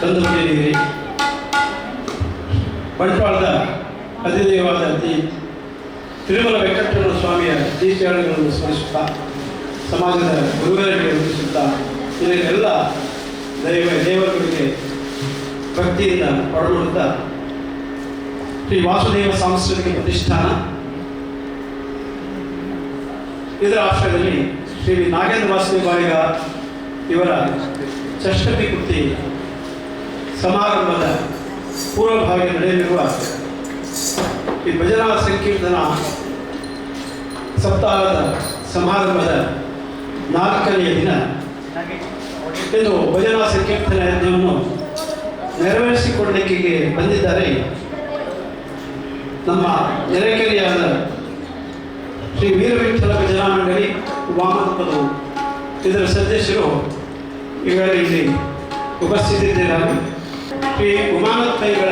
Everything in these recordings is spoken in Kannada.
ತಂದುಬಿಟ್ಟಿದ್ದೀರಿ. ಬಂಟ್ವಾಳದ ಅಧಿದೇವಾದ ತಿರುಮಲ ವೆಂಕಟರಮಣ ಸ್ವಾಮಿಯ ದೀಕ್ಷೆಗಳನ್ನು ಸ್ಮರಿಸುತ್ತಾ, ಸಮಾಜದ ಗುರುಗಳಿಗೆ ವಂದಿಸುತ್ತಾ, ಇದನ್ನೆಲ್ಲ ದೇವರುಗಳಿಗೆ ಭಕ್ತಿಯಿಂದ ಒಳಗೊಳ್ಳುತ್ತಾ ಶ್ರೀ ವಾಸುದೇವ ಸಾಂಸ್ಕೃತಿಕ ಪ್ರತಿಷ್ಠಾನ ಇದರ ಆಶ್ರಯದಲ್ಲಿ ಶ್ರೀ ನಾಗೇಂದ್ರ ವಾಸುದೇವ ಬಾಳಿಗ ಇವರ ಷಷ್ಠಿ ಕೃತಿ ಸಮಾರಂಭದ ಪೂರ್ವಭಾಗ ನಡೆಯಲಿರುವ ಈ ಭಜನಾ ಸಂಕೀರ್ತನ ಸಪ್ತಾಹದ ಸಮಾರಂಭದ 4ನೆಯ ದಿನ ಇದು ಭಜನಾ ಸಂಕೀರ್ತನ ಯಜ್ಞವನ್ನು ನೆರವೇರಿಸಿಕೊಳ್ಳಲಿಕ್ಕೆ ಬಂದಿದ್ದಾರೆ ನಮ್ಮ ನೆರೆಕೆರೆಯಾದ ಶ್ರೀ ವೀರವಿಠಲ ಭಜನಾ ಮಂಡಳಿ ವಾಮನಪದವು. ಇದರ ಸದಸ್ಯರು ಇಲ್ಲಿ ಉಪಸ್ಥಿತಿದ್ದಾರೆ. ಶ್ರೀ ಉಮಾನತ್ಮೈಗಳ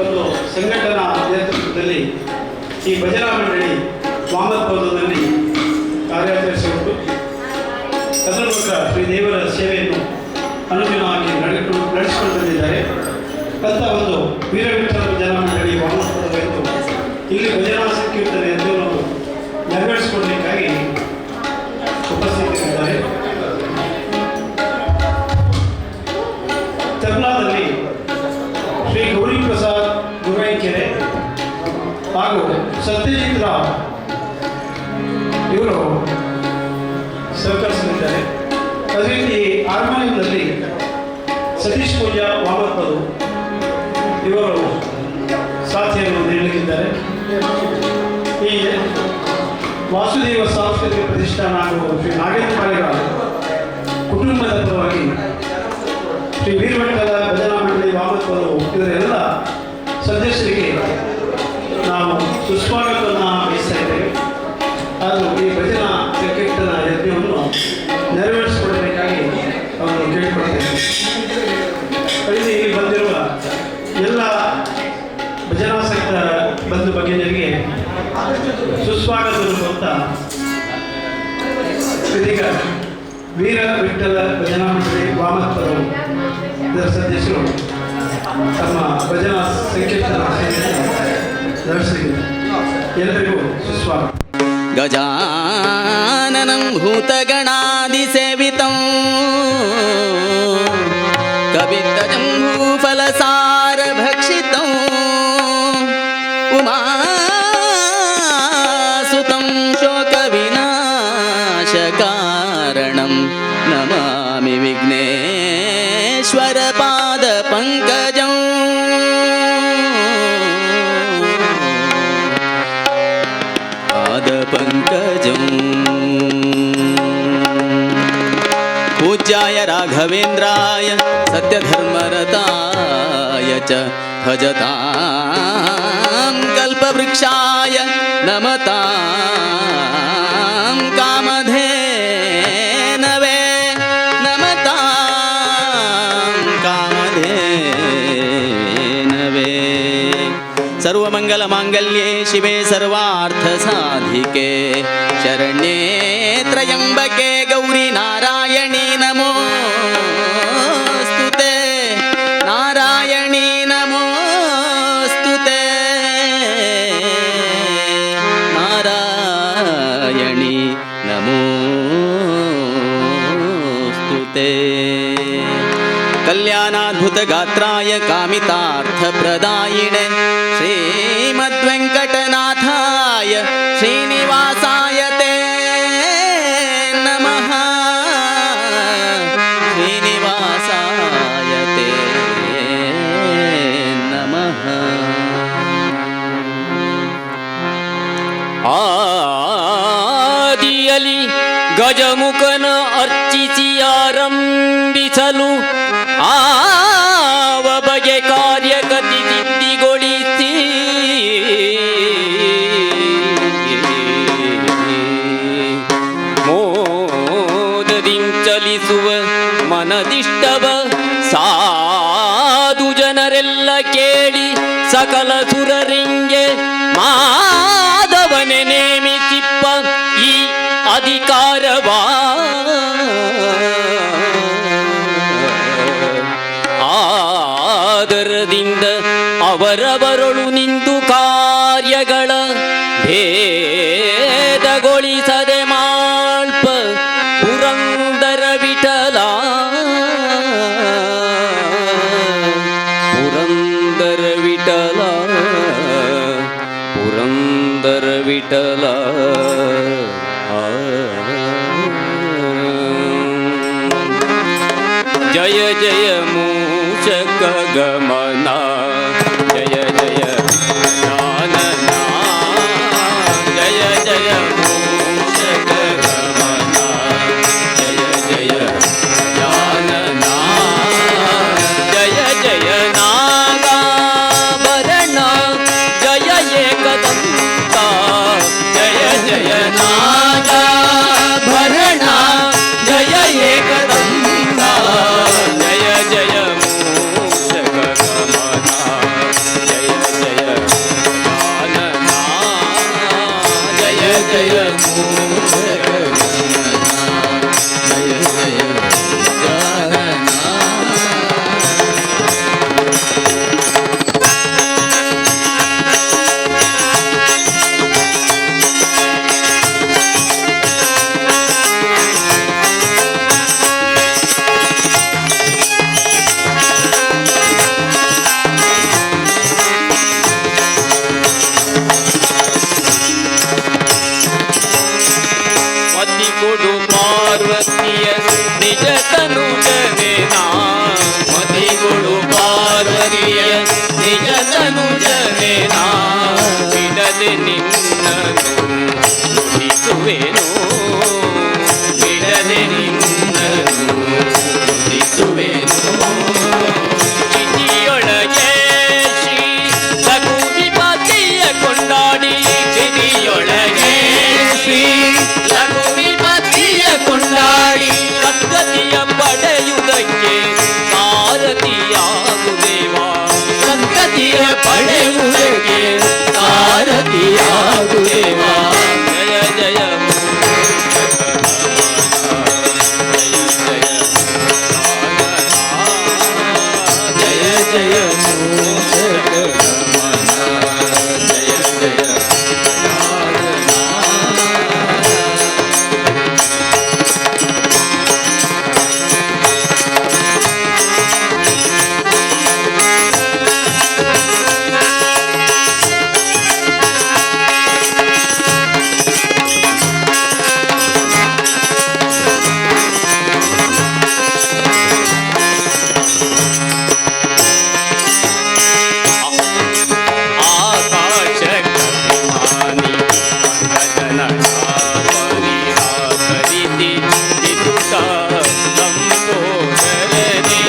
ಒಂದು ಸಂಘಟನಾ ನೇತೃತ್ವದಲ್ಲಿ ಈ ಭಜನಾ ಮಂಡಳಿ ವಾಮನಪದದಲ್ಲಿ ಕಾರ್ಯಾಚರಿಸುವುದು, ಅದರ ಮೂಲಕ ಶ್ರೀ ದೇವರ ಸೇವೆಯನ್ನು ಅನುಗುಣವಾಗಿ ನಡೆಸಿಕೊಂಡು ಬಂದಿದ್ದಾರೆ. ಅಂತ ಒಂದು ವೀರವಿಠಲ ಭಜನಾ ಮಂಡಳಿ ವಾಮನಪದವೆಂದು ಇಲ್ಲಿ ಭಜನಾ ಸಂಕೀರ್ತನೆ ಯಜ್ಞವನ್ನು ನೆರವೇರಿಸಿಕೊಳ್ಳಲಿಕ್ಕಾಗಿ ಉಪಸ್ಥಿತರಿದ್ದಾರೆ. ತಬ್ಲಾದಲ್ಲಿ ಶ್ರೀ ಗೌರಿ ಪ್ರಸಾದ್ ಗುರುವೈಕೆರೆ ಹಾಗೂ ಸತ್ಯಜಿತ್ ರಾವ್ ಇವರು ಸಹಕರಿಸಲಿದ್ದಾರೆ. ಅದೇ ರೀತಿ ಹಾರ್ಮೋನಿಯಂನಲ್ಲಿ ಸತೀಶ್ ಪೂಜಾ ವಾಮಪದು ಇವರು ಸಾಥಿಯನ್ನು ನೀಡಲಿದ್ದಾರೆ. ಈ ವಾಸುದೇವ ಸಾಂಸ್ಕೃತಿಕ ಪ್ರತಿಷ್ಠಾನ ಹಾಗೂ ಶ್ರೀ ನಾಗೇಂದ್ರ ಬಾಳಿಗ ಕುಟುಂಬದ ಪರವಾಗಿ ಶ್ರೀ ವೀರವಿಠಲ ಭಜನಾ ಮಂಡಳಿ ವಾಮಪದು ಇದರ ಎಲ್ಲ ಸದಸ್ಯರಿಗೆ ನಾವು ಸುಸ್ವಾಗತವನ್ನು ಬಯಸ್ತಾ ಇದ್ದೇವೆ. ಹಾಗೂ ಈ ಭಜನಾ ಸಂಕೀರ್ತನ ಯಜ್ಞವನ್ನು ನೆರವೇರಿಸಿಕೊಳ್ಳಬೇಕಾಗಿ ಅವರು ಕೇಳಿಕೊಳ್ತೇವೆ. ಇಲ್ಲಿ ಬಂದಿರುವ ಎಲ್ಲ ಭಜನಾ ಸಂಘ ಬಂಧು ಭಗಿನಿಯರಿಗೆ ಸುಸ್ವಾಗತವನ್ನು ಕೊಡ್ತಾ, ಇದೀಗ ವೀರವಿಠಲ ಭಜನಾ ಮಂಡಳಿ ವಾಮಪದರು ಇದರ ಸದಸ್ಯರು ತಮ್ಮ ಭಜನಾ ಸಂಕೀರ್ತನ ನಡೆಸಲಿದ್ದಾರೆ. ಎಲ್ಲರಿಗೂ ಸುಸ್ವಾಗತ. ಗಜಾನನಂ ಭೂತಗಣಾದಿಸೇವಿತಂ ಕವಿತಜಂಬೂಫಲಸಾರಭಕ್ಷಿತಂ ಉಮಾಸುತಂ ಶೋಕವಿನಾಶಕಾರಣಂ ನಮಾಮಿ ವಿಘ್ನೇಶ್ವರ ಪಾದ ಪಂಕಜಂ. ಪಂಕಜಂ ಪೂಜ್ಯಾಯ ರಾಘವೇಂದ್ರಾಯ ಸತ್ಯಧರ್ಮರತಾಯ ಚ ಭಜತಾಂ ಕಲ್ಪವೃಕ್ಷಾಯ ನಮತಾಂ ಕಾಮಧೇನವೇ ನಮತಾಂ ಕಾಮಧೇನವೇ. ಸರ್ವಮಂಗಲಮಾಂಗಲ್ಯೆ ಶಿವೆ ಸರ್ವಾರ್ಥಸಾಧಿಕೆ ಶರಣ್ಯೇ ತ್ರಯಂಬಕೆ ಗೌರಿ ನಾರಾಯಣಿ ನಮೋಸ್ತುತೆ. ನಾರಾಯಣಿ ನಮೋಸ್ತುತೆ. ನಾರಾಯಣಿ ನಮೋಸ್ತುತೆ. ಕಲ್ಯಾಣಾದ್ಭುತ ಗಾತ್ರಾಯ ಕಾಮಿತಾರ್ಥ ಪ್ರದಾಯಿಣೆ ಶ್ರೀಮದ್ವೆಂಕಟನಾಥಾಯ ಶ್ರೀನಿವಾಸಾಯ ತೇ ನಮಃ. ಶ್ರೀನಿವಾಸಾಯ ತೇ ನಮಃ. ಆದಿಯಲಿ ಗಜಮುಖನ ಅರ್ಚಿಸಿ ಆರಂಭಿಸಲು ಆವ ಬಗೆ ಕಾರ್ಯಗತಿ ಸಿದ್ಧಿಗೊಳಿಸಿ ಮೋದದಿಂಚಲಿಸುವ ಮನದಿಷ್ಟವ ಸಾಧು ಜನರೆಲ್ಲ ಕೇಳಿ ಸಕಲ ಸುರರಿಂಗೆ ಮಾಧವನೆ ನೇಮಿಸಿಪ್ಪ ಈ ಅಧಿಕಾರವಾ. ಆ ಜಯ ಜಯ ಮೂಷಕ ಗಮನ ಜಯ ಜಯ ಜ್ಞಾನನ ಜಯ ಜಯ ಮೂಷಕ ಗಮನ ಜಯ ಜಯ ಜ್ಞಾನನ ಜಯ ಜಯ ನಾಗಾಭರಣ ಜಯ ಏಕದಂತ ಜಯ ಜಯ ನಾಗಾಭರಣ ಜಯ ಏಕದಂತ ಜಯ ಜಯ ಮೂಷಕ ಗಮನ ಜಯ ಜಯ ಜ್ಞಾನನ ಜಯ ಜಯ ಮೂಷಕ ಗಮನ ಜಯ ಜಯ ಜ್ಞಾನನ ಮತಿ ಕೊಡು ಪಾರ್ವತಿಯ ನಿಜ ತನುಜನೇನಾ ಮತಿ ಕೊಡು ಪಾರ್ವತಿಯ ನಿಜ ತನುಜನೇನಾ ಬಿಡದೆ ನಿನ್ನನು ನುಡಿಸುವೆನು ಬಿಡದೆ ನಿನ್ನನು ನುಡಿಸುವೆನು ಚಿತಿಯೊಳಗೆ ಶ್ರೀ ಲಘುವಿಪತಿಯ ಕೊಂಡಾಡಿ ಚಿತಿಯೊಳಗೆ ಶ್ರೀ ಲಘುವಿಪತಿಯ ಕೊಂಡಾಡಿ ಸದ್ಗತಿಯ ಪಡೆಯುವುದಕ್ಕೆ ಸಾರಥಿಯಾಗುದೇವಾ ಸದ್ಗತಿಯ ಪಡೆಯುವುದಕ್ಕೆ ಸಾರಥಿಯಾಗುದೇವಾ ಜಯ ಜಯ ಮೂಷಕ ಗಮನ ಜಯ ಜಯ ಮೂಷಕ ಗಮನ ಜಯ ಜಯ ಆಕಾಶ ಕವಿಮಾನಿ ಗಗನ ಪರಿಹಾಕರಿತಿ ವಿದುಷ ಲಂಬೋದರನೆ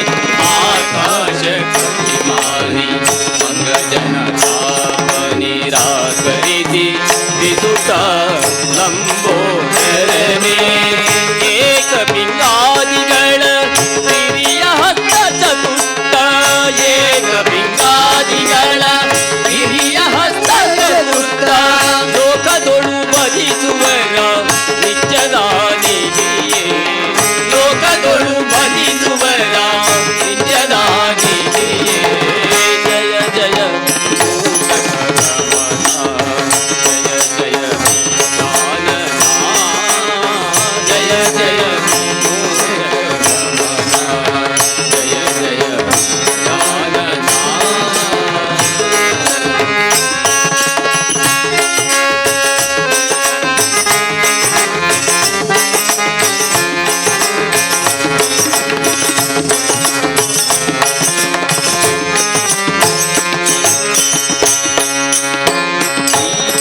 ಆಕಾಶ ಕವಿಮಾನಿ ಮಂಗಜನ ನಿರಾಕರಿತಿ ವಿದುಷ ಲಂಬೋದರನೆ ಏಕಪಿಂಗಾದಿಗಳ ಹಿರಿಯ ಹಸ್ತ ಚತುಷ್ಟ ಏಕಪಿಂಗಾದಿಗಳ ಹಿರಿಯ ಹಸ್ತ ಚತುಷ್ಟ ಲೋಕದೊಳು ಭಜಿಸುವರ ನಿತ್ಯದಾನಿಯೇ ಲೋಕದೊಳು ಭಜಿಸುವರ ನಿತ್ಯದಾನಿಯೇ ಜಯ ಜಯ ಮೂಷಕ ಗಮನ ಜಯ ಜಯ ಜ್ಞಾನನ ಜಯ ಜಯ ಮೂಷಕ ಗಮನ ಜಯ ಜಯ ಜ್ಞಾನನ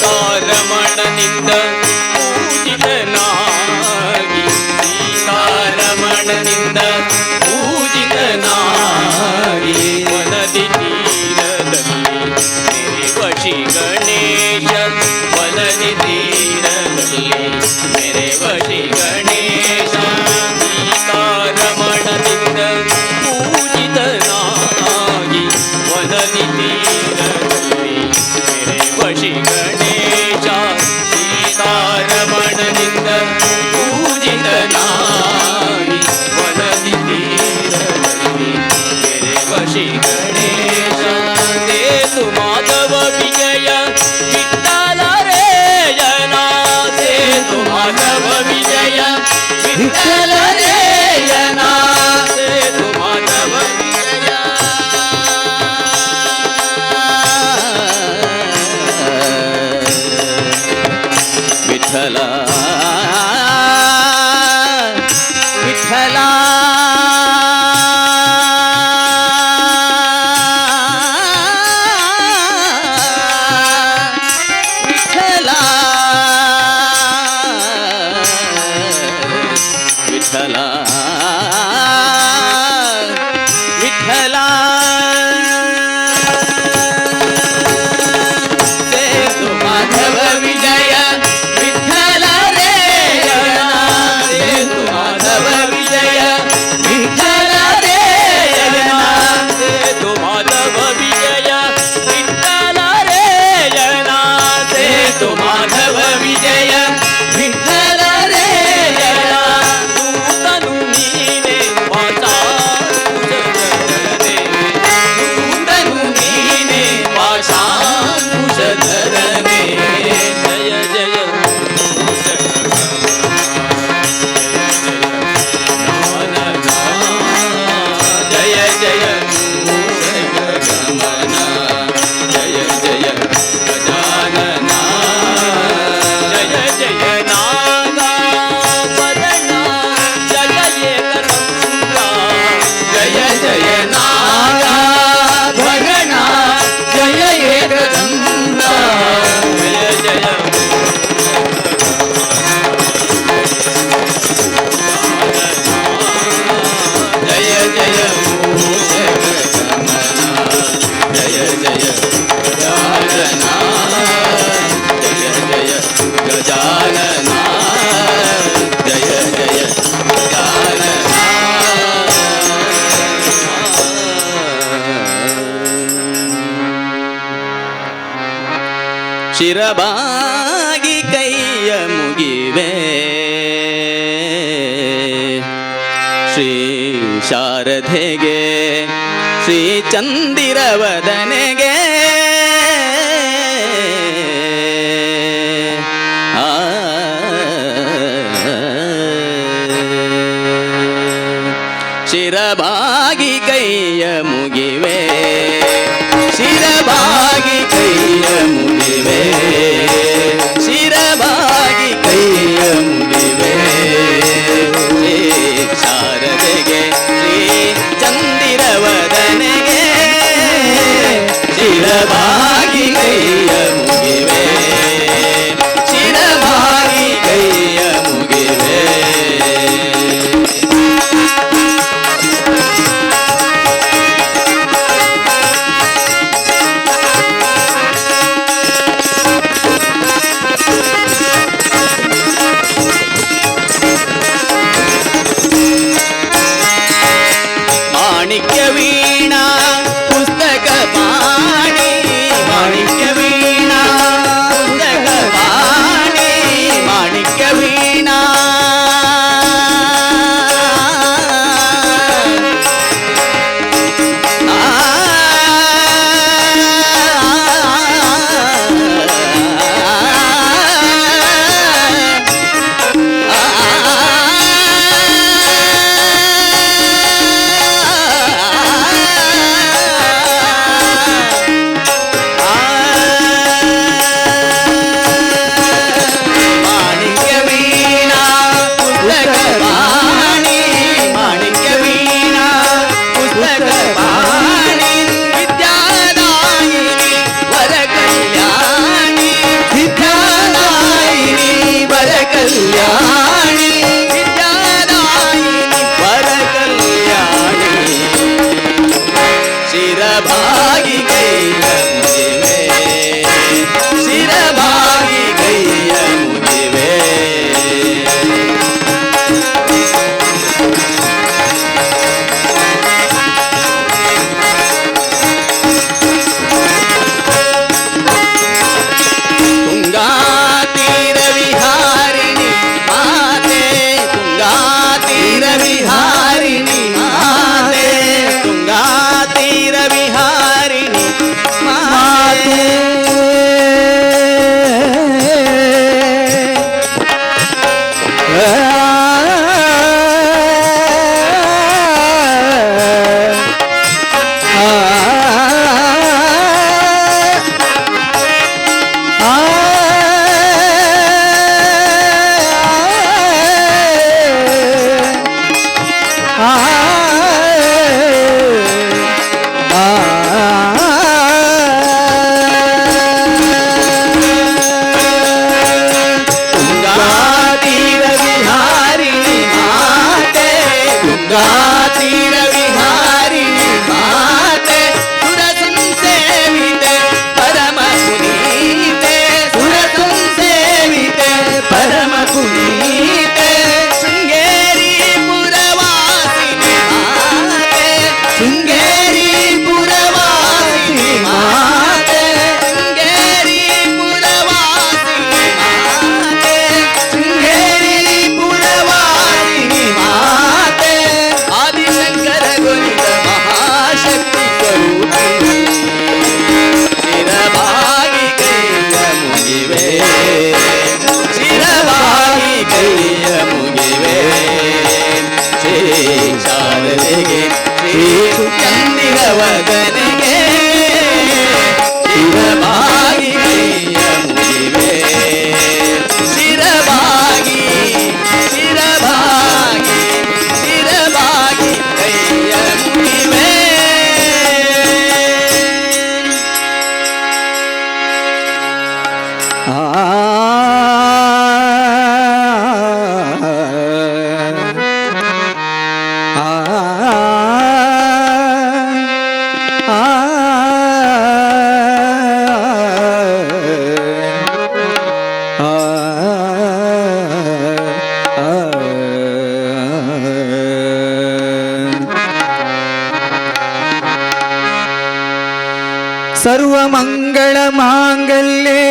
ಸೀತಾರಮಣನಿಂದ ಪೂಜಿತನಾಗಿ ಸೀತಾರಮಣನಿಂದ ಪೂಜಿತನಾಗಿ ವನದಿ ತೀರದಲ್ಲಿ ಮೆರೆವ ಶ್ರೀ ಗಣೇಶ ವನದಿ ತೀರದಲ್ಲಿ ಮೆರೆವ ಶ್ರೀ ಗಣೇಶ ಸೀತಾರಮಣನಿಂದ ಪೂಜಿತನಾಗಿ ವನದಿ ತೀರದಲ್ಲಿ ಮೆರೆವ ಶ್ರೀ ಗಣೇಶ ಸೀತಾರಮಣನಿಂದ ಪೂಜಿತನಾಗಿ ವನದಿ ತೀರದಲ್ಲಿ ಮೆರೆವ ಶ್ರೀ ಗಣೇಶ ಸೇತು ಮಾಧವ ವಿಜಯ ವಿಠ್ಠಲರೇಯನ ಸೇತು ಮಾಧವ ವಿಜಯ ವಿಠ್ಠಲರೇಯನ ಸೇತು ಮಾಧವ ವಿಜಯ ವಿಠಲ ವಿಠಲ ವಿಠಲ ವಿಠಲ ಸೇತು ಮಾಧವ ವಿಜಯ ವಿಠಲ ರೇ ಸೇತು ಮಾಧವ ವಿಜಯ ವಿಠಲ ರೇ ಸೇತು ಮಾಧವ ವಿಜಯ ವಿಠಲ ರೇ ಸೇತು ಮಾಧವ ವಿಜಯ ವಿಠಲ ರೇ ದೂತನು ನೀನೆ ದೂತನು ನೀನೆ ಪಾಶಾಂಕುಶಧರನೇ ಜಯ ಜಯ ಜಯ ಜಯ ಗಮನ ಜಯ ಜಯ ಗಜಾನನ ಜಯ ಜಯ ನಾಗ ಪದನ ಜಯ ಏಕರಂಗ ಜಯ ಜಯ ನಾಗ ಧ್ವಗಣ ಜಯ ಏಕದಂಗ ಜಯ ಜಯ ಜಯ ಜಯ ಮೂಷಕ ಗಮನ ಜಯ ಜಯ ಗಜಾನನ ಜಯ ಜಯ ಗಜಾನನ ಜಯ ಜಯ ಗಜಾನನ ಶಿರಬಾಗಿ ಕೈಯ ಮುಗಿವೆ ಶ್ರೀ ಶಾರದೆಗೆ ಶ್ರೀ ಚಂದಿರವದನೆಗೆ ಆ ಶಿರಬಾಗಿ ಕೈಯ ಮುಗಿವೆ ಶಿರಬಾಗಿ ಕೈಯ ಮುಗಿವೆ ಶಿರಬಾಗಿ ಕೈಯ ಮುಗಿವೆ ಶ್ರೀ ಶಾರದೆಗೆ ಶ್ರೀ ಚಂದಿರವದನೆಗೆ ಶಿರಬಾಗಿ ಕೈಯ ಮುಗಿವೆ ಶಿರಬಾಗಿ ಕೈಯ ಮುಗಿವೆ ಮಾಣಿಕ್ಯ ವೀಣಾ ಪುಸ್ತಕ ಪಾಣಿ ಮಾಣಿಕ್ಯ ವೀಣಾ ಪುಸ್ತಕ ಪಾಣಿ ಮಾಣಿಕ್ಯ ವೀಣಾ ಮಾಣಿಕ್ಯ ವೀಣಾ ಪುಸ್ತಕ ಪಾಣಿ ಮಾಣಿಕ್ಯ ವೀಣಾ ಪುಸ್ತಕ ಪಾಣಿ ವಿದ್ಯಾದಾಯಿನಿ ವರ ಕಲ್ಯಾಣಿ ವಿದ್ಯಾದಾಯಿನಿ ವರ ಕಲ್ಯಾಣಿ ವಿದ್ಯಾದಾಯಿನಿ ವರ ಕಲ್ಯಾಣಿ ಶಿರಭಾಗಿ ಕೈಯ ಮುಗಿವೆ ಶಿರಭಾಗಿ ಕೈಯ ಮುಗಿವೆ ತುಂಗಾ ತೀರ ವಿಹಾರಿಣಿ ಮಾತೆ ತುಂಗಾ ತೀರ ವಿಹಾರಿಣಿ ಮಾತೆ ತುಂಗಾ ತೀರ ವಿಹಾರಿಣಿ ಮಾತೆ ಬೇಕು ಎಂದಿರವಗನಿಗೆ ಶಿರವಾಗಿ ಕೈಯ ಮುಗಿವೆ ಶಿರವಾಗಿ ಶಿರವಾಗಿ ಶಿರವಾಗಿ ಕೈಯ ಮುಗಿವೆ ಸರ್ವಮಂಗಳ ಮಾಂಗಲ್ಯೆ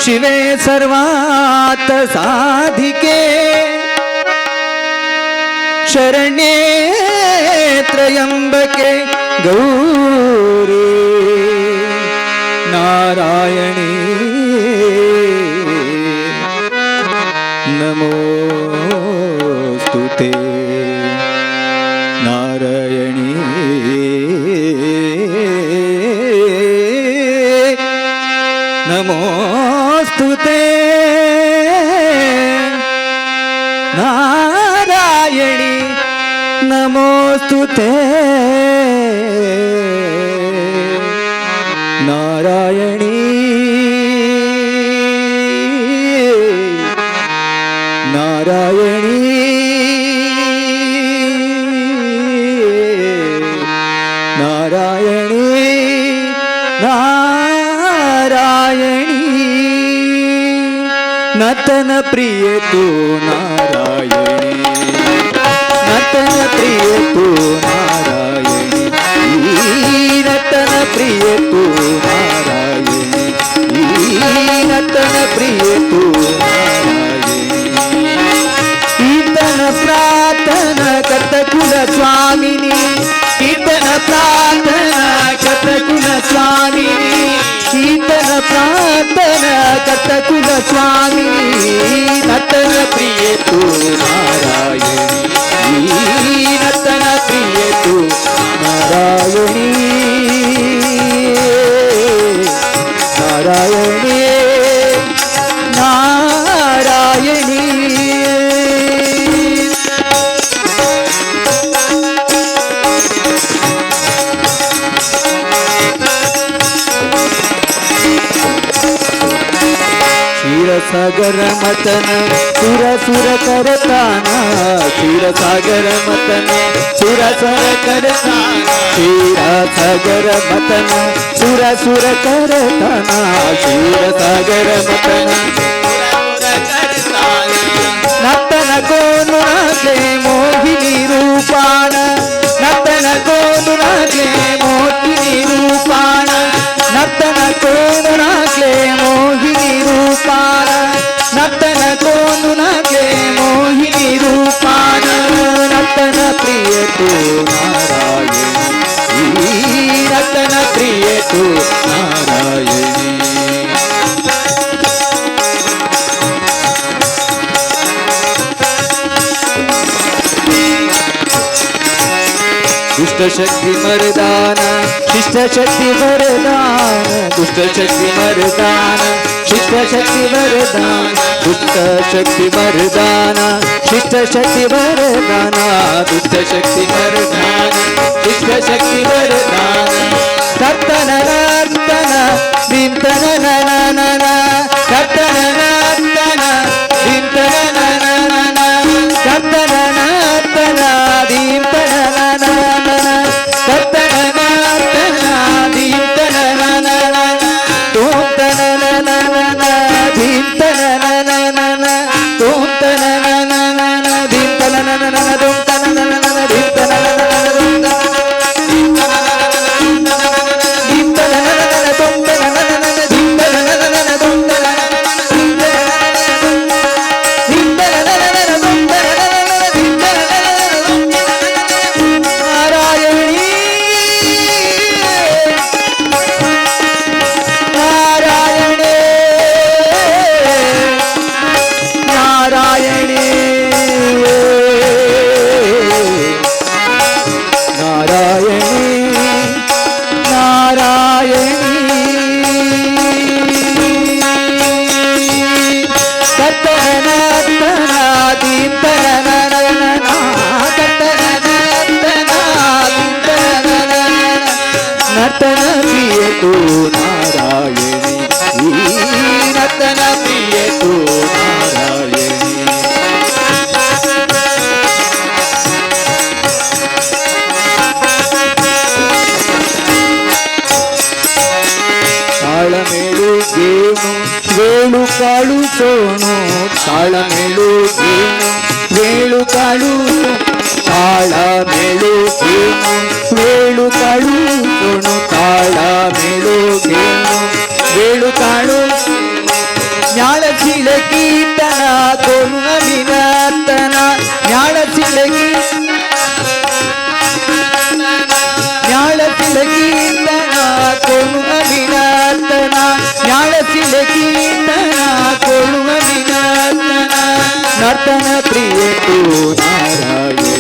ಶಿವೆ ಸರ್ವಾರ್ಥ ಸಾಧಿಕೆ ಶರಣ್ಯೇ ತ್ರಯಂಬಕೆ ಗೌರಿ ನಾರಾಯಣಿ ನಮೋಸ್ತುತೆ ನಾರಾಯಣಿ ನಮೋಸ್ತುತೆ ನಾರಾಯಣಿ ನಮೋಸ್ತುತೆ ನಾರಾಯಣಿ ನಾರಾಯಣಿ ನಾರಾಯಣಿ ನಾರಾಯಣಿ ನತನ ಪ್ರಿಯ ತೂ ನಾರಾಯಣಿ ನತನ ಪ್ರಿಯ ತೂ ನಾರಾಯಣಿ ನತನ ಪ್ರಿಯ ತೂ ನಾರಾಯಣಿ ನತನ ಪ್ರಿಯ ತೂ ನಾರಾಯಣಿ ಈತನ ಪ್ರಾರ್ಥನ ಕರ್ತಕುಲ ಸ್ವಾಮಿನಿ ಈತನ ಪ್ರಾರ್ಥನ ಕರ್ತಕುಲ ಸ್ವಾಮಿನಿ ಈತನ ಪ್ರಾರ್ಥನ ಕರ್ತಕುಲ ಸ್ವಾಮಿನಿ ನತನ ಪ್ರಿಯ ತೂ ನಾರಾಯಣಿ ನತನ ಪ್ರಿಯ ತೂ ನಾರಾಯಣಿ ನಾರಾಯಣಿ ನಾರಾಯಣಿ ಕ್ಷೀರಸಾಗರ ಮತನ ಸುರ ಸುರ ಕರತಾನ ಕ್ಷೀರಸಾಗರ ಮತನ ಸುರ ಸುರ ಕರತಾನ ಕ್ಷೀರಸಾಗರ ಮತನ ಸುರ ಸುರ ಕರತಾನ ಕ್ಷೀರಸಾಗರ ಮತನ ನರ್ತನ ಕೋನು ನಾಗ್ಲೆ ಮೋಹಿನಿ ರೂಪಾಣ ನರ್ತನ ಕೋನು ನಾಗ್ಲೆ ಮೋಹಿನಿ ರೂಪಾಣ ನರ್ತನ ಕೋನು ನಾಗ್ಲೆ ಮೋಹಿನಿ ರೂಪಾಣ ನರ್ತನ ಕೋನು ನಾಗ್ಲೆ ಮೋಹಿನಿ ರೂಪಾಣ ನರ್ತನ ಪ್ರಿಯ ತೂ ನಾರಾಯಣಿ ನರ್ತನ ಪ್ರಿಯ ತೂ ನಾರಾಯಣಿ दुष्ट शक्ति मर्दान शिष्ट शक्ति वरदान दुष्ट शक्ति मर्दान शिष्ट शक्ति वरदान दुष्ट शक्ति मर्दान शिष्ट शक्ति वरदान दुष्ट शक्ति मर्दान शिष्ट शक्ति वरदान कर्तन नर्तन दीप्तन नननन कर्तन नर्तन दीप्तन नननन कर्तन नर्तन दीप्तन नननन कर्तन नर्तन दीप्तन नननन तोतन नननन दीप्तन नननन तोतन नननन दीप्तन नननन तोतन नननन दीप्तन नननन दीप्तन तू नारायणी ತಾಳಮೇಳು ಗೇಣು ವೇಳು ಕಾಳು ಸೋಣು ತಾಳಮೇಳು ಗೇಣು ವೇಳು ಕಾಳು ತಾಳಮೇಳು ಗೇಣು ವೇಳು ಕಾಳು ಸೋಣು ತಾಳಮೇಳು ಗೇಣು ವೇಳು ಕಾಳು ಜ್ಞಾಳ ಚಿಲ ಕೀರ್ತನ ತೋನು ಅಭಿನರ್ತನ ಜ್ಞಾಳ ಚಿಲ ಜ್ಞಾಳ ಚಿಲ ಕೀರ್ತನ ತೋನು ಅಭಿನರ್ತನ ಜ್ಞಾಳ ಚಿಲ ಕೀರ್ತನ ತೋನು ಅಭಿನರ್ತನ ನರ್ತನ ಪ್ರಿಯ ತೂ ನಾರಾಯಣಿ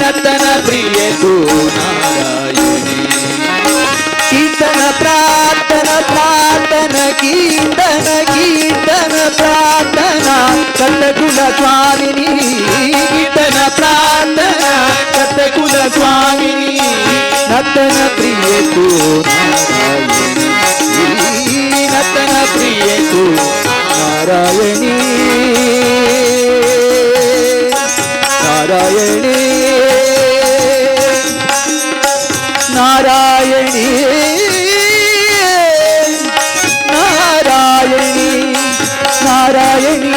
ನರ್ತನ ಪ್ರಿಯ ತೂ ನಾರಾಯಣಿ ಕೀರ್ತನ ಪ್ರಾರ್ಥನ ಪ್ರಾರ್ಥನ ಕೀರ್ತನ ಕೀರ್ತನ ಪ್ರಾರ್ಥನ ಸತ್ತಕುಲ ಸ್ವಾಮಿನಿ ಕೀರ್ತನ ಪ್ರಾರ್ಥನ ಸತ್ತಕುಲ ಸ್ವಾಮಿನಿ ನರ್ತನ ಪ್ರಿಯ ತೂ ನಾರಾಯಣಿ ನರ್ತನ ಪ್ರಿಯ ತೂ ನಾರಾಯಣಿ ನಾರಾಯಣಿ ನಾರಾಯಣಿ ನಾರಾಯಣಿ ನಾರಾಯಣಿ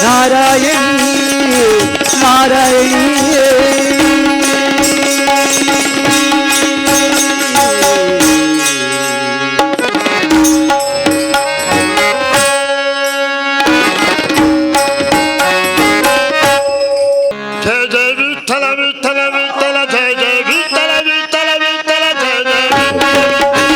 ನಾರಾಯಣಿ ನಾರಾಯಣಿ जय जय विठ्ठल विठ्ठल विठ्ठल जय जय विठ्ठल विठ्ठल विठ्ठल जय जय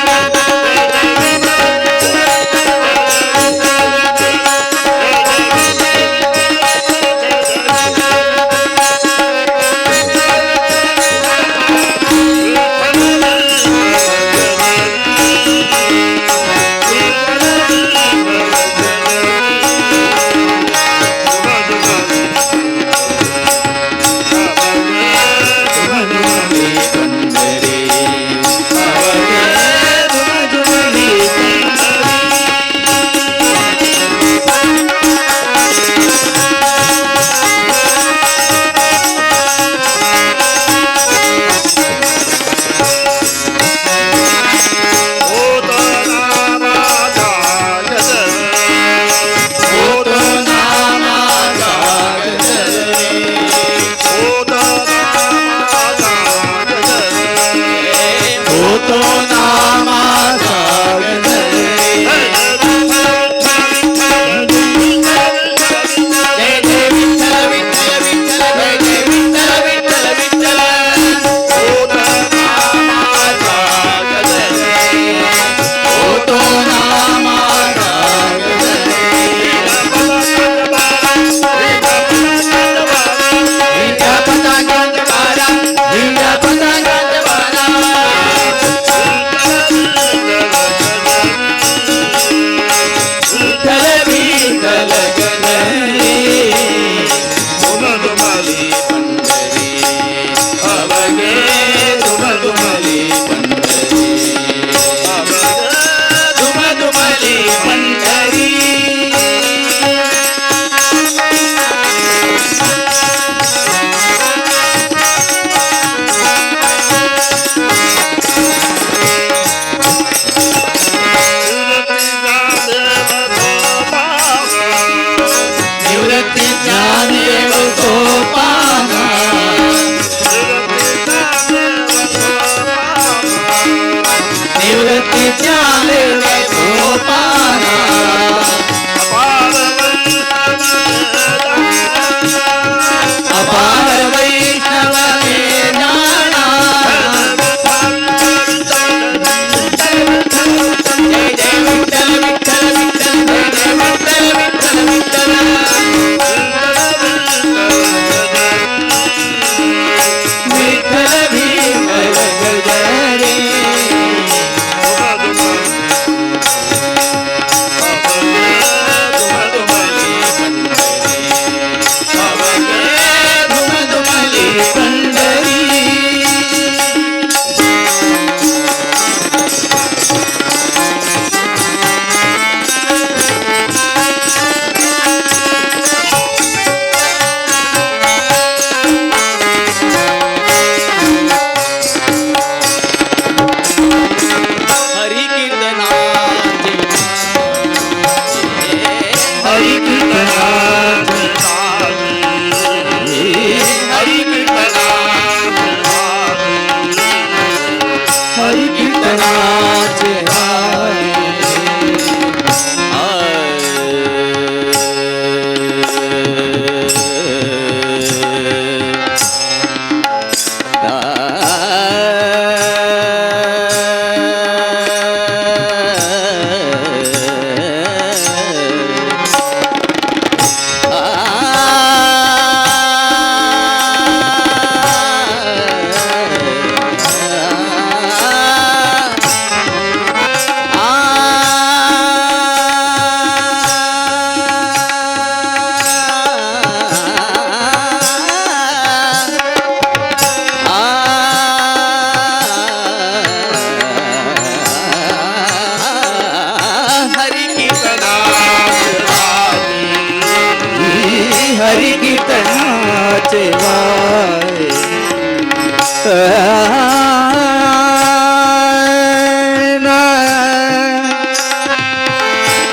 हरि कीर्तनाचे वारे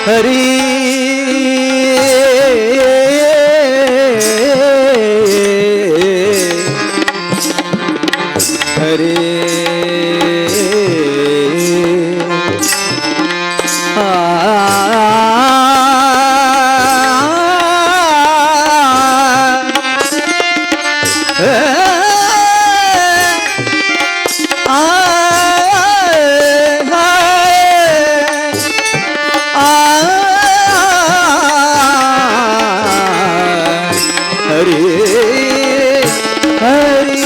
हरी हरे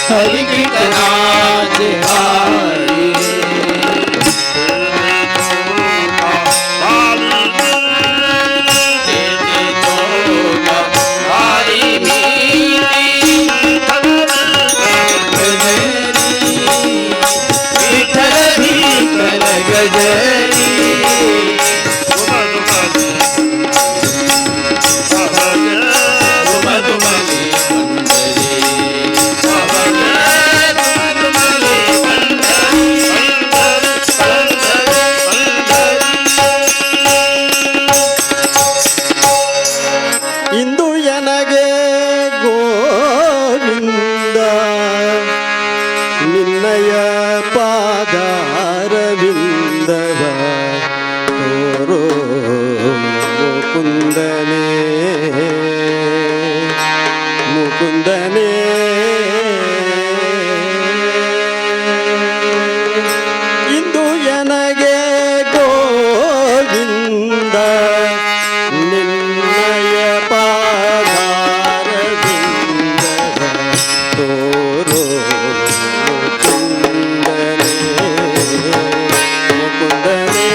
हरि कीर्तनाचे वारे ಇಂದು ಎನಗೆ ಗೋವಿಂದ ನಿನ್ನಯ ಪಾದಾರವಿಂದವ ತೋರೋ ಮುಕುಂದನೇ ಮುಕುಂದನೇ ಇಂದು ಎನಗೆ ಗೋವಿಂದ ನಿನ್ನಯ ಪಾದಾರವಿಂದವ ತೋರೋ ಮುಕುಂದನೇ ಮುಕುಂದನೇ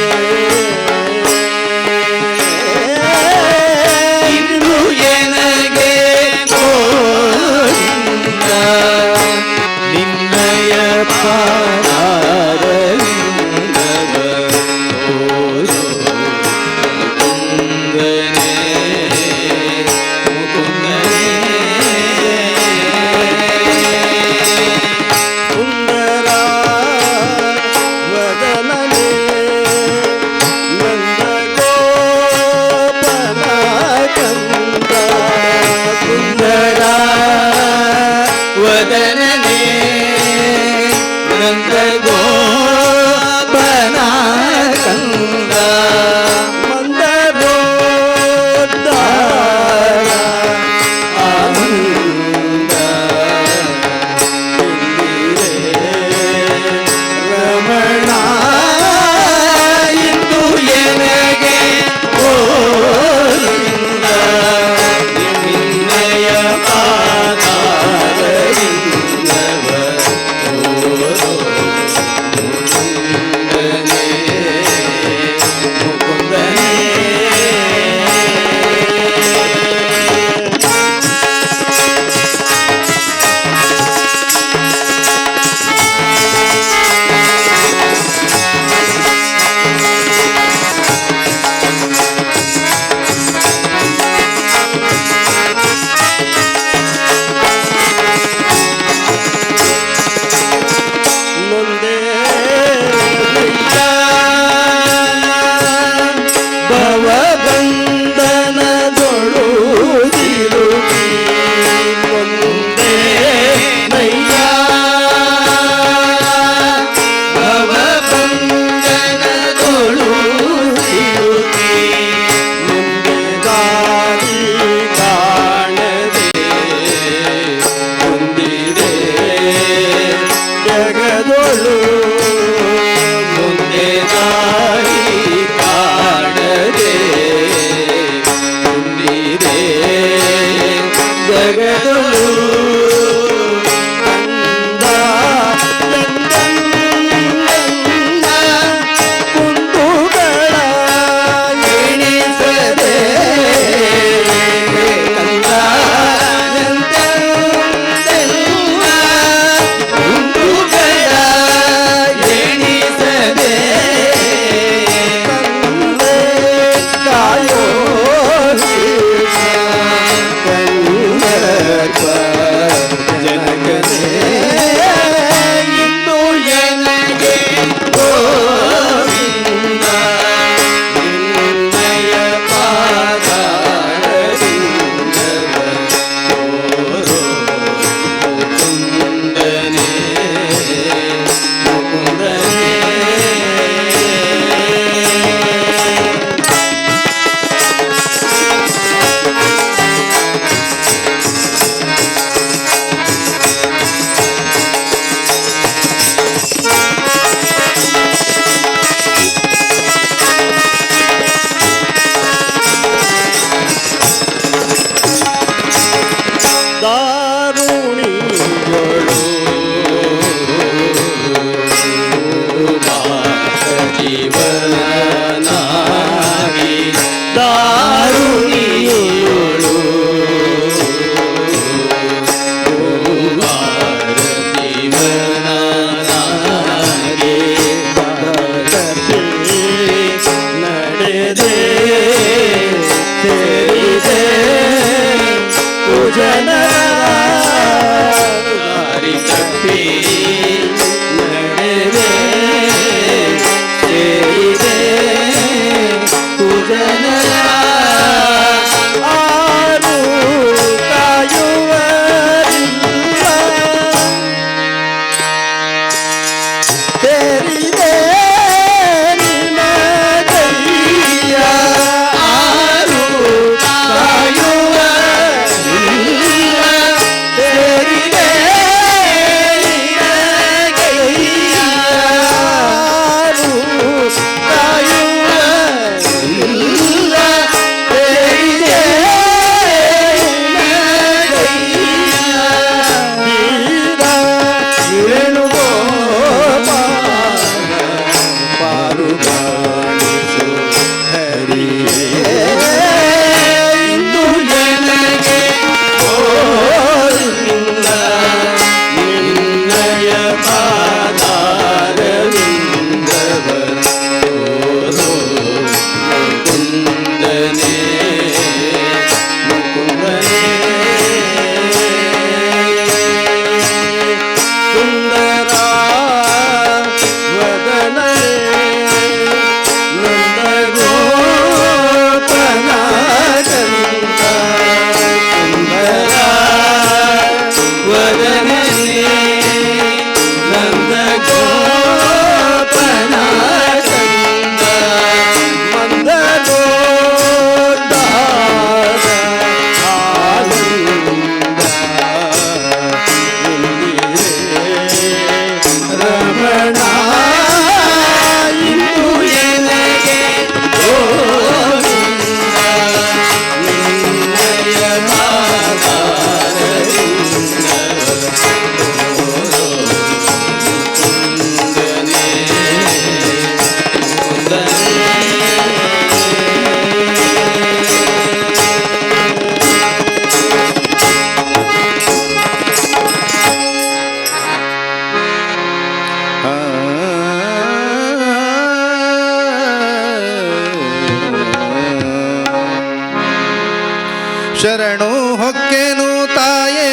ಶರಣು ಹೊಕ್ಕೆನು ತಾಯೇ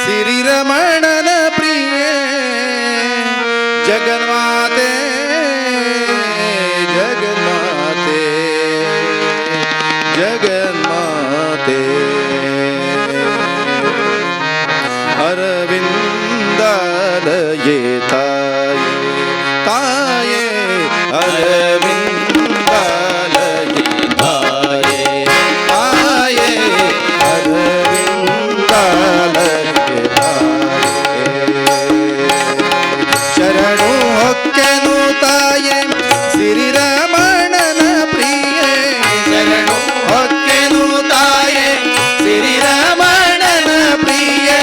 ಸಿರಿರಮಣನ ಪ್ರಿಯೆ ಜಗನ್ಮಾತೆ ಜಗನ್ಮಾತೆ ಜಗನ್ಮಾತೆ ಅರವಿಂದಲಯೇ ತಾಯೇ ತಾಯೇ ಅರವಿಂದಲಯೇ ತಾಯೇ ತಾಯೇ ಅರವಿಂದಲಯೇ ತಾಯೇ ಶರಣು ಹೊಕ್ಕೆನು ತಾಯೇ ಸಿರಿರಮಣನ ಪ್ರಿಯೆ ಶರಣು ಹೊಕ್ಕೆನು ತಾಯೇ ಸಿರಿರಮಣನ ಪ್ರಿಯೆ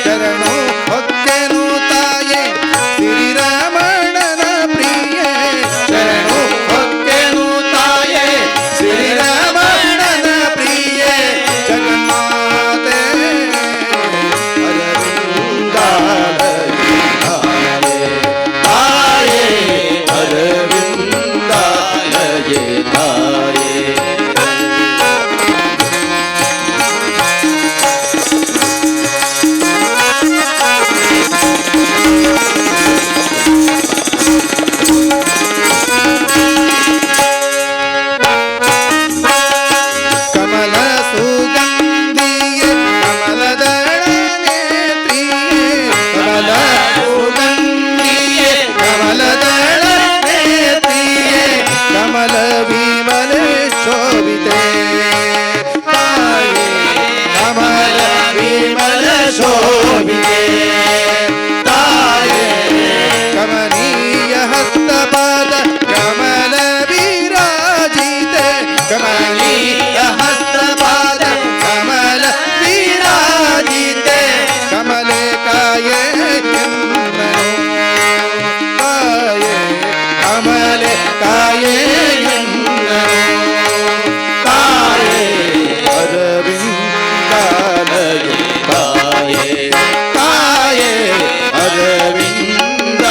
ಶರಣು ಹೊಕ್ಕೆನು ತಾಯೇ ಸಿರಿರಮಣನ ಪ್ರಿಯೆ ಶರಣು ಹೊಕ್ಕೆನು ತಾಯೇ ಸಿರಿರಮಣನ ಪ್ರಿಯೆ ಜಗನ್ಮಾತೆ ಅರವಿಂದಲಯೇ ತಾಯೇ ಕಮಲ ಸುಗಂಧಿಯೇ ಕಮಲದಳನೆ ಪ್ರಿಯೆ ಕಮಲ ಸುಗಂಧಿಯೇ ಕಮಲದಳನೆ ಪ್ರಿಯೆ ಕಮಲ ವಿಮಲ ಶೋಭಿತೆ ತಾಯೇ ಕಮಲ ವಿಮಲ ಶೋಭಿತೆ ತಾಯೇ ಕಮನೀಯ ಹಸ್ತಪಾದ ಕಮಲ ವಿರಾಜಿತೆ ಕಮನೀಯ ಹಸ್ತಪಾದ ಕಮಲ ವಿರಾಜಿತೆ ಕಮಲೆ ಕಾಯೇ ಎನ್ನನು ತಾಯೇ ಕಮಲೆ ಕಾಯೇ ಎನ್ನನು ತಾಯೇ ಅರವಿಂದಲಯೇ ತಾಯೇ ತಾಯೇ ಅರವಿಂದಲಯೇ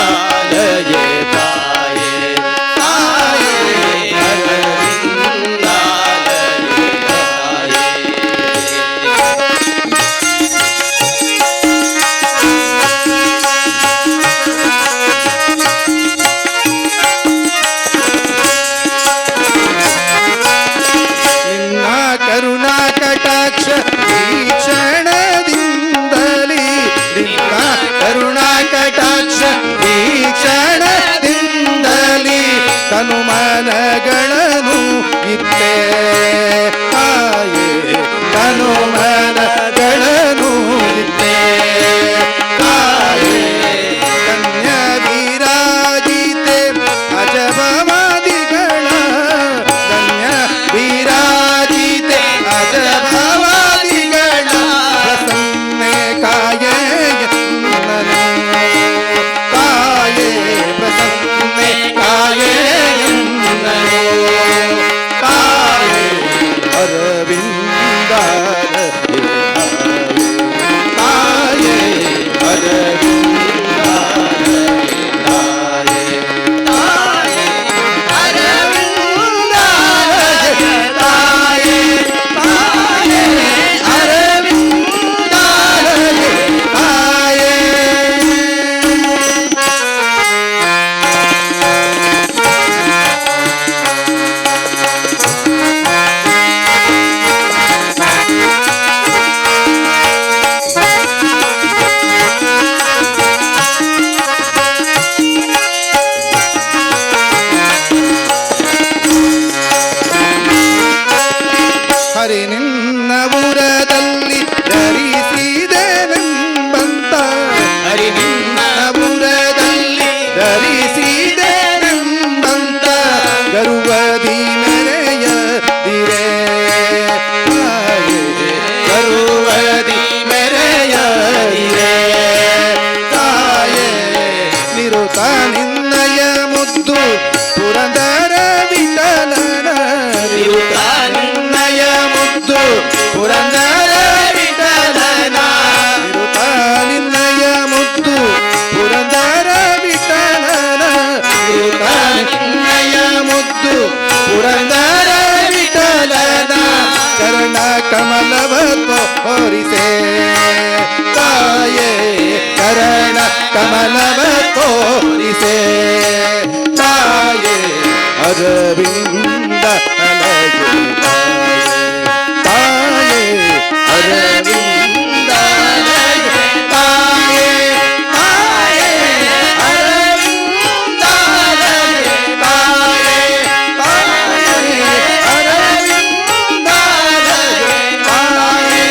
ತಾಯೇ ತಾಯೇ ಅರವಿಂದಲಯೇ ತಾಯೇ ನಿನ್ನ ಕರುಣಾ ಕಟಾಕ್ಷ ವೀಕ್ಷಣದಿಂದಲೇ ನಿನ್ನ ಕರುಣಾ ಕಟಾಕ್ಷ ವೀಕ್ಷಣದಿಂದಲೇ ತನುಮನಗಳನ್ನು ಇತ್ತೆ ತಾಯೇ ತನುಮನಗಳನ್ನು ಇತ್ತೆ ತಾಯೇ ಕನ್ಯಾ ವಿರಾಜಿತೆ ಅಜಬವಾದಿಗಳ ಕನ್ಯ ವಿರಾಜಿತೆ ಅಜಬವಾದಿಗಳ ಪ್ರಸನ್ನೆ ಕಾಯೇ ಎನ್ನನು ತಾಯೇ ಪ್ರಸನ್ನೆ ಕಾಯೇ ಎನ್ನನು ತಾಯೇ ಅರವಿಂದಲಯೇ ತಾಯೇ ಅರವಿಂದಲಯೇ ತಾಯೇ ತಾಯೇ ಅರವಿಂದಲಯೇ ತಾಯೇ ತಾಯೇ ಅರವಿಂದಲಯೇ ತಾಯೇ ಹರಿ ನಿನ್ನ ಉರದಲ್ಲಿ ಧರಿಸಿದೆನೆಂಬಂತ ಹರಿ ನಿನ್ನ ಉರದಲ್ಲಿ ಧರಿಸಿದೆನೆಂಬಂತ ಗರುವದಿ ಮೆರೆಯದಿರೆ ತಾಯೇ ಗರುವದಿ ಮೆರೆಯದಿರೆ ತಾಯೇ ನಿರುತ ನಿನ್ನಯ ಮುದ್ದು ಪುರಂದರ ವಿಠಲನ ನಿರುತ ನಿನ್ನಯ ಮುದ್ದು ಪುರಂದರ ವಿಠಲನ ನಿರುತ ನಿನ್ನಯ ಮುದ್ದು ಪುರಂದರ ವಿಠಲನ ನಿರುತ ನಿನ್ನಯ ಮುದ್ದು ಪುರಂದರ ವಿಠಲನ ಚರಣ ತೋರಿಸೆ ತಾಯೇ ಕರಣ ಕಮಲವ ತೋರಿಸೆ ತಾಯೇ ಅರವಿಂದ ಅಲಗೆ ತಾಯೇ ಅರವಿಂದ ಅಲಗೆ ತಾಯೇ ತಾಯೇ ಅರವಿಂದ ಅಲಗೆ ತಾಯೇ ತಾಯೇ ಅರವಿಂದ ಅಲಗೆ ತಾಯೇ ತಾಯೇ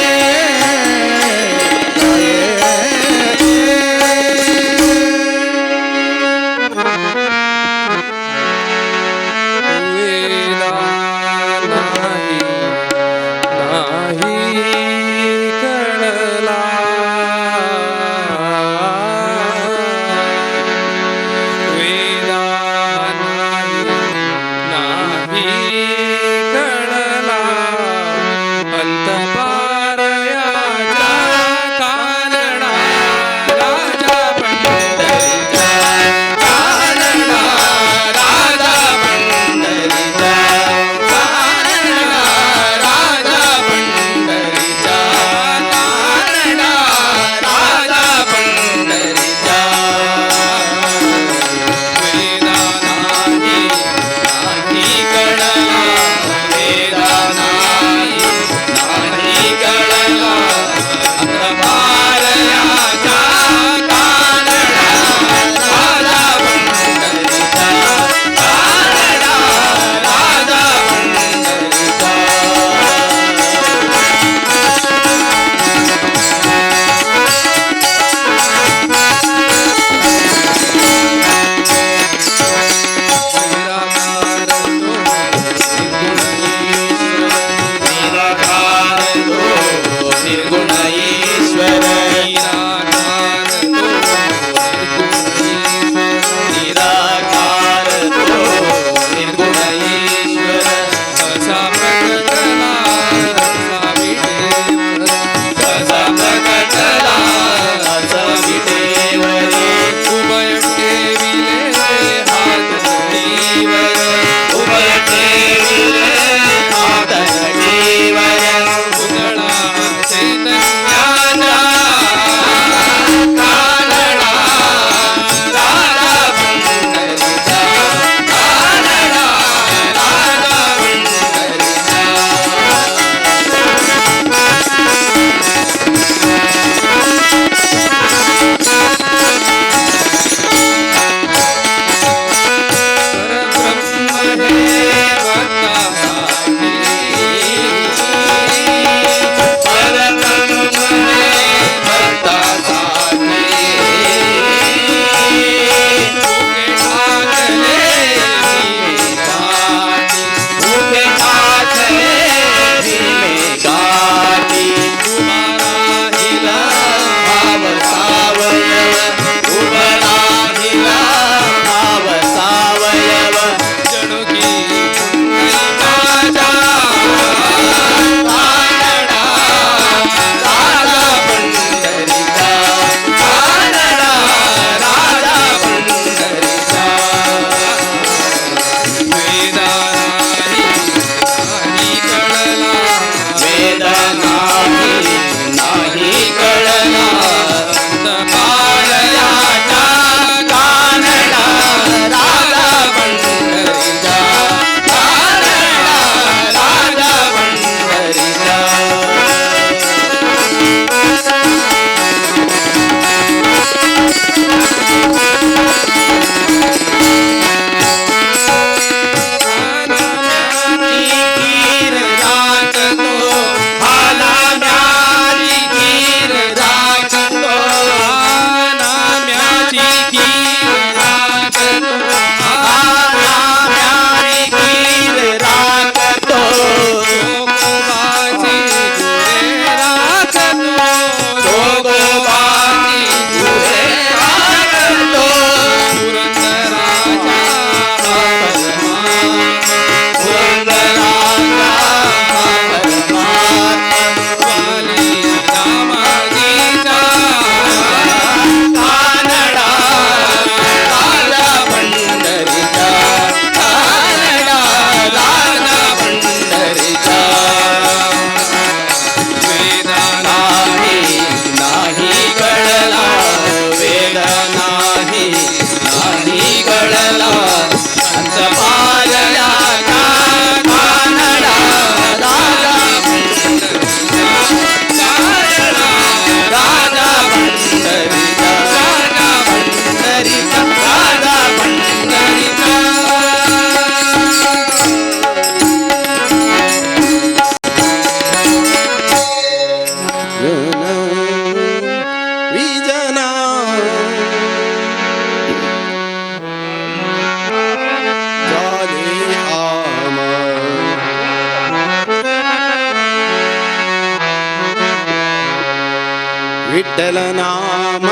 ವಿಠಲ ನಾಮ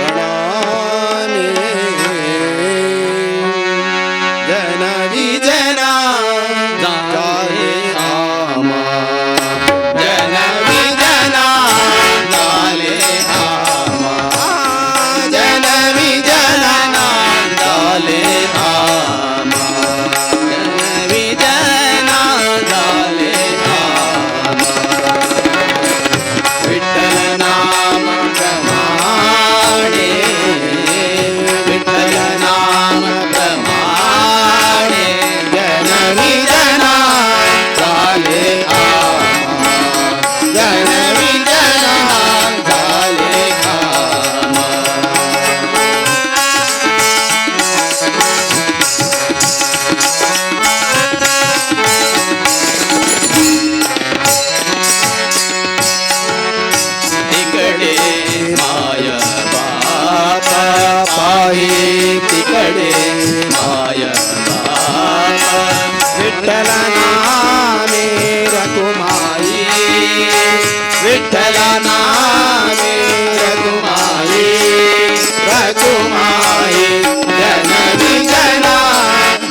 ಪ್ರಣಾಮಿ ಜನ ವಿಜನ ಗಾಲೆ ಆಮ ಜನ ವಿಜನ ಗಾಲೆ ಆಮ ಜನ ವಿಜನ ಗಾಲೆ ಆಮ ಜನ ವಿಜನ ಗಾಲೆ ಆಮ ವಿಠಲ ನಾಮ ಪ್ರಮಾಣೆ ವಿಠಲ ನಾಮ ಪ್ರಮಾಣೆ ಜನ ವಿಜನ ಗಾಲೆ ಆಮ ಜನ ವಿಜನ ಗಾಲೆ ಆಮ तिकडे माय बाप पायी तिकडे माय बाप विठ्ठल नामे रघुमाई विठ्ठल नामे रघुमाई रघुमाई जन विजना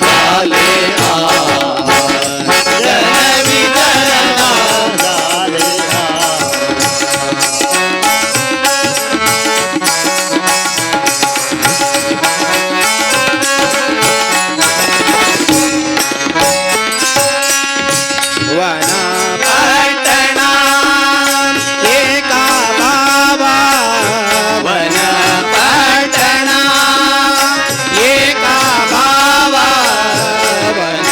झाले जन विजना झाले वन पटना एका बाबा वन पटना एका बाबा वन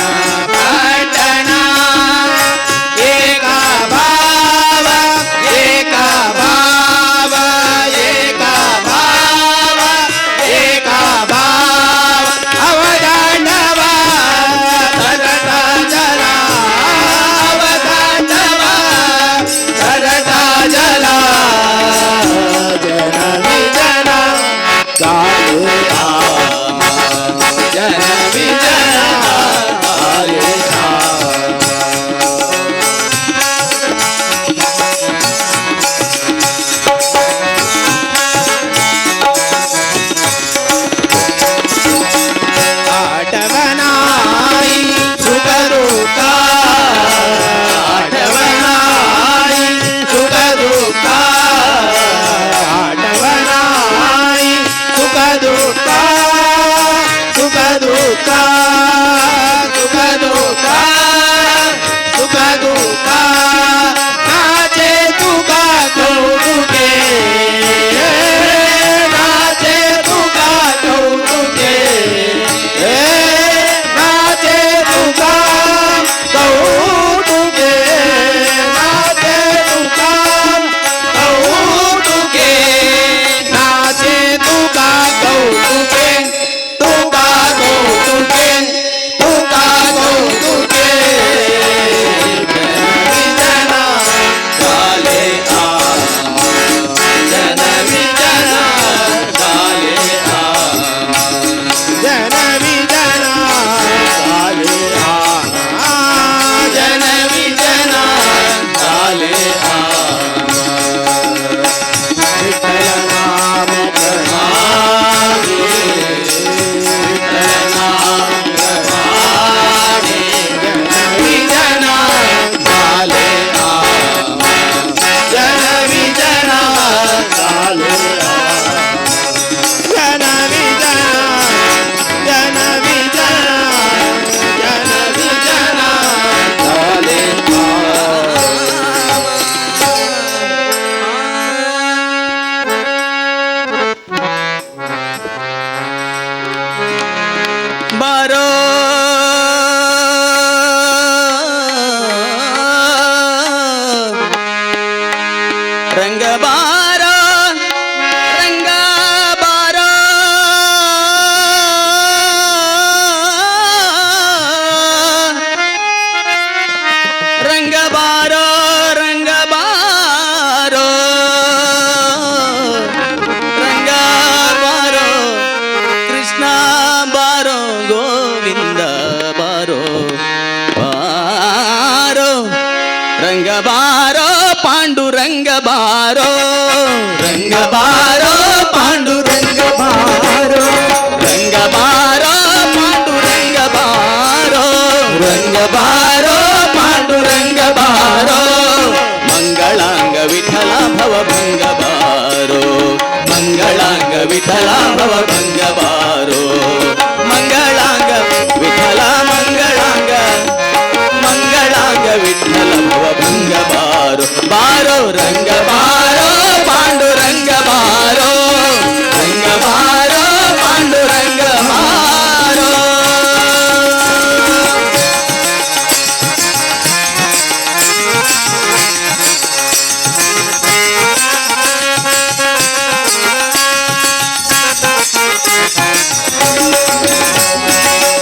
पटना एका बाबा एका बाबा एका बाबा एका बाबा अवदानवा तरता जला अवदानवा तरता जला जन विजना गाले आम जन विजना गाले आम आठवनाई सुखदुःखा आठवनाई सुखदुःखा आठवनाई सुखदुःखा सुखदुःखा सुखदुःखा सुखदुःखा नाचे तुका कौतुके नाचे तुका कौतुके नाचे तुका कौतुके नाचे तुका कौतुके नाचे तुका कौतुके तुका कौतुके तुका कौतुके जन विजना गाले आम जन विजना गाले आम जन विजना गाले आम जन विजना गाले आम विठ्ठल नाम प्रमाणे विठ्ठल नाम प्रमाणे जन विजना गाले आम जन विजना गाले आम जन विजना जन विजना जन विजना गाले बारो रंग बारो रंग बारो रंग बारो रंग बारो रंग बारो कृष्ण बारो गोविंद ಬಾರೋ ಪಾಂಡುರಂಗ ಬಾರೋ ಮಂಗಳಾಂಗ ವಿಠಲ ಭವಭಂಗ ಬಾರೋ ಮಂಗಳಾಂಗ ವಿಠಲ ಭವಭಂಗ ಬಾರೋ ಮಂಗಳಾಂಗ ವಿಠಲ ಮಂಗಳಾಂಗ ಮಂಗಳಾಂಗ ವಿಠಲ ಭವಭಂಗ ಬಾರೋ ಬಾರೋ ರಂಗ ಬಾರೋ ಪಾಂಡುರಂಗ ಬಾರೋ ರಂಗ ಬಾರೋ ಪಾಂಡುರಂಗ ಬಾರೋ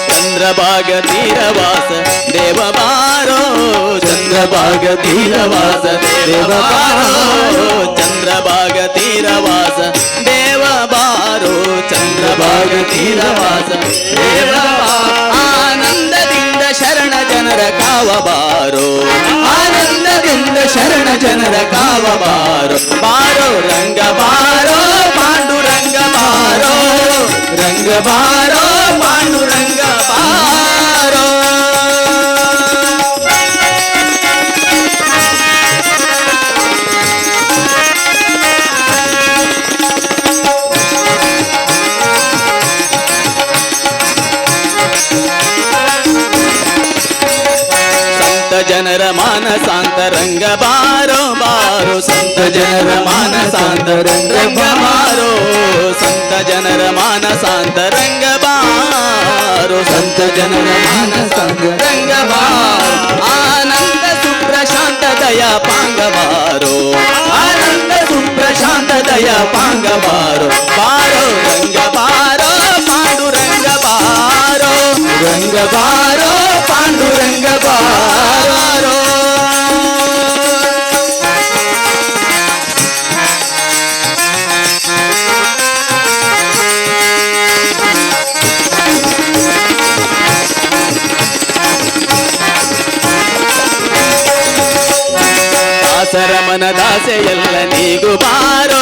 ಚಂದ್ರಭಾಗ ತೀರವಾಸ ದೇವ ಬಾರೋ ಚಂದ್ರಭಾಗ ತೀರವಾಸ ದೇವ ಬಾರೋ ಚಂದ್ರಭಾಗ ತೀರವಾಸ ದೇವ ಬಾರೋ ಚಂದ್ರಭಾಗ ತೀರವಾಸ ದೇವ ಆನಂದದಿಂದ ಶರಣ ಜನರ ಕಾವ ಬಾರೋ ಆನಂದದಿಂದ ಶರಣ ಜನರ ಕಾವ ಬಾರೋ ಬಾರೋ ರಂಗ ಬಾರೋ ಪಾಂಡುರಂಗ ಬಾರೋ ರಂಗ ಬಾರೋ ಪಾಂಡುರಂಗ ಬಾರೋ ಸಂತ ಜನರ ಮಾನಸಾಂತ ರಂಗ ಬಾರೋ ಬಾರೋ ಸಂತ ಜನರ ಮಾನಸಾಂತ ರಂಗ ಬಾರೋ ಸಂತ ಜನರ ಮಾನಸಾಂತ ರಂಗ ಬಾರೋ ಸಂತ ಜನರ ಮಾನಸಾಂತ ರಂಗ ಬಾರೋ ಆನಂದ ಸುಪ್ರಶಾಂತ ದಯಾ ಪಾಂಗ ಬಾರೋ ಆನಂದ ಸುಪ್ರಶಾಂತ ದಯಾ ಪಾಂಗ ಬಾರೋ ಬಾರೋ ರಂಗ ಬಾರೋ ಪಾಂಡುರಂಗ ಬಾರೋ ರಂಗ ಬಾರೋ ಪಾಂಡುರಂಗ ಬಾರೋ ದಾಸರ ಮನ ದಾಸೆಯಲ್ಲ ನೀಗು ಬಾರೋ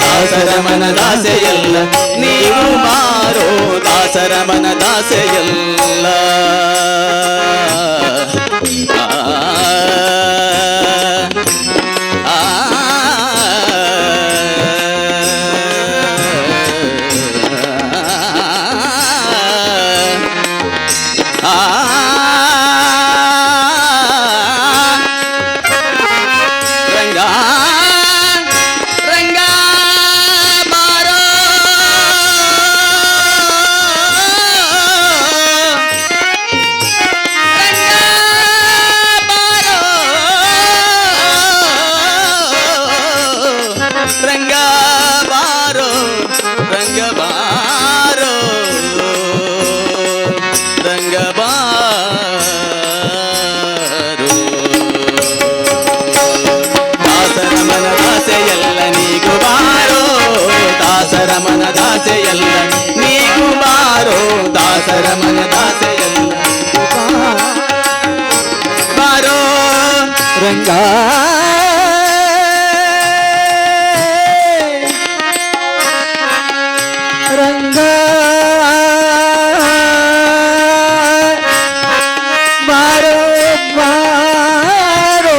ದಾಸರ ಮನ ದಾಸೆಯಲ್ಲ ನೀಗು ಬಾರೋ ದಾಸರ ಮನ ದಾಸೆಯಲ್ಲ ರಂಗ ರಂಗ ಬಾರೋ ರಂಗ ಬಾರೋ ರಂಗ ಬಾರೋ ರಂಗ ಬಾರೋ ದಾಸರ ಮನ ದಾಸೆಯಲ್ಲ ನೀಗು ಬಾರೋ ದಾಸರ ಮನ ದಾಸೆಯಲ್ಲ ನೀಗು ಬಾರೋ ದಾಸರ ಮನ ದಾಸೆಯಲ್ಲ ಬಾರೋ ರಂಗ ರಂಗ ಬಾರೋ ಬಾರೋ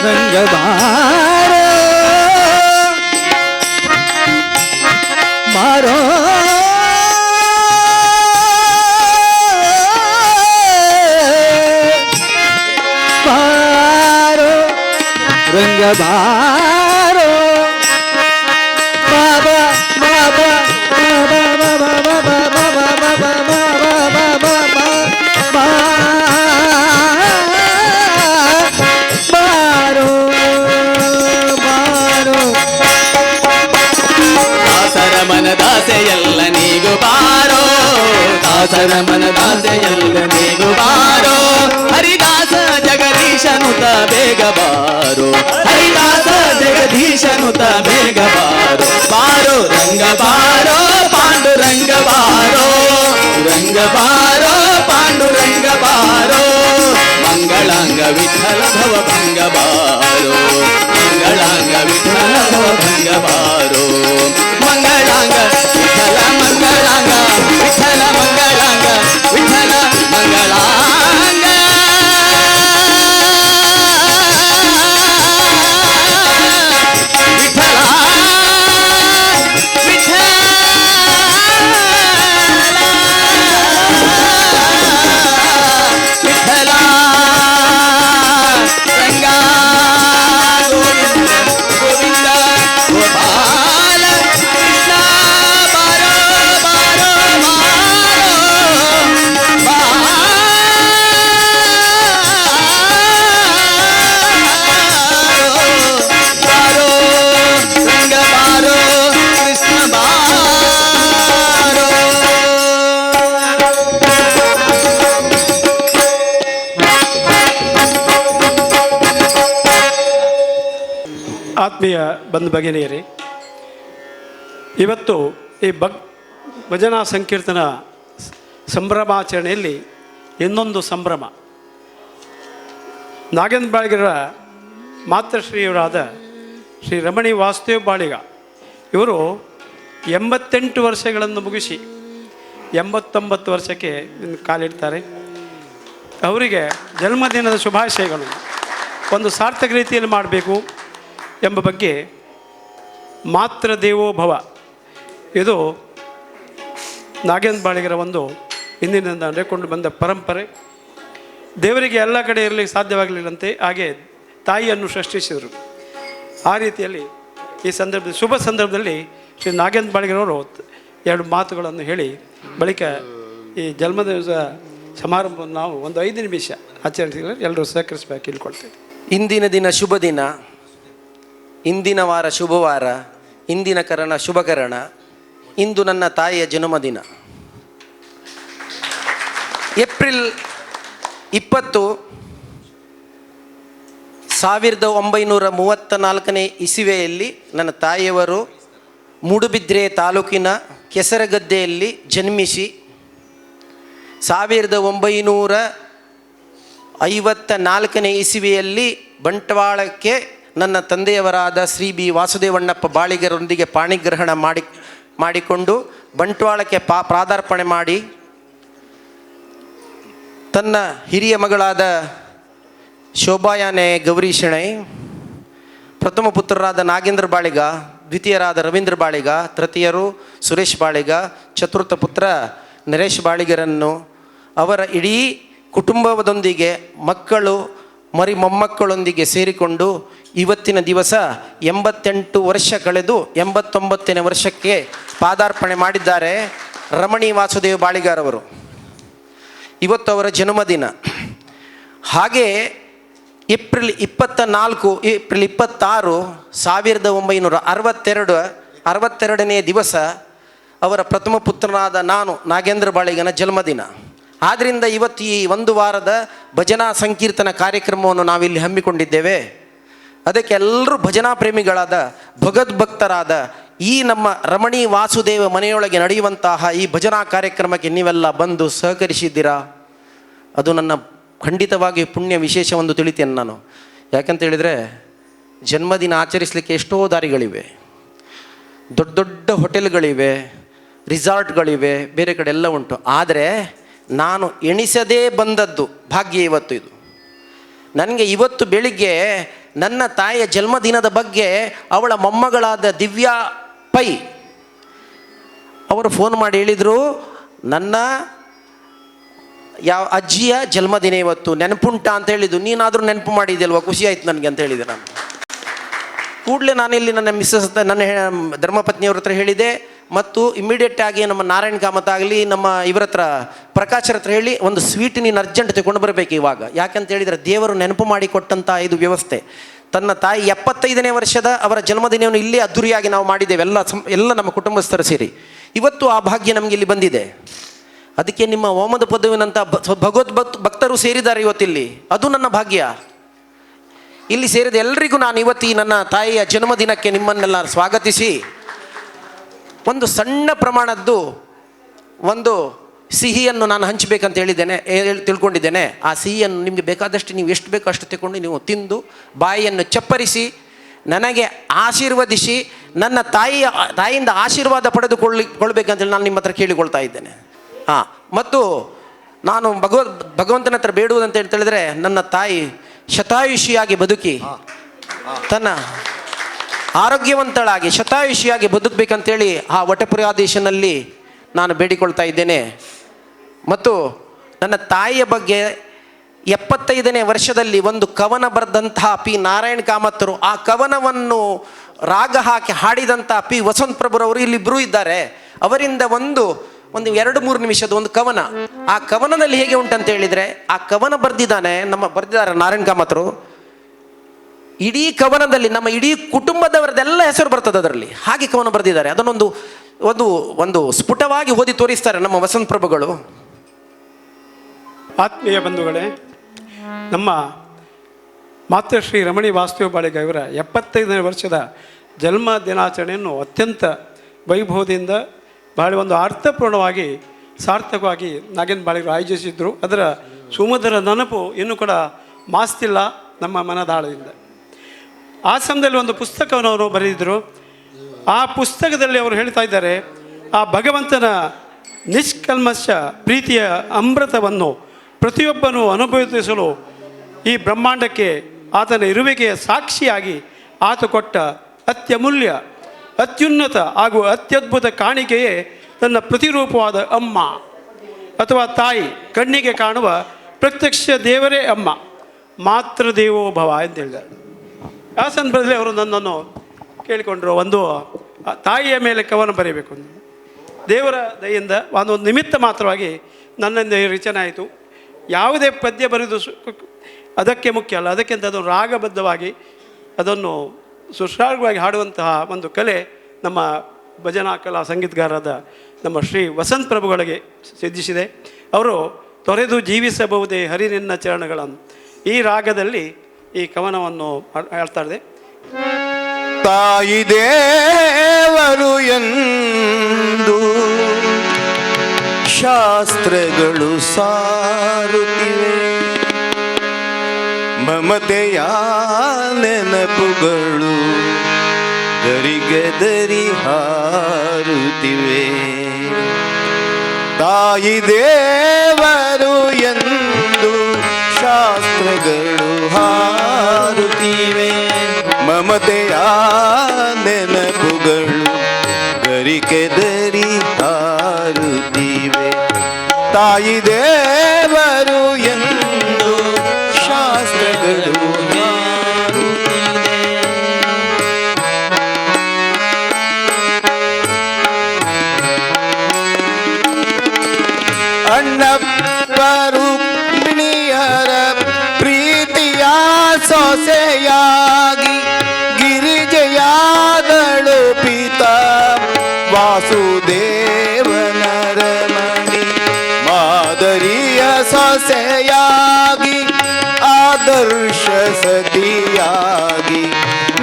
ರಂಗ ಬಾರೋ ಬಾರೋ ಬಾರೋ ರಂಗ ಬಾರೋ ಬಾಬಾ ಬಾಬಾ ಬಾಬಾ ಬಾಬಾ ಬಾಬಾ ಬಾಬಾ ಬಾಬಾ ಬಾರೋ ಬಾರೋ ದಾಸರ ಮನ ದಾಸೆಯಲ್ಲ ನೀಗು ಬಾರೋ ದಾಸರ ಮನ ದಾಸೆಯಲ್ಲ ನೀಗು ಬಾರೋ ಹರಿದಾಸ ಜಗದೀಶನುತ ಬೇಗ ಬಾರೋ ಹರಿದಾಸ ಜಗದೀಶನುತ ಬೇಗ ಬಾರೋ ಬಾರೋ ರಂಗ ಬಾರೋ ಪಾಂಡುರಂಗ ಬಾರೋ ರಂಗ ಬಾರೋ ಪಾಂಡುರಂಗ ಬಾರೋ ಮಂಗಳಾಂಗ ವಿಠಲ ಭವಭಂಗ ಬಾರೋ ಮಂಗಳಾಂಗ ವಿಠಲ ಭವಭಂಗ ಬಾರೋ ಮಂಗಳಾಂಗ ವಿಠಲ ಮಂಗಳಾಂಗ ವಿಠಲ ಮಂಗಳಾಂಗ ಬಂಧು ಭಗಿನಿಯರೇ, ಇವತ್ತು ಈ ಭಜನಾ ಸಂಕೀರ್ತನ ಸಂಭ್ರಮಾಚರಣೆಯಲ್ಲಿ ಇನ್ನೊಂದು ಸಂಭ್ರಮ. ನಾಗೇಂದ್ರ ಬಾಳಿಗರ ಮಾತೃಶ್ರೀಯವರಾದ ಶ್ರೀ ರಮಣಿ ವಾಸುದೇವ ಬಾಳಿಗ ಇವರು 88 ವರ್ಷಗಳನ್ನು ಮುಗಿಸಿ 89 ವರ್ಷಕ್ಕೆ ಕಾಲಿಡ್ತಾರೆ. ಅವರಿಗೆ ಜನ್ಮದಿನದ ಶುಭಾಶಯಗಳು ಒಂದು ಸಾರ್ಥಕ ರೀತಿಯಲ್ಲಿ ಮಾಡಬೇಕು ಎಂಬ ಬಗ್ಗೆ ಮಾತೃ ದೇವೋಭವ ಇದು ನಾಗೇಂದ್ರ ಬಾಳಿಗರ ಒಂದು ಹಿಂದಿನಿಂದ ನಡೆಕೊಂಡು ಬಂದ ಪರಂಪರೆ. ದೇವರಿಗೆ ಎಲ್ಲ ಕಡೆ ಇರಲಿಕ್ಕೆ ಸಾಧ್ಯವಾಗಲಿಲ್ಲಂತೆ, ಹಾಗೆ ತಾಯಿಯನ್ನು ಸೃಷ್ಟಿಸಿದರು. ಆ ರೀತಿಯಲ್ಲಿ ಈ ಸಂದರ್ಭದಲ್ಲಿ ಶುಭ ಸಂದರ್ಭದಲ್ಲಿ ಶ್ರೀ ನಾಗೇಂದ್ರ ಬಾಳಿಗರವರು 2 ಮಾತುಗಳನ್ನು ಹೇಳಿ ಬಳಿಕ ಈ ಜನ್ಮದಿನದ ಸಮಾರಂಭವನ್ನು ನಾವು ಒಂದು 5 ನಿಮಿಷ ಆಚರಿಸಿದರೆ ಎಲ್ಲರೂ ಸಹಕರಿಸಬೇಕು ಇಳ್ಕೊಳ್ತೇವೆ. ಇಂದಿನ ದಿನ ಶುಭ ದಿನ, ಇಂದಿನ ವಾರ ಶುಭವಾರ, ಇಂದಿನ ಕರಣ ಶುಭಕರಣ. ಇಂದು ನನ್ನ ತಾಯಿಯ ಜನ್ಮದಿನ. ಏಪ್ರಿಲ್ 20, 1934 ಇಸವಿಯಲ್ಲಿ ನನ್ನ ತಾಯಿಯವರು ಮೂಡುಬಿದ್ರೆ ತಾಲೂಕಿನ ಕೆಸರಗದ್ದೆಯಲ್ಲಿ ಜನ್ಮಿಸಿ 1954 ಇಸವಿಯಲ್ಲಿ ಬಂಟ್ವಾಳಕ್ಕೆ ನನ್ನ ತಂದೆಯವರಾದ ಶ್ರೀ ಬಿ ವಾಸುದೇವಣ್ಣಪ್ಪ ಬಾಳಿಗರೊಂದಿಗೆ ಪಾಣಿಗ್ರಹಣ ಮಾಡಿಕೊಂಡು ಬಂಟ್ವಾಳಕ್ಕೆ ಪ್ರಾದಾರ್ಪಣೆ ಮಾಡಿ ತನ್ನ ಹಿರಿಯ ಮಗಳಾದ ಶೋಭಾಯಾನೆ ಗೌರಿ ಶೆಣೈ, ಪ್ರಥಮ ಪುತ್ರರಾದ ನಾಗೇಂದ್ರ ಬಾಳಿಗ, ದ್ವಿತೀಯರಾದ ರವೀಂದ್ರ ಬಾಳಿಗ, ತೃತೀಯರು ಸುರೇಶ್ ಬಾಳಿಗ, ಚತುರ್ಥ ಪುತ್ರ ನರೇಶ್ ಬಾಳಿಗರನ್ನು ಅವರ ಇಡೀ ಕುಟುಂಬದೊಂದಿಗೆ ಮಕ್ಕಳು ಮೊಮ್ಮಕ್ಕಳೊಂದಿಗೆ ಸೇರಿಕೊಂಡು ಇವತ್ತಿನ ದಿವಸ 88 ವರ್ಷ ಕಳೆದು 89ನೇ ವರ್ಷಕ್ಕೆ ಪಾದಾರ್ಪಣೆ ಮಾಡಿದ್ದಾರೆ ರಮಣಿ ವಾಸುದೇವ ಬಾಳಿಗಾರವರು. ಇವತ್ತು ಅವರ ಜನ್ಮದಿನ. ಹಾಗೆ ಏಪ್ರಿಲ್ 26, 1962ನೇ ದಿವಸ ಅವರ ಪ್ರಥಮ ಪುತ್ರನಾದ ನಾನು ನಾಗೇಂದ್ರ ಬಾಳಿಗನ ಜನ್ಮದಿನ. ಆದ್ದರಿಂದ ಇವತ್ತು ಈ ಒಂದು ವಾರದ ಭಜನಾ ಸಂಕೀರ್ತನ ಕಾರ್ಯಕ್ರಮವನ್ನು ನಾವಿಲ್ಲಿ ಹಮ್ಮಿಕೊಂಡಿದ್ದೇವೆ. ಅದಕ್ಕೆ ಎಲ್ಲರೂ ಭಜನಾ ಪ್ರೇಮಿಗಳಾದ ಭಗವದ್ಭಕ್ತರಾದ ಈ ನಮ್ಮ ರಮಣಿ ವಾಸುದೇವ ಮನೆಯೊಳಗೆ ನಡೆಯುವಂತಹ ಈ ಭಜನಾ ಕಾರ್ಯಕ್ರಮಕ್ಕೆ ನೀವೆಲ್ಲ ಬಂದು ಸಹಕರಿಸಿದ್ದೀರಾ. ಅದು ನನ್ನ ಖಂಡಿತವಾಗಿ ಪುಣ್ಯ ವಿಶೇಷ ಒಂದು ತಿಳಿತೇನೆ ನಾನು. ಯಾಕಂತ ಹೇಳಿದರೆ ಜನ್ಮದಿನ ಆಚರಿಸಲಿಕ್ಕೆ ಎಷ್ಟೋ ದಾರಿಗಳಿವೆ, ದೊಡ್ಡ ದೊಡ್ಡ ಹೋಟೆಲ್ಗಳಿವೆ, ರಿಸಾರ್ಟ್ಗಳಿವೆ, ಬೇರೆ ಕಡೆ ಎಲ್ಲ ಉಂಟು. ಆದರೆ ನಾನು ಎಣಿಸದೇ ಬಂದದ್ದು ಭಾಗ್ಯ ಇವತ್ತು ಇದು. ನನಗೆ ಇವತ್ತು ಬೆಳಿಗ್ಗೆ ನನ್ನ ತಾಯಿಯ ಜನ್ಮದಿನದ ಬಗ್ಗೆ ಅವಳ ಮೊಮ್ಮಗಳಾದ ದಿವ್ಯಾ ಪೈ ಅವರು ಫೋನ್ ಮಾಡಿ ಹೇಳಿದರು, ನನ್ನ ಯಾವ ಅಜ್ಜಿಯ ಜನ್ಮದಿನ ಇವತ್ತು, ನೆನಪುಂಟ ಅಂತ ಹೇಳಿದ್ದು. ನೀನಾದರೂ ನೆನಪು ಮಾಡಿದೆಯಲ್ವ, ಖುಷಿ ಆಯಿತು ನನಗೆ ಅಂತ ಹೇಳಿದೆ. ನಾನು ಕೂಡಲೇ ನಾನಿಲ್ಲಿ ನನ್ನ ಮಿಸ್ಸಸ್ ನನ್ನ ಧರ್ಮಪತ್ನಿಯವ್ರ ಹತ್ರ ಹೇಳಿದೆ, ಮತ್ತು ಇಮಿಡಿಯೇಟ್ ಆಗಿ ನಮ್ಮ ನಾರಾಯಣ ಕಾಮತ್ ಆಗಲಿ ನಮ್ಮ ಇವರ ಹತ್ರ ಪ್ರಕಾಶರ ಹತ್ರ ಹೇಳಿ ಒಂದು ಸ್ವೀಟ್ ನೀನು ಅರ್ಜೆಂಟ್ ತಗೊಂಡು ಬರಬೇಕು ಇವಾಗ. ಯಾಕಂತ ಹೇಳಿದರೆ ದೇವರು ನೆನಪು ಮಾಡಿಕೊಟ್ಟಂಥ ಇದು ವ್ಯವಸ್ಥೆ. ತನ್ನ ತಾಯಿ 75ನೇ ವರ್ಷದ ಅವರ ಜನ್ಮದಿನವನ್ನು ಇಲ್ಲೇ ಅದ್ಧೂರಿಯಾಗಿ ನಾವು ಮಾಡಿದ್ದೇವೆ, ಎಲ್ಲ ನಮ್ಮ ಕುಟುಂಬಸ್ಥರು ಸೇರಿ. ಇವತ್ತು ಆ ಭಾಗ್ಯ ನಮಗೆ ಇಲ್ಲಿ ಬಂದಿದೆ. ಅದಕ್ಕೆ ನಿಮ್ಮ ಓಮದ ಪದವಿನಂಥ ಭಕ್ತರು ಸೇರಿದ್ದಾರೆ ಇವತ್ತಿಲ್ಲಿ. ಅದು ನನ್ನ ಭಾಗ್ಯ. ಇಲ್ಲಿ ಸೇರಿದ ಎಲ್ಲರಿಗೂ ನಾನು ಇವತ್ತು ನನ್ನ ತಾಯಿಯ ಜನ್ಮದಿನಕ್ಕೆ ನಿಮ್ಮನ್ನೆಲ್ಲ ಸ್ವಾಗತಿಸಿ ಒಂದು ಸಣ್ಣ ಪ್ರಮಾಣದ್ದು ಒಂದು ಸಿಹಿಯನ್ನು ನಾನು ಹಂಚಬೇಕಂತ ತಿಳ್ಕೊಂಡಿದ್ದೇನೆ. ಆ ಸಿಹಿಯನ್ನು ನಿಮಗೆ ಬೇಕಾದಷ್ಟು ನೀವು ಎಷ್ಟು ಬೇಕೋ ಅಷ್ಟು ತಗೊಂಡು ನೀವು ತಿಂದು ಬಾಯಿಯನ್ನು ಚಪ್ಪರಿಸಿ ನನಗೆ ಆಶೀರ್ವದಿಸಿ ನನ್ನ ತಾಯಿಯಿಂದ ಆಶೀರ್ವಾದ ಪಡೆದುಕೊಳ್ಬೇಕಂತೇಳಿ ನಾನು ನಿಮ್ಮ ಹತ್ರ ಕೇಳಿಕೊಳ್ತಾ ಇದ್ದೇನೆ. ಮತ್ತು ನಾನು ಭಗವಂತನ ಹತ್ರ ಬೇಡುವುದಂತ ಹೇಳಿದ್ರೆ ನನ್ನ ತಾಯಿ ಶತಾಯುಷಿಯಾಗಿ ಬದುಕಿ ತನ್ನ ಆರೋಗ್ಯವಂತಳಾಗಿ ಶತಾಯುಷಿಯಾಗಿ ಬದುಕಬೇಕಂತೇಳಿ ಆ ವಟಪುರಾಧೀಶನಲ್ಲಿ ನಾನು ಬೇಡಿಕೊಳ್ತಾ ಇದ್ದೇನೆ. ಮತ್ತು ನನ್ನ ತಾಯಿಯ ಬಗ್ಗೆ 75ನೇ ವರ್ಷದಲ್ಲಿ ಒಂದು ಕವನ ಬರೆದಂತಹ ಪಿ ನಾರಾಯಣ ಕಾಮತ್ತರು, ಆ ಕವನವನ್ನು ರಾಗ ಹಾಕಿ ಹಾಡಿದಂಥ ಪಿ ವಸಂತ ಪ್ರಭುರವರು ಇಲ್ಲಿಬ್ಬರೂ ಇದ್ದಾರೆ. ಅವರಿಂದ ಒಂದು 2-3 ನಿಮಿಷದ ಒಂದು ಕವನ. ಆ ಕವನದಲ್ಲಿ ಹೇಗೆ ಉಂಟಂತ ಹೇಳಿದರೆ, ಆ ಕವನ ಬರೆದಿದ್ದಾರೆ ನಾರಾಯಣ ಕಾಮತ್ತರು. ಇಡೀ ಕವನದಲ್ಲಿ ನಮ್ಮ ಇಡೀ ಕುಟುಂಬದವರದೆಲ್ಲ ಹೆಸರು ಬರ್ತದೆ ಅದರಲ್ಲಿ. ಹಾಗೆ ಕವನ ಬರೆದಿದ್ದಾರೆ. ಅದನ್ನೊಂದು ಒಂದು ಒಂದು ಸ್ಫುಟವಾಗಿ ಓದಿ ತೋರಿಸ್ತಾರೆ ನಮ್ಮ ವಸಂತ ಪ್ರಭುಗಳು. ಆತ್ಮೀಯ ಬಂಧುಗಳೇ, ನಮ್ಮ ಮಾತೃಶ್ರೀ ರಮಣಿ ವಾಸುದೇವ ಬಾಳಿಗ ಇವರ 75ನೇ ವರ್ಷದ ಜನ್ಮ ದಿನಾಚರಣೆಯನ್ನು ಅತ್ಯಂತ ವೈಭವದಿಂದ ಬಹಳ ಒಂದು ಅರ್ಥಪೂರ್ಣವಾಗಿ ಸಾರ್ಥಕವಾಗಿ ನಾಗೇಂದ್ರ ಬಾಳಿಗರು ಆಯೋಜಿಸಿದ್ರು. ಅದರ ಸುಮಧುರ ನೆನಪು ಇನ್ನೂ ಕೂಡ ಮಾಸ್ತಿಲ್ಲ ನಮ್ಮ ಮನದಾಳದಿಂದ. ಆ ಸಮಯದಲ್ಲಿ ಒಂದು ಪುಸ್ತಕವನ್ನು ಅವರು ಬರೆದಿದ್ದರು. ಆ ಪುಸ್ತಕದಲ್ಲಿ ಅವರು ಹೇಳ್ತಾ ಇದ್ದಾರೆ, ಆ ಭಗವಂತನ ನಿಷ್ಕಲ್ಮಶ ಪ್ರೀತಿಯ ಅಮೃತವನ್ನು ಪ್ರತಿಯೊಬ್ಬನೂ ಅನುಭವಿಸಲು ಈ ಬ್ರಹ್ಮಾಂಡಕ್ಕೆ ಆತನ ಇರುವಿಕೆಯ ಸಾಕ್ಷಿಯಾಗಿ ಆತ ಕೊಟ್ಟ ಅತ್ಯಮೂಲ್ಯ, ಅತ್ಯುನ್ನತ ಹಾಗೂ ಅತ್ಯದ್ಭುತ ಕಾಣಿಕೆಯೇ ತನ್ನ ಪ್ರತಿರೂಪವಾದ ಅಮ್ಮ ಅಥವಾ ತಾಯಿ, ಕಣ್ಣಿಗೆ ಕಾಣುವ ಪ್ರತ್ಯಕ್ಷ ದೇವರೇ ಅಮ್ಮ, ಮಾತೃದೇವೋ ಭವ ಅಂತ ಹೇಳಿದ್ದಾರೆ. ಆ ಸಂದರ್ಭದಲ್ಲಿ ಅವರು ನನ್ನನ್ನು ಕೇಳಿಕೊಂಡರು, ಒಂದು ತಾಯಿಯ ಮೇಲೆ ಕವನ ಬರೀಬೇಕು ಅಂತ. ದೇವರ ದಯೆಯಿಂದ ಒಂದು ನಿಮಿತ್ತ ಮಾತ್ರವಾಗಿ ನನ್ನಿಂದ ರಚನೆ ಆಯಿತು. ಯಾವುದೇ ಪದ್ಯ ಬರೆದು ಅದಕ್ಕೆ ಮುಖ್ಯ ಅಲ್ಲ, ಅದಕ್ಕಿಂತ ಅದು ರಾಗಬದ್ಧವಾಗಿ ಅದನ್ನು ಸುಶ್ರಾವ್ಯವಾಗಿ ಹಾಡುವಂತಹ ಒಂದು ಕಲೆ ನಮ್ಮ ಭಜನಾ ಕಲಾ ಸಂಗೀತಗಾರರಾದ ನಮ್ಮ ಶ್ರೀ ವಸಂತ ಪ್ರಭುಗಳಿಗೆ ಸಿದ್ಧಿಸಿದೆ. ಅವರು ತೊರೆದು ಜೀವಿಸಬಹುದೇ ಹರಿ ನಿನ್ನ ಚರಣಗಳನ್ನು ಈ ರಾಗದಲ್ಲಿ ಈ ಕವನವನ್ನು ಹೇಳ್ತಾ ಇದೆ. ತಾಯಿ ದೇವರು ಎಂದು ಶಾಸ್ತ್ರಗಳು ಸಾರುತ್ತಿವೆ, ಮಮತೆಯ ನೆನಪುಗಳು ಗರಿಗೆದರಿ ಹಾರುತ್ತಿವೆ. ತಾಯಿ ದೇವರು ಎಂದು ಶಾಸ್ತ್ರಗಳು ಹಾರುತ್ತಿವೆ, ಮಮತೆಯ ನೆನಪುಗಳು ಗರಿಕೆದರಿ ಹಾರುತ್ತಿವೆ. ತಾಯಿ ದೇವರು ಎಂದು ಶಾಸ್ತ್ರಗಳು ಅಣ್ಣಪ್ಪ ರುಕ್ಮಿಣಿಯರ ಪ್ರೀತಿಯ ಸೊಸೆಯಾಗಿ ಗಿರಿಜೆಯಾದಳು ಪಿತ ವಾಸುದೇವನ ರಮಣಿ, ಮಾದರಿಯ ಸೊಸೆಯಾಗಿ ಆದರ್ಶ ಸತಿಯಾಗಿ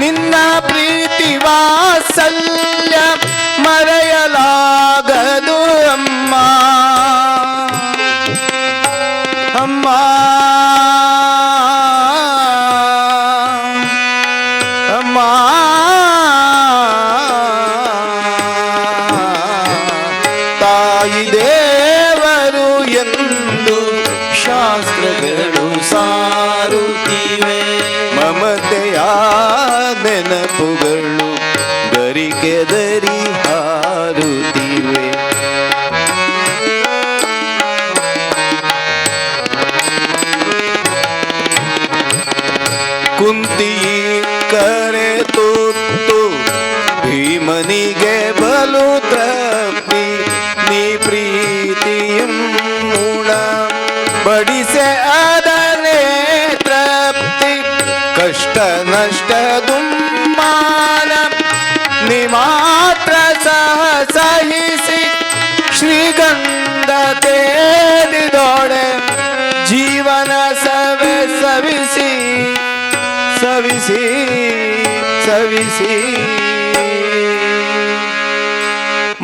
ನಿನ್ನ ಪ್ರೀತಿ ವಾತ್ಸಲ್ಯ ಮರೆಯಲಾಗದು ಅಮ್ಮ. ಅಮ್ಮ ಅಮ್ಮ ತಾಯಿ ದೇವರು ಎಂದು ಶಾಸ್ತ್ರಗಳು ಸಾರುತ್ತಿವೆ, ಮಮತೆಯ ನೆನಪುಗಳು ಗರಿಕೆದರಿ ಹಾರುತ್ತಿವೆ. ಕುಂತಿ ಕರೆ ತುತ್ತು ಭೀಮನಿಗೆ ಬಲು ತೃಪ್ತಿ, ನೀ ಪ್ರೀತಿಯಂ ಮೂಡ ಬಡಿಸೆ ಅದನೇ ತೃಪ್ತಿ. ಕಷ್ಟ ನಷ್ಟ ದುಮ್ಮಾನ ನೀ ಮಾತ್ರ ಸಹ ಸಹಿಸಿ, ಶ್ರೀಗಂಧ ತೇಲಿದೊಡೆ ಜೀವನ ಸವೆ ಸವಿಸಿ ಸವಿಸಿ ಸವಿಸಿ.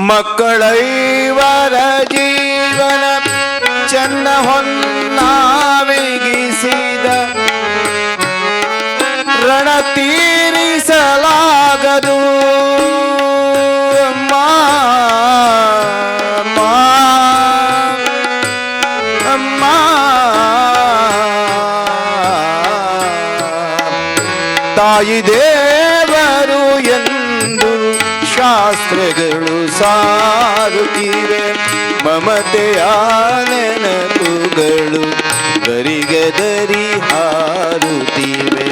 ಮಕ್ಕಳೈವರ ಜೀವನ ಚೆನ್ನ ಹೊನ್ನಾವಿಗಿಸಿದ, ರಣ ತೀರಿಸಲಾಗದು ಅಮ್ಮ ಅಮ್ಮ ಅಮ್ಮ. ತಾಯಿ ದೇವರು ಎಂದು ಶಾಸ್ತ್ರಗಳು ಸಾರುತ್ತಿವೆ, ಮಮತೆಯ ನೆನಪುಗಳು ಗರಿಗೆದರಿ ಹಾರುತ್ತಿವೆ.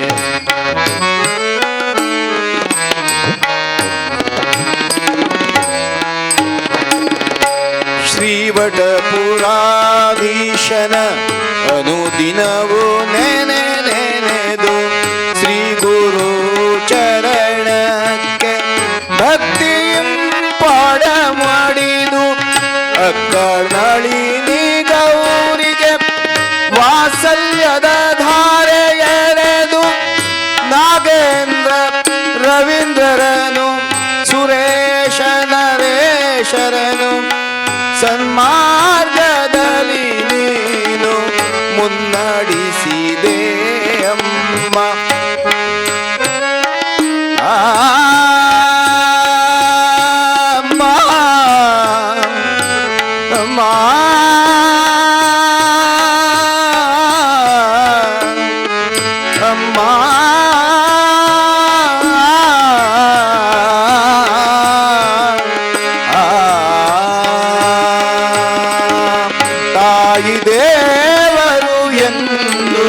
ಶ್ರೀವಟಪುರಾಧೀಶನ ಅನುದಿನವೂ ನೆನೆ ನೆನೆದು, ಶ್ರೀ ಗುರು ಚರಣಕ್ಕೆ ಭಕ್ತಿಯಂ ಪಾಡ ಮಾಡಿದು, ಅಕ್ಕನಳಿನಿ ಗೌರಿಗೆ ವಾತ್ಸಲ್ಯದ ಧಾರೆ ಎರೆದು, ನಾಗೇಂದ್ರ ರವೀಂದ್ರರನು ಶರಣು ಸನ್ಮಾರ್ಗದಲ್ಲಿ ನೀನು ಮುನ್ನಡೆಸಿದೆ ಅಮ್ಮ. ಅಮ್ಮ ಅಮ್ಮ ಅಮ್ಮ ತಾಯಿ ದೇವರು ಎಂದು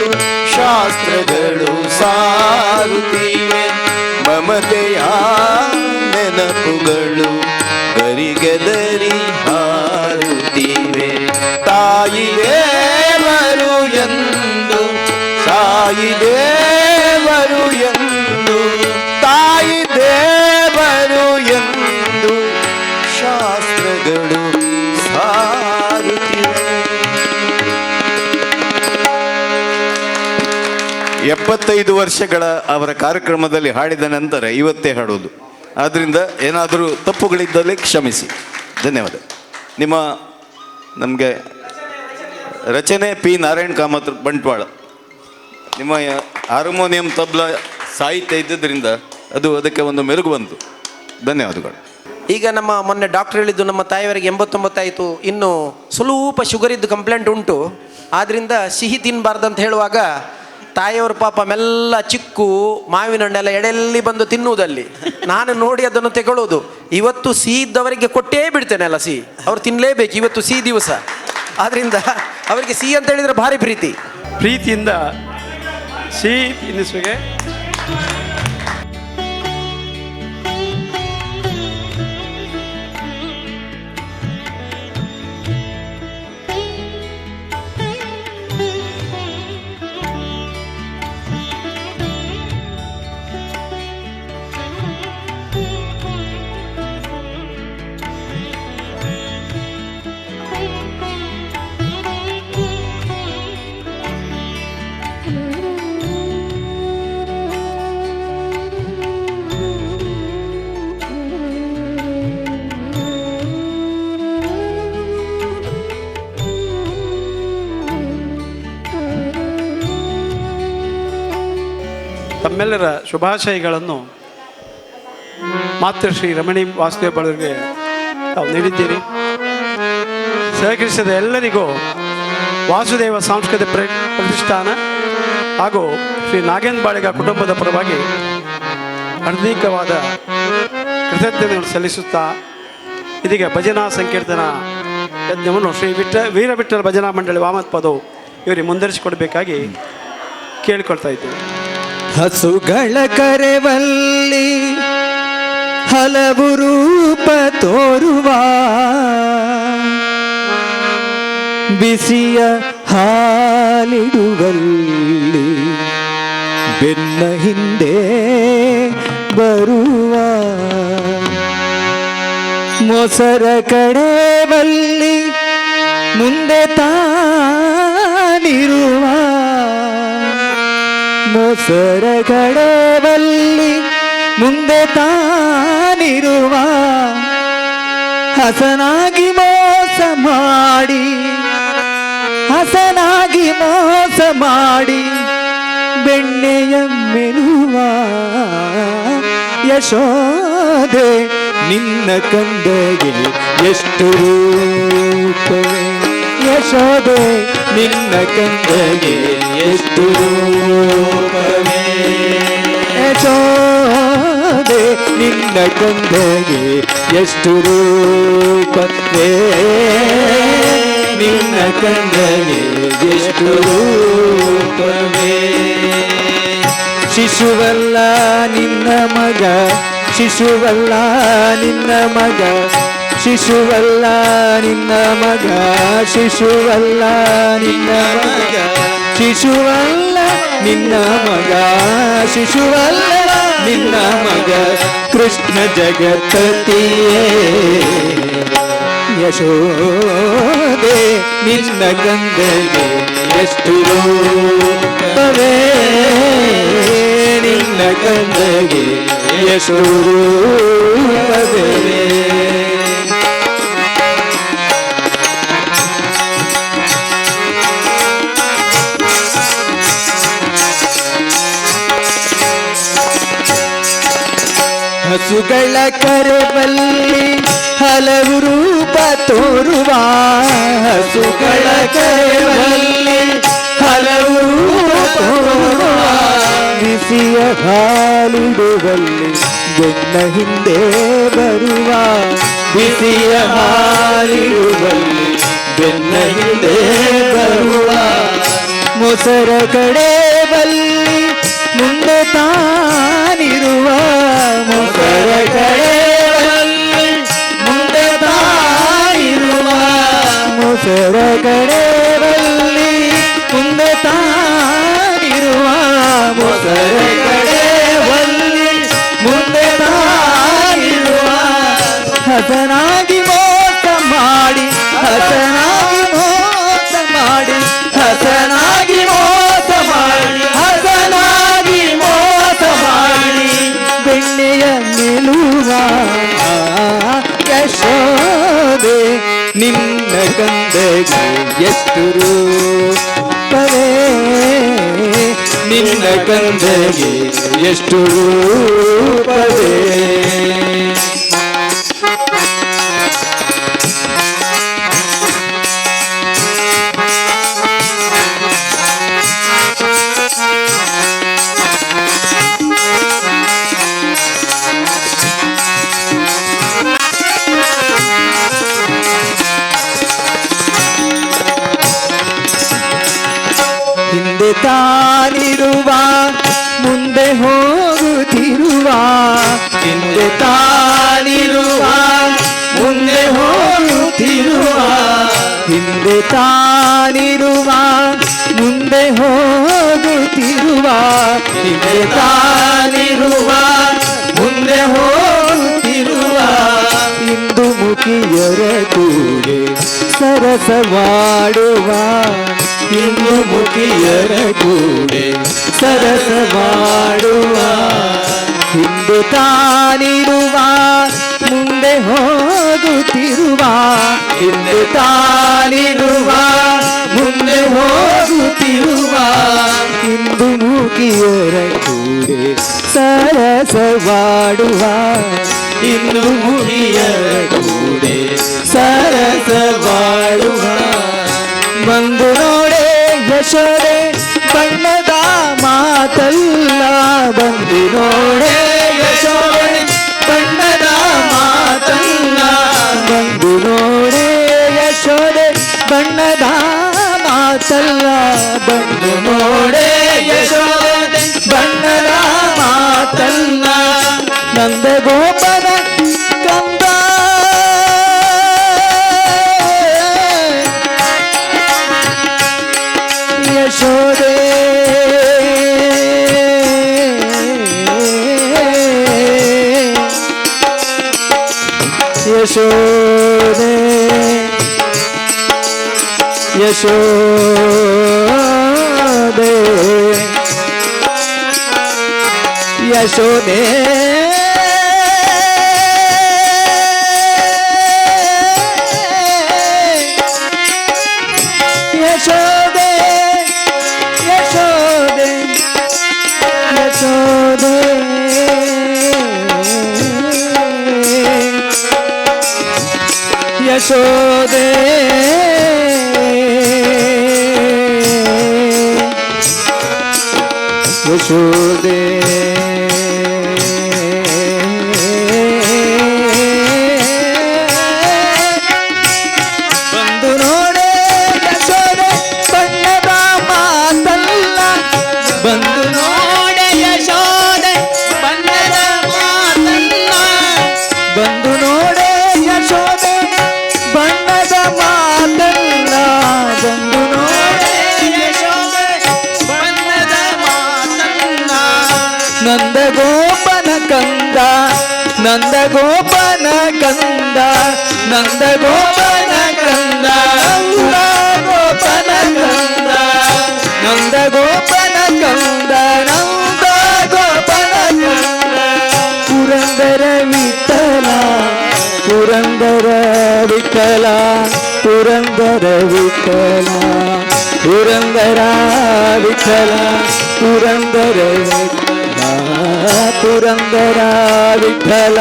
ಶಾಸ್ತ್ರಗಳು ಸಾರುತ್ತಿವೆ. ಮಮತೆಯ ನೆನಪುಗಳು ಗರಿಗೆದರಿ ಹಾರುತ್ತಿವೆ. ತಾಯಿ ದೇವರು ಎಂದು ತಾಯಿ ದೇವರು ಎಂದು ತಾಯಿ ದೇವರು ಎಂದು ಶಾಸ್ತ್ರಗಳು ಸಾರುತ್ತಿವೆ. 75 ವರ್ಷಗಳ ಅವರ ಕಾರ್ಯಕ್ರಮದಲ್ಲಿ ಹಾಡಿದ ನಂತರ ಇವತ್ತೇ ಹಾಡೋದು. ಆದ್ದರಿಂದ ಏನಾದರೂ ತಪ್ಪುಗಳಿದ್ದಲ್ಲಿ ಕ್ಷಮಿಸಿ. ಧನ್ಯವಾದ. ನಿಮ್ಮ ನಮಗೆ ರಚನೆ ಪಿ ನಾರಾಯಣ್ ಕಾಮತ್ ಬಂಟ್ವಾಳ. ನಿಮ್ಮ ಹಾರ್ಮೋನಿಯಂ ತಬ್ಲಾ ಸಾಹಿತ್ಯ ಇದ್ದಿದ್ದರಿಂದ ಅದಕ್ಕೆ ಒಂದು ಮೆರುಗು ಬಂತು. ಧನ್ಯವಾದಗಳು. ಈಗ ನಮ್ಮ ಮೊನ್ನೆ ಡಾಕ್ಟರ್ ಹೇಳಿದ್ದು ನಮ್ಮ ತಾಯಿಯವರಿಗೆ 89 ಆಯಿತು, ಇನ್ನು ಸ್ವಲ್ಪ ಶುಗರ್ ಇದ್ದು ಕಂಪ್ಲೇಂಟ್ ಉಂಟು, ಆದ್ದರಿಂದ ಸಿಹಿ ತಿನ್ನಬಾರ್ದು ಅಂತ ಹೇಳುವಾಗ ತಾಯಿಯವರು ಪಾಪ ಮೆಲ್ಲ ಚಿಕ್ಕು ಮಾವಿನ ಹಣ್ಣೆಲ್ಲ ಎಡೆಯಲ್ಲಿ ಬಂದು ತಿನ್ನುವುದಲ್ಲಿ ನಾನು ನೋಡಿ ಅದನ್ನು ತಗೊಳ್ಳೋದು. ಇವತ್ತು ಸಿಹಿ ಇದ್ದವರಿಗೆ ಕೊಟ್ಟೇ ಬಿಡ್ತೇನೆ ಅಲ್ಲ, ಸಿಹಿ ಅವ್ರು ತಿನ್ನಲೇಬೇಕು, ಇವತ್ತು ಸಿಹಿ ದಿವಸ. ಆದ್ದರಿಂದ ಅವರಿಗೆ ಸಿಹಿ ಅಂತ ಹೇಳಿದರೆ ಭಾರಿ ಪ್ರೀತಿಯಿಂದ ಸಿಹಿ ತಿನ್ನಿಸುವಿಗೆ ತಮ್ಮೆಲ್ಲರ ಶುಭಾಶಯಗಳನ್ನು ಮಾತೃಶ್ರೀ ರಮಣಿ ವಾಸುದೇವ ಬಳಗರಿಗೆ ತಾವು ನೀಡಿದ್ದೀರಿ. ಸಹಕರಿಸಿದ ಎಲ್ಲರಿಗೂ ವಾಸುದೇವ ಸಾಂಸ್ಕೃತಿಕ ಪ್ರತಿಷ್ಠಾನ ಹಾಗೂ ಶ್ರೀ ನಾಗೇಂದ್ರ ಬಾಳಿಗ ಕುಟುಂಬದ ಪರವಾಗಿ ಹಾರ್ದಿಕವಾದ ಕೃತಜ್ಞತೆಯನ್ನು ಸಲ್ಲಿಸುತ್ತಾ ಇದೀಗ ಭಜನಾ ಸಂಕೀರ್ತನ ಯಜ್ಞವನ್ನು ಶ್ರೀ ವೀರವಿಠ್ಠಲ ಭಜನಾ ಮಂಡಳಿ ವಾಮತ್ ಪದವು ಇವರಿಗೆ ಮುಂದುವರಿಸಿಕೊಡಬೇಕಾಗಿ ಕೇಳಿಕೊಳ್ತಾ ಇದ್ದೇವೆ. ಹಸುಗಳ ಕರೆವಲ್ಲಿ ಹಲವು ರೂಪ ತೋರುವ ಬಿಸಿಯ ಹಾಲಿಡುವಲ್ಲಿ ಬೆನ್ನ ಹಿಂದೆ ಬರುವ ಮೊಸರ ಕಡೆವಲ್ಲಿ ಮುಂದೆ ತಾನಿರುವ ಮೊಸರ ಕಡೆವಲ್ಲಿ ಮುಂದೆ ತಾನಿರುವ ಹಸನಾಗಿ ಮೋಸ ಮಾಡಿ ಹಸನಾಗಿ ಮೋಸ ಮಾಡಿ ಬೆಣ್ಣೆಯ ಮೆಲುವ ಯಶೋದೆ ನಿನ್ನ ಕಂದಗೆ ಎಷ್ಟು ರೂಪವೇ ಯಶೋದೆ ನಿನ್ನ ಕಂದಗೆ ಎಷ್ಟು ರೂಪವೇ ಯಶೋದೆ ನಿನ್ನ ಕಂದಗೆ ಎಷ್ಟು ರೂಪವೇ ನಿನ್ನ ಕಂದಗೆ ಎಷ್ಟು ರೂಪವೇ ಶಿಶುವಲ್ಲ ನಿನ್ನ ಮಗ ಶಿಶುವಲ್ಲ ನಿನ್ನ ಮಗ ಶಿಶುವಲ್ಲ ನಿನ್ನ ಮಗ ಶಿಶುವಲ್ಲ ನಿನ್ನ ಮಗ ಶಿಶುವಲ್ಲ ನಿನ್ನ ಮಗ ಶಿಶುವಲ್ಲ ನಿನ್ನ ಮಗ ಕೃಷ್ಣ ಜಗತ್ಪತಿಯೇ ಯಶೋದೆ ನಿನ್ನ ಗಂಧಗೆ ಎಷ್ಟು ರೂಪವೇ ನಿನ್ನ ಗಂಧಗೆ ಎಷ್ಟು ರೂಪವೇ ಹಸುಗಳ ಕರೆಬಲ್ಲಿ ಹಲವು ರೂಪ ತೋರುವ ಹಸುಗಳ ಕರೆಬಲ್ಲಿ ಹಲವು ರೂಪ ತೋರುವ ಬಿಸಿಯ ಹಾಲಿಡುವಲ್ಲಿ ಬೆನ್ನ ಹಿಂದೆ ಬರುವ ಬಿಸಿಯ ಹಾಲಿಡುವಲ್ಲಿ ಬೆನ್ನ ಹಿಂದೆ ಬರುವ ಮೊಸರ ಕಡೆ ಬಲ್ಲಿ ಮುಂದೆ ತಾನಿರುವ ಮೊಸರ ಕಡೆ ಬಲ್ಲಿ ಮುಂದೆ ತಾನಿರುವ ಮೊಸರ ಕಡೆ ಬಲ್ಲಿ ಮುಂದೆ ತಾನಿರುವ ಮೊಸರ ಕಡೆ ಬಲ್ಲಿ ಮುಂದೆ ತಾನಿರುವ ಹಸನಾಗಿ ಮೋಸ ಮಾಡಿ ಹಸನಾಗಿ ಮೋಸ ಮಾಡಿ ಹಸನಾಗಿ ಮೋಸ ಮಾಡಿ ಹಸನಾಗಿ ಮೋಸ ಮಾಡಿ ಬೆಣ್ಣೆಯ ನಿಲ್ಲುವ ಯಶೋದೆ ನಿನ್ನ ಕಂದಗೆ ಎಷ್ಟು ರೂಪವೇ ನಿನ್ನ ಕಂದಗೆ ಎಷ್ಟು ರೂಪವೇ ಹಿಂದೆ ತಾನಿರುವ ಮುಂದೆ ಹೋಗುತ್ತಿರುವ ಹಿಂದೆ ತಾನಿರುವ ಮುಂದೆ ಹೋಗುತ್ತಿರುವ ಹಿಂದೆ ತಾನಿರುವ ಮುಂದೆ ಹೋಗುತ್ತಿರುವ ಹಿಂದೆ ತಾನಿರುವ ಮುಂದೆ ಹೋಗುತ್ತಿರುವ ಇಂದು ಮುಖಿಯರ ಕೂಡೆ ಸರಸವಾಡುವ ಇಂದು ಮುಖಿಯರ ಕೂಡೆ ಸರಸವಾಡುವ ಹಿಂದೆ ತಾನಿರುವ ಮುಂದೆ ಹೋಗುತ್ತಿರುವ ಹಿಂದೆ ತಾನಿರುವ ಮುಂದೆ ಹೋಗುತ್ತಿರುವ ಇಂದು ಮುಖಿಯರ ಕೂಡೆ ಸರಸವಾಡುವ ಇಂದು ಮುಖಿಯರ ಕೂಡೆ ಸರಸವಾಡುವ ಬಂದು ನೋಡೆ ಯಶೋದೆ ಬಣ್ಣದ ಮಾತಲ್ಲ ಬಂದು ನೋಡೆ ಯಶೋದೆ ಬಣ್ಣದ ಮಾತಲ್ಲ ಬಂದು ನೋಡೆ ಯಶೋದೆ ಬಣ್ಣದ ಮಾತಲ್ಲ ಬಂದು ನೋಡೆ ಯಶೋದೆ ಬಣ್ಣದ ಮಾತಲ್ಲ ನಂದ ಗೋಪನ ಕಂದ ಯಶೋದೆ ಯಶೋದೆ ಯಶೋದೆ ಯಶೋದೆ ಯಶೋದೆ ಯಶೋದೆ ಯಶೋದೆ ಯಶೋದೆ ಯಶೋದೆ ಬಂದು ನೋಡೆ ಯಶೋದೆ ಬಣ್ಣದ ಮಾತಲ್ಲ ಬಂದು ನೋಡೆ ಯಶೋದೆ ಬಣ್ಣದ ಮಾತಲ್ಲ ಬಂದು ನೋಡೆ ಯಶೋದೆ ಬಣ್ಣದ ಮಾತಲ್ಲ ಬಂದು ನೋಡೆ ಯಶೋದೆ ಬಣ್ಣದ ಮಾತಲ್ಲ ನಂದ ಗೋಪನ ಕಂದ ನಂದ ಗೋಪನ ಕಂದ ನಂದ ಗೋಪನ ಕಂದ ನಂದ ಗೋಪನ ಕಂದ ನಂದ ಗೋಪನ ಕಂದ ನಂದ ಗೋಪನ ಕಂದ ಪುರಂದರ ವಿಠಲ ಪುರಂದರ ವಿಠಲ ಪುರಂದರ ವಿಠಲ ಪುರಂದರ ವಿಠಲ ಪುರಂದರ ವಿಠಲ ಪುರಂದರ ವಿಠಲ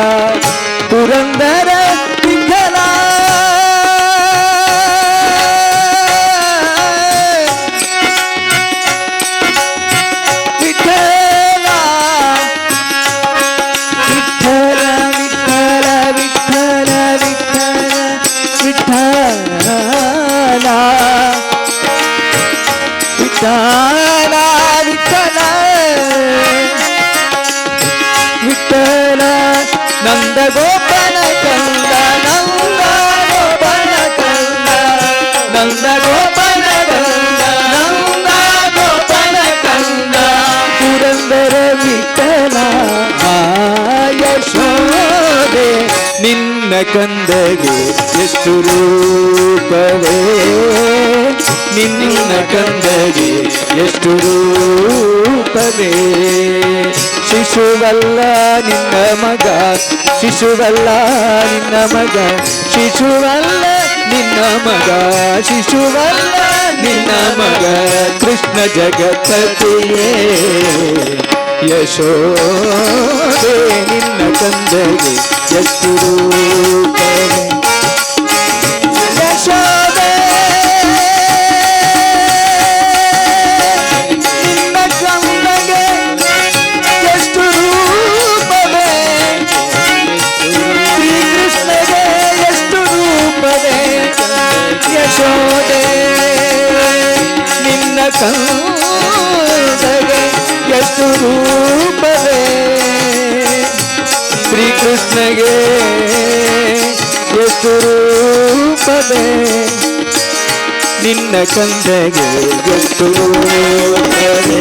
ಪುರಂದರ ವಿಠಲ ವಿಠಲ ವಿಠಲ ವಿಠಲ ವಿಠಲ ವಿಠಲ ವಿಠಲ ವಿಠಲ ವಿಠಲ ನಂದ ಗೋಪನ ಕಂದ ನಂದ ಗೋಪನ ಕಂದ ನಂದ ಗೋಪನ ಕಂದ ನಂದ ಗೋಪನ ಕಂದ ಪುರಂದರ ವಿಠಲ ಯಶೋದೆ ನಿನ್ನ ಕಂದಗೆ ಎಷ್ಟು ರೂಪವೇ ನಿನ್ನ ಕಂದಗೆ ಎಷ್ಟು ರೂಪವೇ ಶಿಶುವಲ್ಲ ನಿನ್ನ ಮಗ ಶಿಶುವಲ್ಲ ನಿನ್ನ ಮಗ ಶಿಶುವಲ್ಲ ನಿನ್ನ ಮಗ ಶಿಶುವಲ್ಲ ನಿನ್ನ ಮಗ ಕೃಷ್ಣ ಜಗತ್ಪತಿಯೇ ಯಶೋದೆ ನಿನ್ನ ಕಂದಗೆ ಎಷ್ಟು ರೂಪವೇ ಯಶೋದೆ ನಿನ್ನ ಕಂದಗೆ ಎಷ್ಟು ರೂಪವೇ ಶ್ರೀಕೃಷ್ಣಗೆ ಎಷ್ಟು ರೂಪವೇ ಯಶೋದೆ ನಿನ್ನ ಕಂದಗೆ ಎಷ್ಟು ರೂಪವೇ ಶ್ರೀಕೃಷ್ಣಗೆ ಎಷ್ಟು ರೂಪವೇ ನಿನ್ನ ಕಂದಗೆ ಎಷ್ಟು ರೂಪವೇ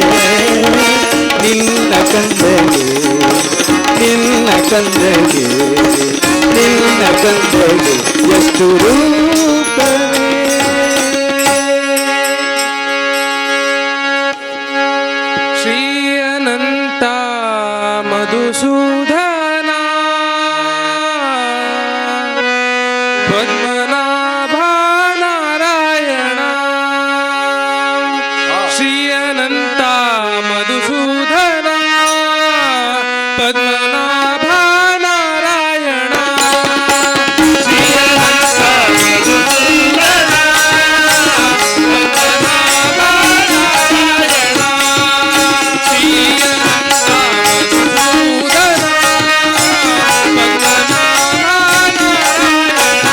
ನಿನ್ನ ಕಂದಗೆ ನಿನ್ನ ಕಂದಗೆ ನಿನ್ನ ಕಂದಗೆ ಎಷ್ಟು ರೂಪವೇ ಶ್ರೀ ಅನಂತ ಮಧುಸೂದನ ಪದ್ಮನಾಭ ನಾರಾಯಣ ಶ್ರೀ ಅನಂತ ಮಧುಸೂದನ ಪದ್ಮನಾಭ ನಾರಾಯಣ ಶ್ರೀ ಅನಂತ ಮಧುಸೂದನ ಪದ್ಮನಾಭ ನಾರಾಯಣ ಶ್ರೀ ಅನಂತ ಮಧುಸೂದನ ಪದ್ಮನಾಭ ನಾರಾಯಣ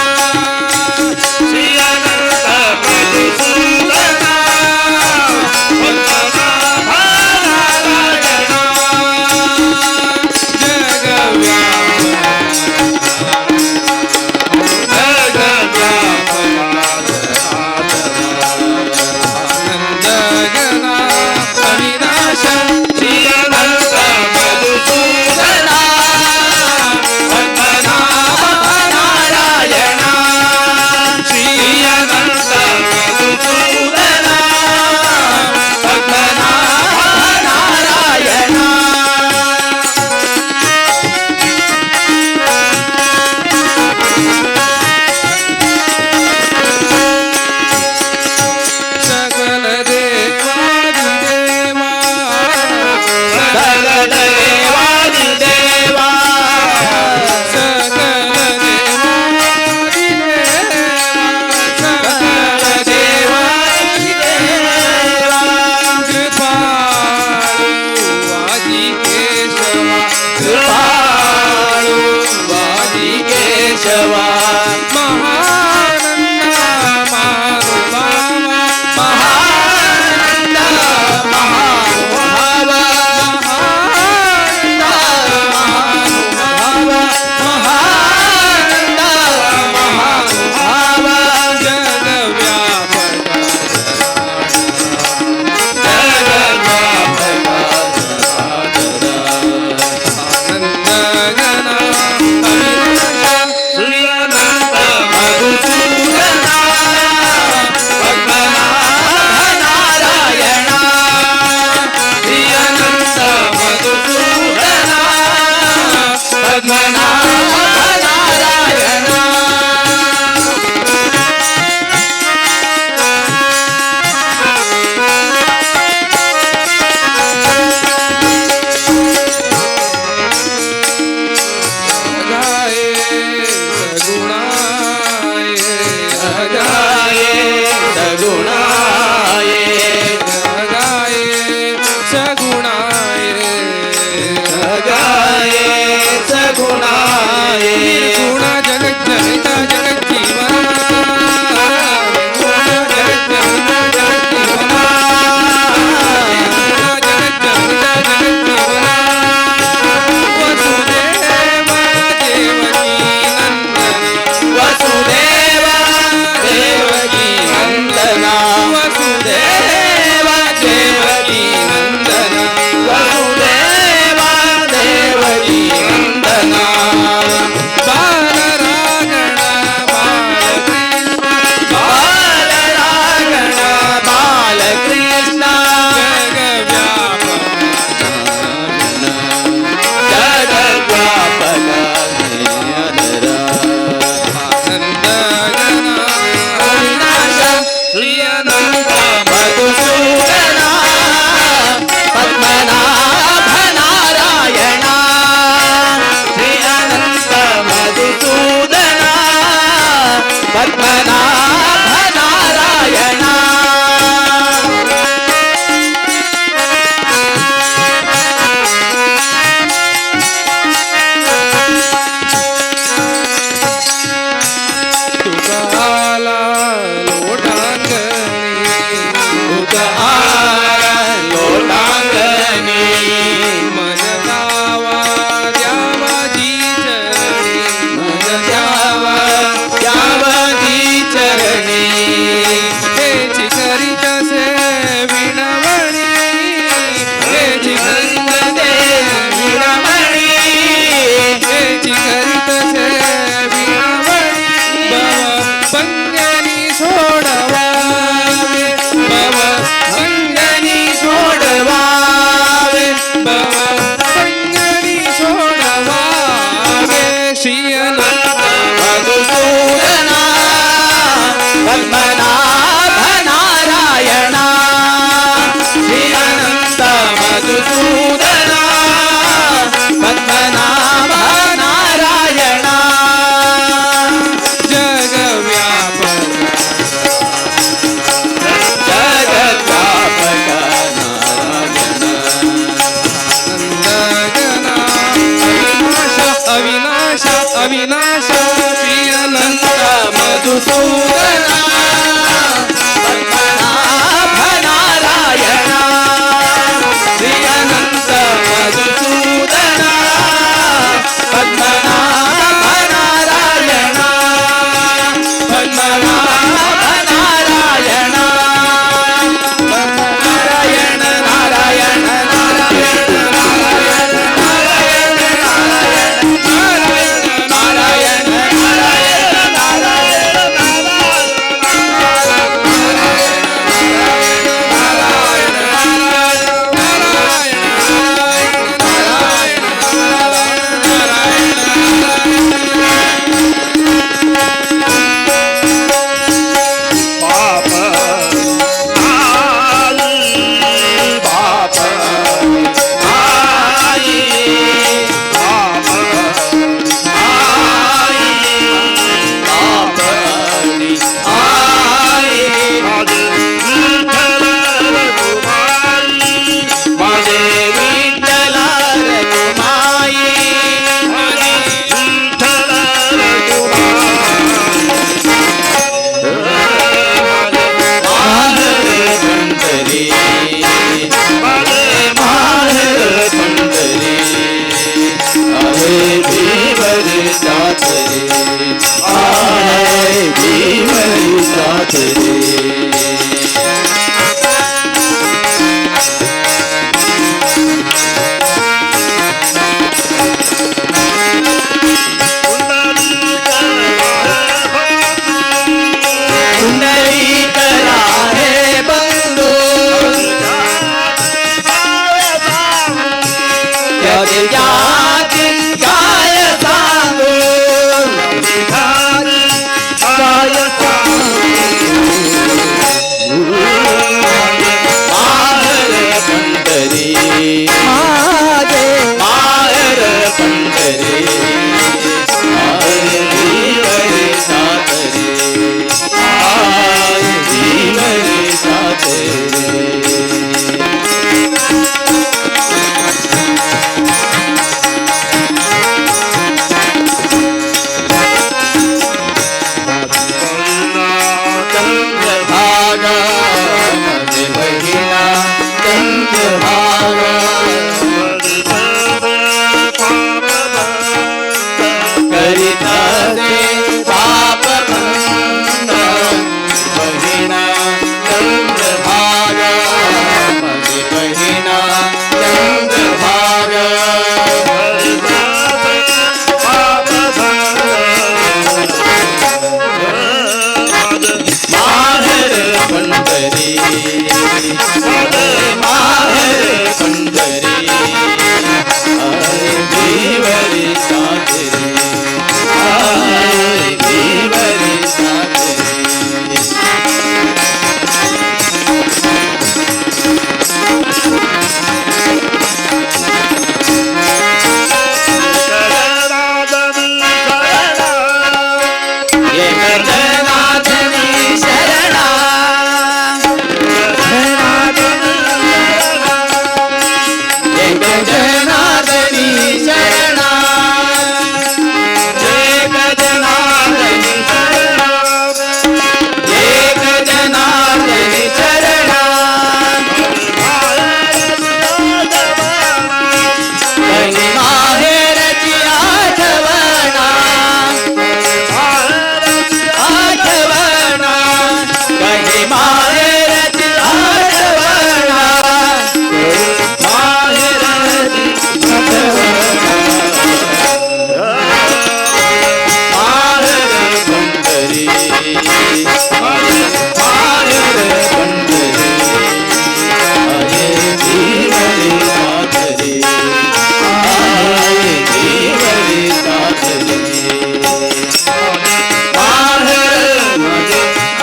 ಪದ್ಮನಾಭ ನಾರಾಯಣ ಶ್ರೀ ಅನಂತ ಮಧುಸೂದನ ಪದ್ಮನಾಭ ನಾರಾಯಣ ಜಗವ್ಯಾಪಕ ಜಗವ್ಯಾಪಕ ನಾರಾಯಣ ಅವಿನಾಶ ಅವಿನಾಶ ಶ್ರೀ ಅನಂತ ಮಧುಸೂದನ ಪದ್ಮನಾಭ ನಾರಾಯಣ ಶ್ರೀ ಅನಂತ ಮಧುಸೂದನ ಪದ್ಮನಾಭ ನಾರಾಯಣ ಪದ್ಮನಾಭ ನಾರಾಯಣ ನಾರಾಯಣ ನಾರಾಯಣ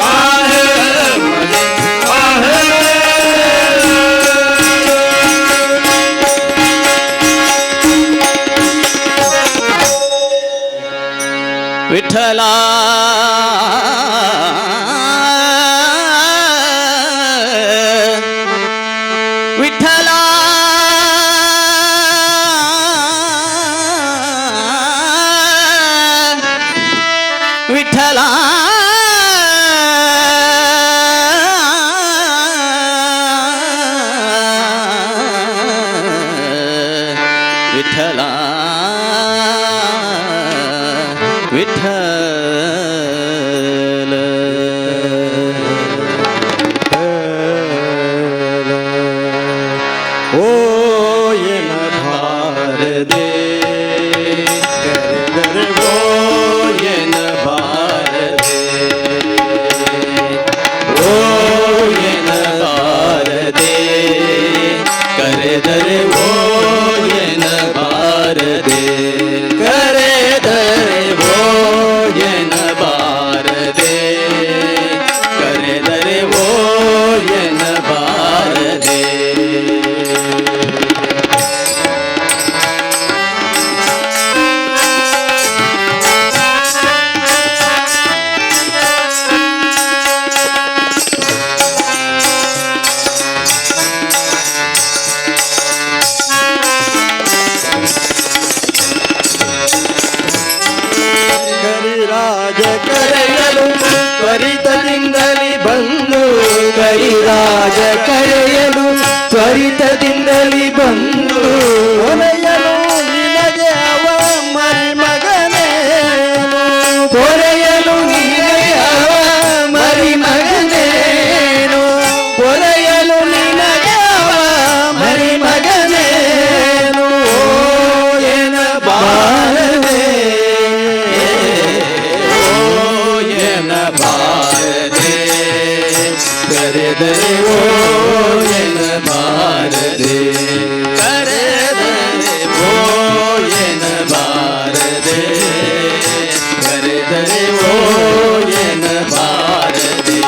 ಆ ದೊರೆಯಲು ತ್ವರಿತದಿಂದಲೇ ಬಂದು ಕರಿರಾಜ ಕರೆಯಲು ತ್ವರಿತದಿಂದಲೇ ಬಂದು ಒಲೆಯಲು ನಿನಗೆ ಅವ ಮರಿ ಮಗನೇನು ದೊರೆಯಲು ನಿನಗೆ ಅವ ಮರಿ ಮಗನೇನು ದೊರೆಯಲು ನಿನಗೆ ಅವ ಮರಿ ಮಗನೇನು ಏನ ಬಾರದೆ ಏನ ಬಾರದೆ ಕರೆದರೆ ಓ ಏನ ಬಾರದೆ ಕರೆದರೆ ಓ ಏನ ಬಾರದೆ ಕರೆದರೆ ಓ ಏನ ಬಾರದೆ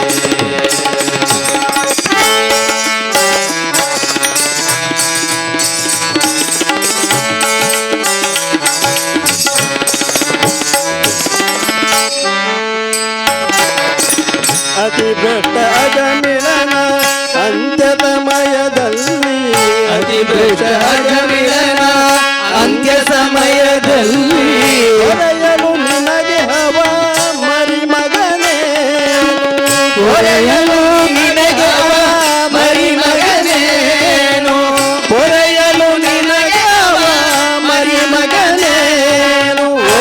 ಅತಿ ಭ್ರಷ್ಟ ಅಜಮಿಳನ ಅಂತ್ಯತಮಯದಲ್ಲಿ ಅತಿ ಭ್ರಷ್ಟ ಅಜಮಿಳನ ಅಂತ್ಯ ಸಮಯದಲ್ಲಿ ಒಲೆಯಲು ನಿನಗೆ ಹವ ಮರಿ ಮಗನೇನು ಹೊರೆಯಲು ನಿನಗೆ ಅವ ಮರಿ ಮಗನೇನು ಹೊರೆಯಲು ನಿನಗೆ ಅವ ಮರಿ ಮಗನೇನು ಓ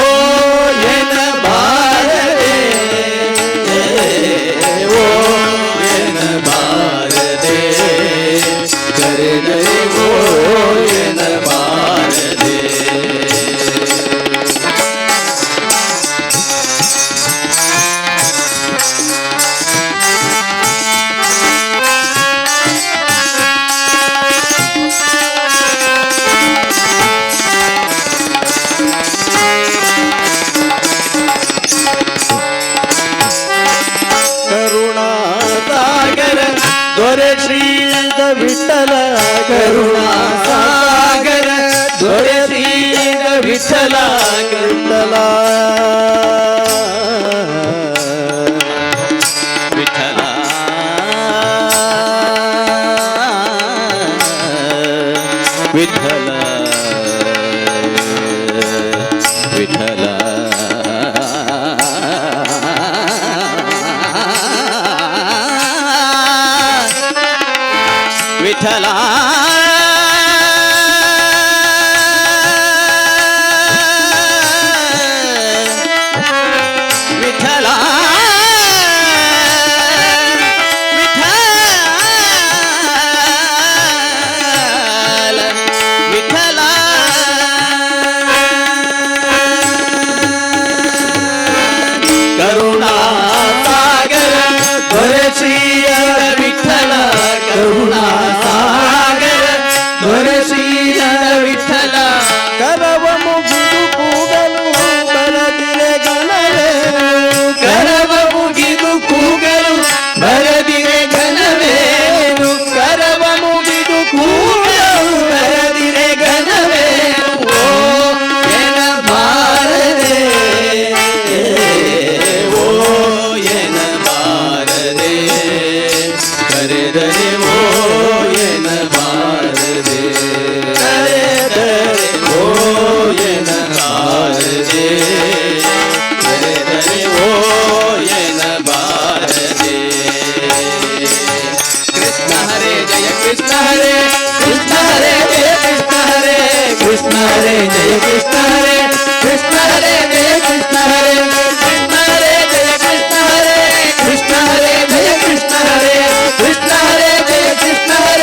ಎನ ಬಾರದೆ ಓ ಎನ ಬಾರದೆ ಕರೆದರೆ ಓ ಎನ ಬಾರದೆ ಕರುಣಾಸಾಗರ ದೊರೆ ಶ್ರೀದ ವಿಠಲ ಕರುಣಾಸಾಗರ ದೊರೆ ಶ್ರೀಗ ವಿಠಲ ವಿಠಲ ವಿಠಲ ವಿಠಲ ವಿಠಲ ವಿಠಲ ವಿಠಲ ವಿಠಲ ಕರುಣಾಸಾಗರ ದೊರೆ ಶ್ರೀಯ ವಿಠಲ ಕರುಣಾಸಾಗರ ದೊರೆ ಶ್ರೀಯ ವಿಠಲ ಕರವ ಮುಗಿದು ಕೂಗಲು ಬರದಿರೆ ಗಣವೇನು ಕರವ ಮುಗಿದು ಕೂಗಲು ಬರದಿರೆ ಘನವೇನು ಕರವ ಮುಗಿದು ಕೂಗಲು ಬರದಿರೆ ಘನವೇನು ಓ ಎನ ಬಾರದೆ ಓ ಎನ ಬಾರದೆ ಕರೆದರೆ ಓ ಎನ ಬಾರದೆ ಕರೆದರೆ ಓ ಎನ ಬಾರದೆ ಕರೆದರೆ ಓ ಎನ ಬಾರದೆ ಕೃಷ್ಣ ಹರೇ ಜಯ ಕೃಷ್ಣ ಹರೇ ಕೃಷ್ಣ ಹರೇ ಜಯ ಕೃಷ್ಣ ಹರೇ ಕೃಷ್ಣ ಹರೇ ಜಯ ಕೃಷ್ಣ ಹರೇ ಕೃಷ್ಣ ಹರೇ ಜಯ ಕೃಷ್ಣ ಹರೇ ಕೃಷ್ಣ ಹರೇ ಜಯ ಕೃಷ್ಣ ಹರೇ ಕೃಷ್ಣ ಹರೇ ಜಯ ಕೃಷ್ಣ ಹರೇ ಕೃಷ್ಣ ಹರೇ ಜಯ ಕೃಷ್ಣ ಹರೇ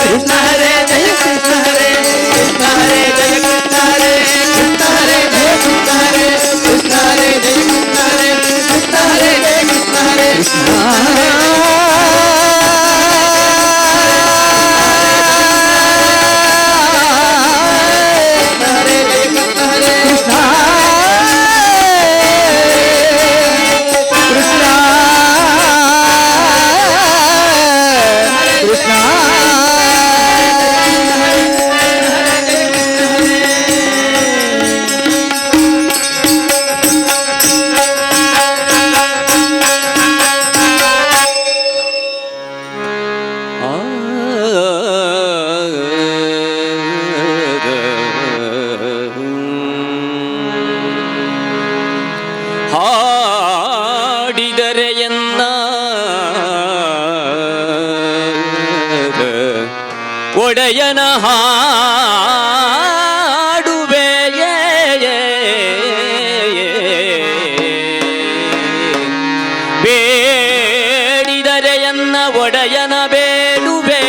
ಕೃಷ್ಣ ಹರೇ ಜಯ ಕೃಷ್ಣ ಹರೇ ಕೃಷ್ಣ ಹರೇ ಜಯ ಕೃಷ್ಣ ಹರೇ ಕೃಷ್ಣ ಹರೇ ಜಯ ಕೃಷ್ಣ ಹರೇ ಕೃಷ್ಣ ಹರೇ ಜಯ ಕೃಷ್ಣ ಹರೇ ಕೃಷ್ಣ ಹರೇ ಜಯ ಕೃಷ್ಣ ಹರೇ ಕೃಷ್ಣ ಬೇಡಿದರೆ ಎನ್ನ ಒಡೆಯನ ಹಾಡುವೆಯೇ ಬೇಡಿದರೆ ಎನ್ನ ಒಡೆಯನ ಬೇಡುವೆ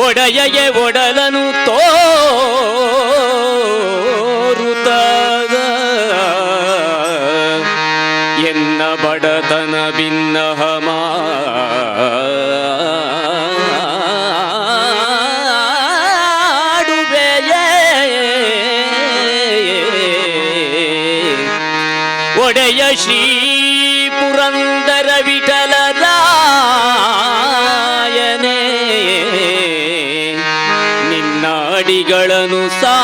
ಒಡೆಯಗೆ ಒಡಲನು ತೋರುತ್ತಾಗ ಎನ್ನ ಬಡತನ ಭಿನ್ನಹ ಮಾಡುವೆಯೇ ಒಡೆಯ ಶ್ರೀ ಪುರಂದರ ವಿಠಲರಾಯನೇ ನಿನ್ನ ಅಡಿಗಳನ್ನು ಸಾರಿ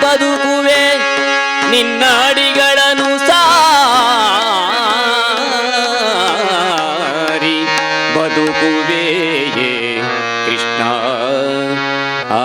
ಬದುಕುವೆ ನಿನ್ನ ಅಡಿಗಳನ್ನು ಸಾರಿ ಬದುಕುವೆಯೇ ಕೃಷ್ಣ ಆ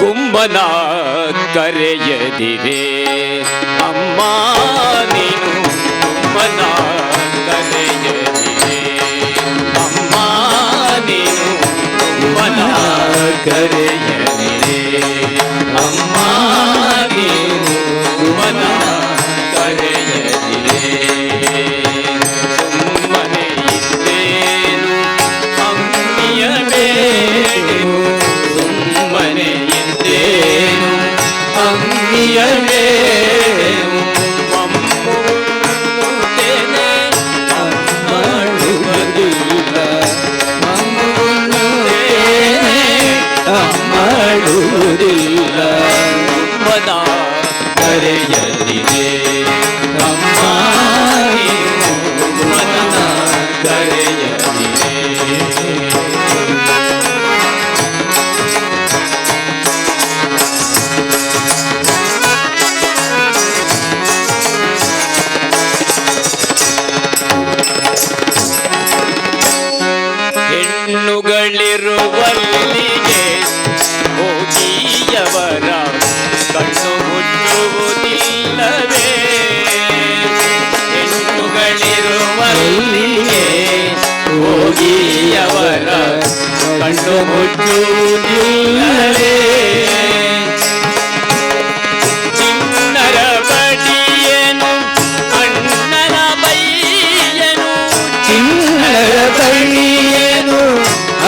ಗುಮ್ಮನ ಕರೆಯದಿರೆ ಅಮ್ಮ ನೀನು ಗುಮ್ಮನ ಕರೆಯದಿರೆ ಅಮ್ಮ ನೀನು ಗುಮ್ಮನ ಕರೆಯದಿರೆ ಅಮ್ಮ ನೀನು ಗುಮ್ಮನ ಕರೆಯದಿರೆ ಸುಮ್ಮನೆ ಇದ್ದೇನು ಅಮ್ಮಿಯ ಬೇಡು ಸುಮ್ಮನೆ ಇದ್ದೇನು ಅಮ್ಮಿಯ ಬೇಡು ಮಮ್ಮುತ್ತೇನೆ ಅಮ್ಮಳುವುದಿಲ್ಲ ಮಮ್ಮುತ್ತೇನೆ ಅಮ್ಮಳುವುದಿಲ್ಲ ಮನ ಕರೆಯಲಿದೆ ಅಮ್ಮ ನೀನು ಮನ ಕರೆಯಲಿದೆ ಹೆಣ್ಣುಗಳಿರುವಲ್ಲಿಗೆ ಹೋಗಿಯವರ ಕಣ್ಣು ಮುಚ್ಚುವುದಿಲ್ಲವೇ ಹೆಣ್ಣುಗಳಿರುವಲ್ಲಿಗೆ ಹೋಗಿಯವರ ಕಣ್ಣು ಮುಚ್ಚುವುದಿಲ್ಲವೇ ಚಿನ್ನರ ಬಡಿಯೇನು ಅಣ್ಣನ ಬೈಯನು ಚಿನ್ನರ ಬೈಯನು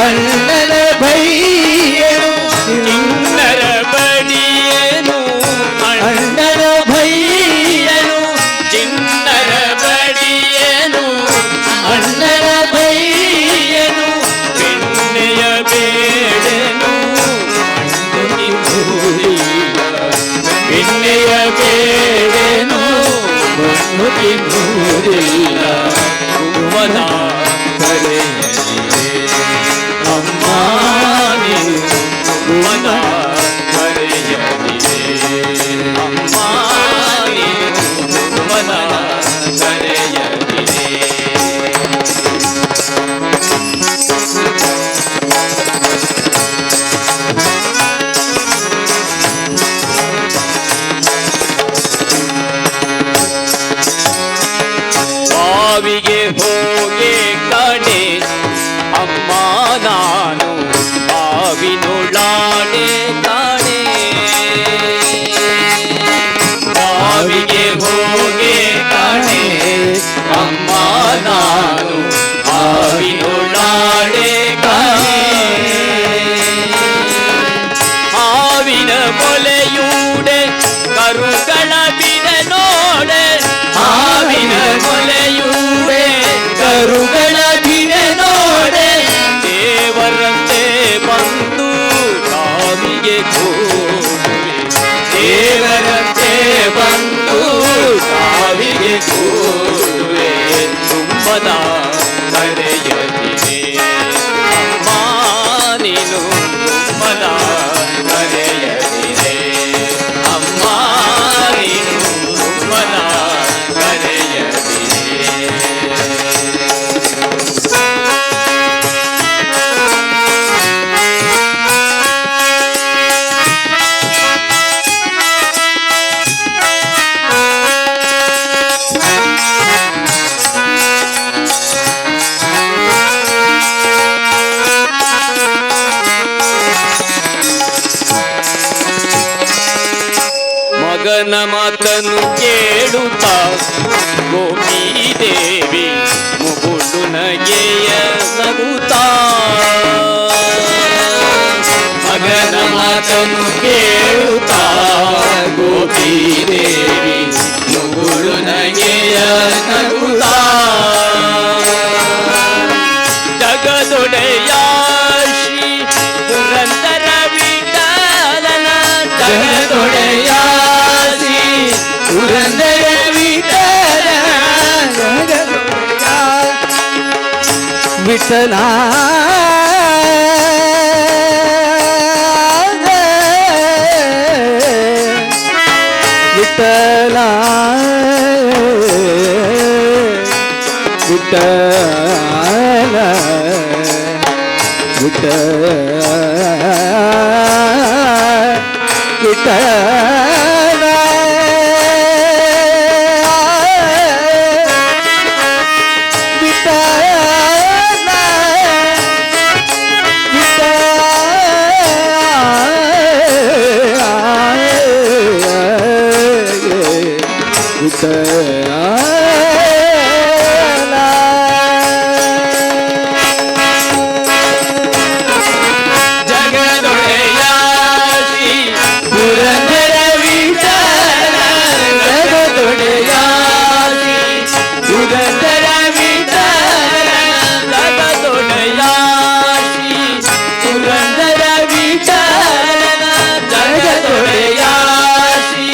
ಅಣ್ಣನ ಬೈಯನು ಚಿನ್ನರ ಬಡಿಯೇನು ಅಣ್ಣನ ಬೈಯನು ಚಿನ್ನರ ಬಡಿಯೇನು ಅಣ್ಣನ ಬೈಯನು ಬೆಣ್ಣೆಯ ಬೇಡನು ಬೆಣ್ಣೆಯ ಬೇಡನು ಮಣ್ಣು ತಿನ್ನುವುದಿಲ್ಲ ಗುಮ್ಮನ ಕರೆಯಲಿದೆ ಅಮ್ಮ ನೀನು ಗುಮ್ಮನ ಕರೆಯಲಿದೆ ಅಮ್ಮ ನೀನು ಗುಮ್ಮನ ಕರೆಯಲಿದೆ ಬಾವಿಗೆ ಹೋಗೆ ಕಣೆ ಅಮ್ಮ ನಾನು ಬಾವಿನುಳ್ಳಾಡೆ ಕಾಣೆ ಬಾವಿಗೆ ಹೋಗೆ ಕಣೆ ಅಮ್ಮ ನಾನು ಬಾವಿನುಳ್ಳಾಡೆ ಕಾಣೆ ಹಾವಿನ ಮೊಲೆಯೂಡೆ ಕರುಗಳ ಬಿಡ ನೋಡೆ ಹಾವಿನ ಮೊಲೆಯೂಡೆ ಗುಮ್ಮನ ಕರೆಯದಿರೆ ಅಮ್ಮ ನೀನು ಗುಮ್ಮನ ಕರೆಯದಿರೆ ಅಮ್ಮ ನೀನು ಗುಮ್ಮನ ಕರೆಯದಿರೆ ಮಗನ ಮಾತನ್ನು ಕೇಳುತ್ತಾ ಗೋಪೀದೇವಿ ಮುಗುಳು ನಗೆಯ ನಗುತ್ತಾ ಮಗನ ಮಾತನ್ನು ಕೇಳುತ್ತಾ ಗೋಪೀದೇವಿ ಮುಗುಳು ನಗೆಯ ನಗುತ್ತಾ ಜಗದೊಡೆಯ ಶ್ರೀ ಪುರಂದರ ವಿಠಲನ ಜಗದೊಡೆಯ ಪುರಂದರ ವಿಠಲ ವಿಠಲ ವಿಠಲ ವಿಠಲ ವಿಠಲ ವಿಠಲ ಜಗದೊಡೆಯ ಶ್ರೀ ಪುರಂದರ ವಿಠಲ ಜಗದೊಡೆಯ ಶ್ರೀ ಪುರಂದರ ವಿಠಲ ಜಗದೊಡೆಯ ಶ್ರೀ ಪುರಂದರ ವಿಠಲ ಜಗದೊಡೆಯ ಶ್ರೀ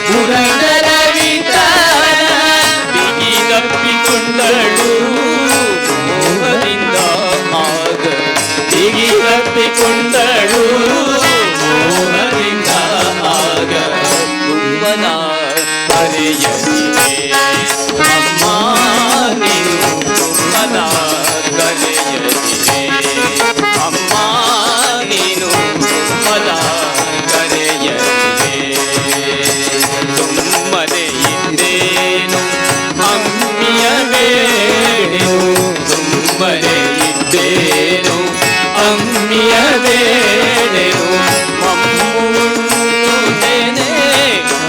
ಪುರಂದರ ವಿಠಲ ಬಿಗಿಗಪ್ಪಿಕೊಂಡಳು ಮೋಹದಿಂದ ಆಗ ಬಿಗಿಗಪ್ಪಿಕೊಂಡಳು ಮೋಹದಿಂದ ಆಗ ಗುಮ್ಮನ ಕರೆಯದಿರೆ ಅಮ್ಮ ನೀನು ಗುಮ್ಮನ ಕರೆಯದಿರೆ ಅಮ್ಮ ನೀನು ಗುಮ್ಮನ ಕರೆಯದಿರೆ ಸುಮ್ಮನೆ ಇದ್ದೇನು ಅಮ್ಮಿಯ ಬೇಡೆನು ಸುಮ್ಮನೆ ಇದ್ದೇನು ಅಮ್ಮಿಯ ಬೇಡೆನು ಮಮ್ಮೂನೇನೆ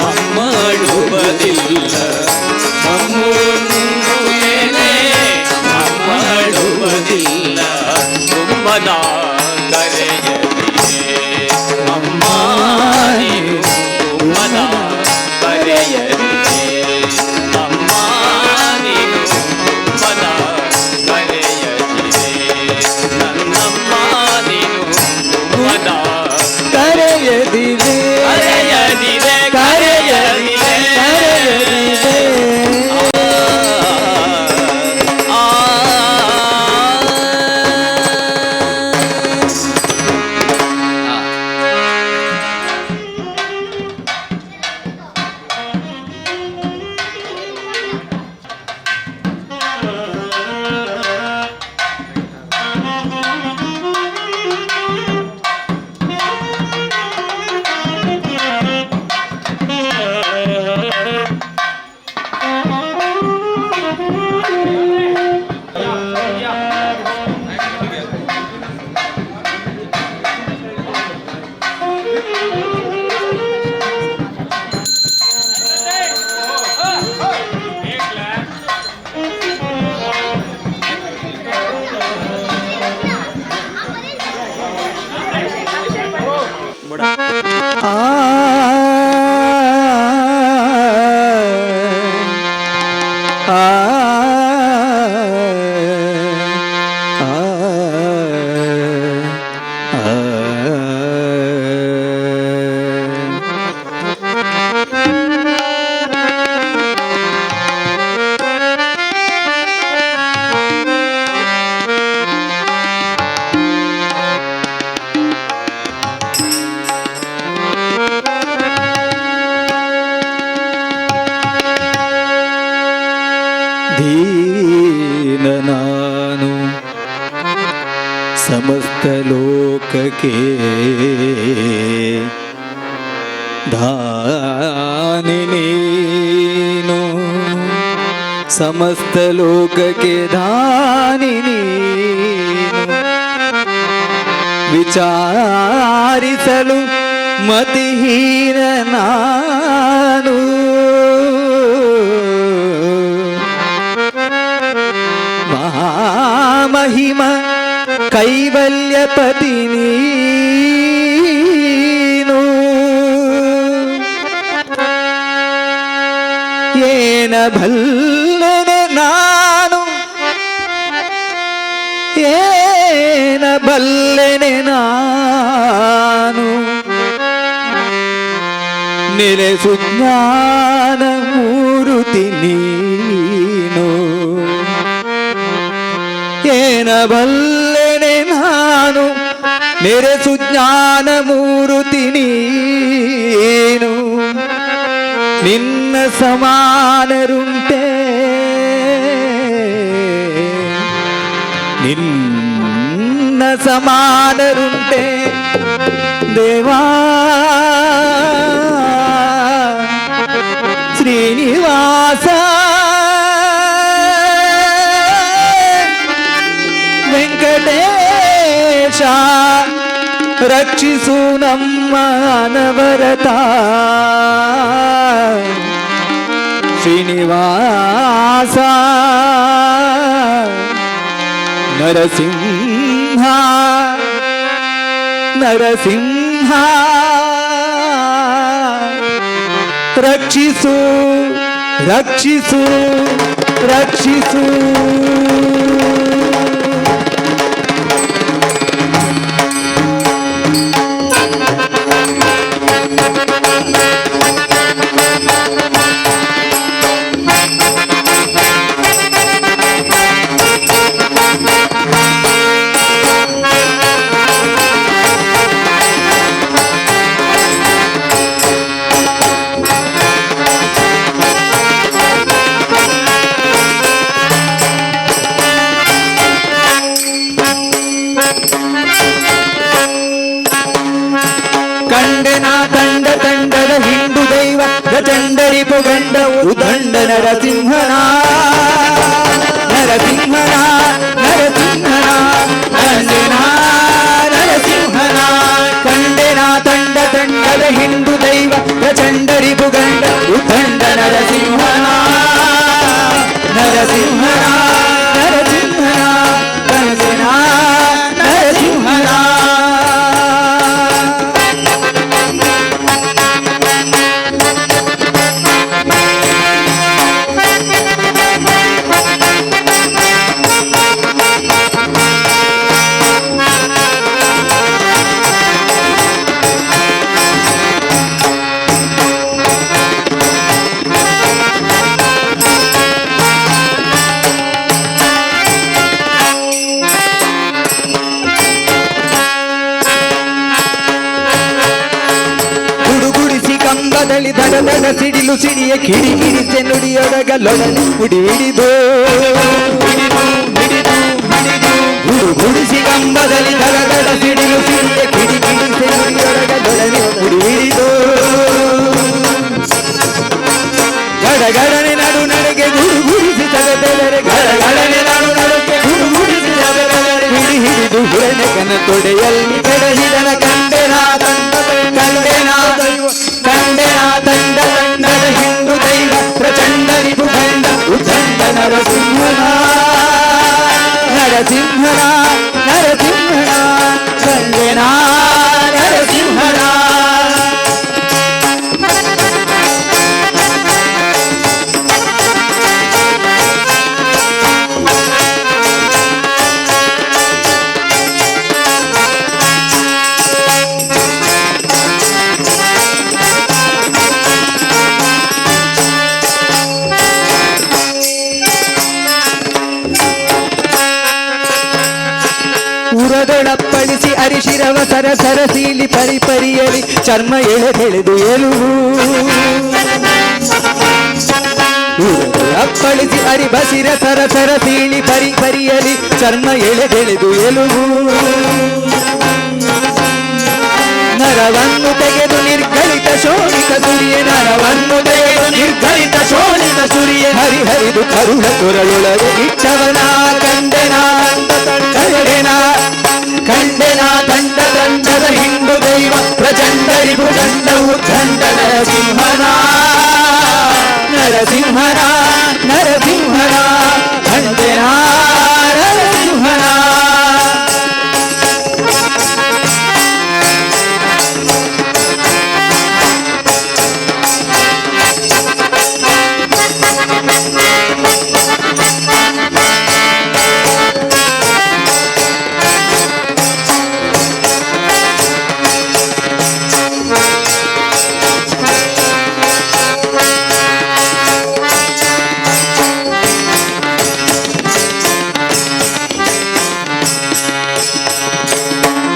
ಅಮ್ಮಡುವುದಿಲ್ಲ ಮಮ್ಮೂನೇನೆ ಅಮ್ಮಡುವುದಿಲ್ಲ ಗುಮ್ಮನ ಕರೆಯದಿರೆ ಅಮ್ಮ ನೀನು ಗುಮ್ಮನ ಕರೆಯದಿರೆ ಅಮ್ಮ ನೀನು ಗುಮ್ಮನ ಕರೆಯದಿರೆ ನನ್ನಮ್ಮ ನೀನು ಗುಮ್ಮನ ಕರೆಯದಿರೆ ಕರೆಯದಿರೆ ಕರೆಯದಿರೆ ಆ ಆ ನಾನು ಸಮಸ್ತ ಲೋಕಕ್ಕೆ ದಾನಿ ನೀನು ಸಮಸ್ತ ಲೋಕಕ್ಕೆ ದಾನಿ ನೀನು ವಿಚಾರಿಸಲು ಮತಿಹೀನ ನಾನು ಮಹಾಮಹಿಮ ಕೈವಲ್ಯಪತಿ ನೀನು ಏನ ಬಲ್ಲೆನೆ ನಾನು ಏನ ಬಲ್ಲೆನೆ ನಾನು ನೆಲೆಸು ಜ್ಞಾನ ಮೂರುತಿ ನೀನು ಏನ ಬಲ್ಲೆನೆ ನಾನು ನೆರೆಸು ಜ್ಞಾನ ಮೂರುತಿ ನೀನು ನಿನ್ನ ಸಮಾನರುಂಟೆ ನಿನ್ನ ಸಮಾನರುಂಟೆ ದೇವಾ ಶ್ರೀನಿವಾಸ ವೆಂಕಟೇಶ ರಕ್ಷಿಸು ನಮ್ಮ ಅನವರತ ಶ್ರೀನಿವಾಸ ನರಸಿಂಹ ನರಸಿಂಹ ರಕ್ಷಿಸು ರಕ್ಷಿಸು ರಕ್ಷಿಸು ತಂಡದ ಹಿಂಡು ದೈವ ಗಜಂಡರಿಪು ಗಂಡ ಉದಂಡ ನರಸಿಂಹನ ನರಸಿಂಹನ ನರಸಿಂಹನ ಕಂಡೆನ ನರಸಿಂಹನ ಕಂಡೆನ ತಂಡದ ಹಿಂಡು ದೈವ ಗಜಂಡರಿಪು ಗಂಡ ಉದಂಡ ನರಸಿಂಹನ ನರಸಿಂಹನ ನರಸಿಂಹನ ಕಂಡೆನ ನರಸಿಂಹನ ಕಂಬದಲ್ಲಿ ದಡ ಸಿಡಿಲು ಸಿಡಿಯ ಕಿಡಿ ಕಿಡಿಸೆ ನುಡಿಯೊಡಗಲೊಡನೆ ಮುಡಿ ಹಿಡಿದು ಗುಡಿಸಿ ಕಂಬದಲ್ಲಿ ದಡ ಸಿಡಿಲು ಸಿಡಿಯ ಕಿಡಿ ಕಿಡಿಸೆ ನುಡಿಯೊಡಗಲೊಡನೆ ಮುಡಿ ಹಿಡಿದು ಗಡಗಡನೆ ನಡು ನಡೆಗೆ ಗುಡಿಸಿ ತಗದರೆ ಗಡಗಡನೆ ನಡು ನಡೆಗೆ ಗುಡಿಸಿ ತಗದರೆ ಹಿಡಿ ಹಿಡಿದು ಹುರನೆ ಕನ ತೊಡೆಯಲ್ಲಿ ಕೆಡಹಿದನ ಕಂಡೆನ ಕಂಡೆನ ಕಂಡೆನ ತಂಡದ ಹಿಂಡು ದೈವ ಪ್ರಚಂಡ ರಿಪುಗಂಡ ಉದಂಡ ನರಸಿಂಹನ ನರಸಿಂಹನ ನರಸಿಂಹನ ಕಂಡೆನ ನರಸಿಂಹನ ಉರದೊಳಪ್ಪಳಿಸಿ ಅರಿಶಿರವ ಸರಸೀಲಿ ಪರಿಪರಿಯಲಿ ಚರ್ಮ ಎಳೆದೆಳೆದು ಎಲುವು ಅಪ್ಪಳಿಸಿ ಅರಿ ಬಸಿರ ಸರ ಸರ ಸೀಳಿ ಪರಿ ಪರಿಯಲಿ ಚರ್ಮ ಎಳೆದೆಳೆದು ಎಲುಬು ನರವನ್ನು ತೆಗೆದು ನಿರ್ಗಲಿತ ಶೋಣಿತ ಸುರಿಯೆ ನರವನ್ನು ತೆಗೆದು ನಿರ್ಗಲಿತ ಶೋಣಿತ ಸುರಿಯೆ ಹರಿಹರಿದು ಕರುಳ ಕೊರಳೊಳಗೆ ಇಟ್ಟವನ ಕಂಡೆನ ಕಂಡೆನ ಕಂಡೆನ ದಂಡ ದಂಡದ ಹಿಂಡು ದೈವ ಪ್ರಚಂಡರಿಗೂ ದಂಡವು ದಂಡ ನರಸಿಂಹನ ನರಸಿಂಹನ ನರಸಿಂಹನ ಕಂಡೆನ ನರಸಿಂಹನ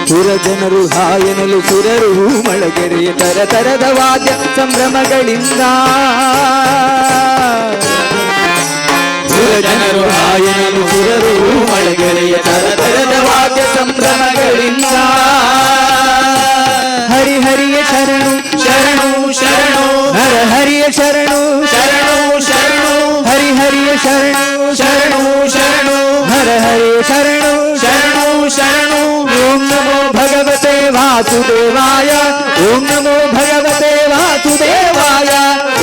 ಸುರ ಜನರು ಹಾಯನಲು ಸುರರು ಮಳಗೆರೆಯ ತರ ತರದ ವಾದ್ಯ ಸಂಭ್ರಮಗಳಿಂದ ಸುರ ಜನರು ಹಾಯನಲು ಸುರರು ಮಳಗೆರೆಯ ತರ ತರದ ವಾದ್ಯ ಸಂಭ್ರಮಗಳಿಂದ ಹರಿಹರಿಯ ಶರಣು ಶರಣು ಶರಣು ಹರ ಹರಿಯ ಶರಣು ಶರಣು ಶರಣು ಹರಿಹರಿಯ ಶರಣು ಶರಣು ಶರಣು ಹರ ಹರಿಯ ಶರಣು ಶರಣು ಶರಣು ಓಂ ನಮೋ ಭಗವತೆ ವಾಸುದೇವಾಯ ಓಂ ನಮೋ ಭಗವತೆ ವಾಸುದೇವಾಯ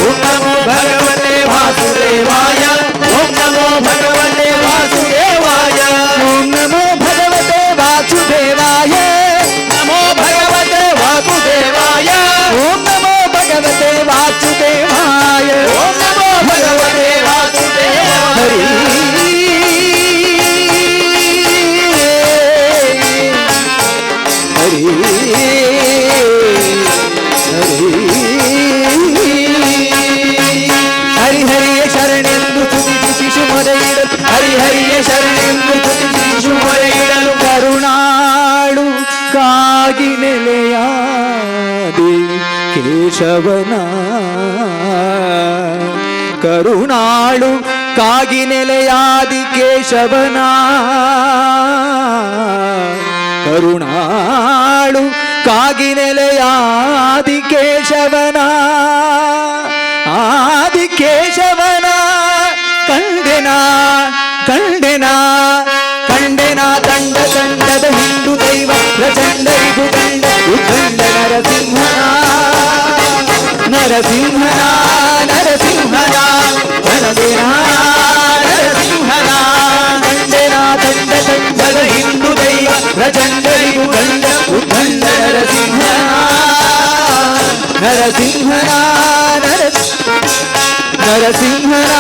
ಓಂ ನಮೋ ಭಗವತೆ ವಾಸುದೇವಾಯ ಓಂ ನಮೋ ಭಗವತೆ ವಾಸುದೇವಾಯ ಓಂ ನಮೋ ಭಗವತೆ ವಾಸುದೇವಾಯ ನಮೋ ಭಗವತೆ ವಾಸುದೇವಾಯ ಓಂ ನಮೋ ಭಗವತೆ ವಾಸುದೇವಾಯ ಓಂ ನಮೋ ಭಗವತೆ ವಾಸುದೇವಾಯ ಹರಿ ಹರಿಹರಿಯ ಶರಣೆಂದು ತುತಿಸಿ ಶಿಶು ಮೊರೆಯಿಡಲು ಹರಿಹರಿಯ ಶರಣೆಂದು ತುತಿಸಿ ಶಿಶು ಮೊರೆಯಿಡಲು ಕರುಣಾಳು ಕಾಗಿ ನೆಲೆಯಾದಿ ಕೇಶವನ ಕರುಣಾಳು ಕಾಗಿ ನೆಲೆಯಾದಿ ಕೇಶವನ ಕರುಣಾಳು ಕಾಗಿ ನೆಲೆಯಾದಿ ಕೇಶವನ ಆದಿ ಕೇಶವನ ಕಂಡೆನ ಕಂಡೆನ ಕಂಡೆನ ದಂಡ ದಂಡದ ಹಿಂಡು ದೈವ ಪ್ರಚಂಡರಿಗೂ ದಂಡ ಉದ್ದಂಡ ನರಸಿಂಹನ ನರಸಿಂಹನ ನರಸಿಂಹನ ಕಂಡೆನ ನರಸಿಂಹನ ಕಂಡೆನ ದಂಡ ದಂಡದ ಹಿಂಡು ದೈವ ಪ್ರಚಂಡರಿಗೂ ದಂಡ ಉದ್ದಂಡ ನರಸಿಂಹನ ನರಸಿಂಹನ ನರಸಿಂಹನ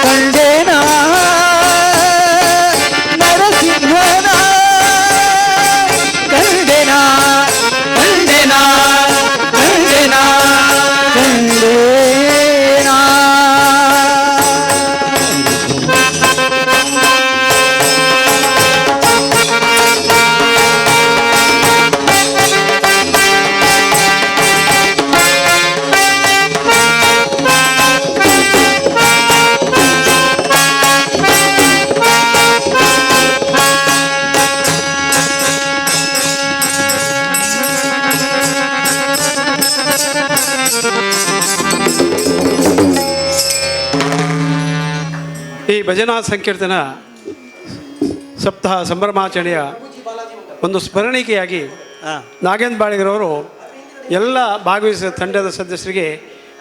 ಕಂಡೆನ ನರಸಿಂಹನ ಕಂಡೆನ ಕಂಡೆನ ಕಂಡೆನ ಕಂಡೆನ ಈ ಭಜನಾ ಸಂಕೀರ್ತನ ಸಪ್ತಾಹ ಸಂಭ್ರಮಾಚರಣೆಯ ಒಂದು ಸ್ಮರಣಿಕೆಯಾಗಿ ನಾಗೇಂದ್ರ ಬಾಳಿಗರವರು ಎಲ್ಲ ಭಾಗವಹಿಸಿದ ತಂಡದ ಸದಸ್ಯರಿಗೆ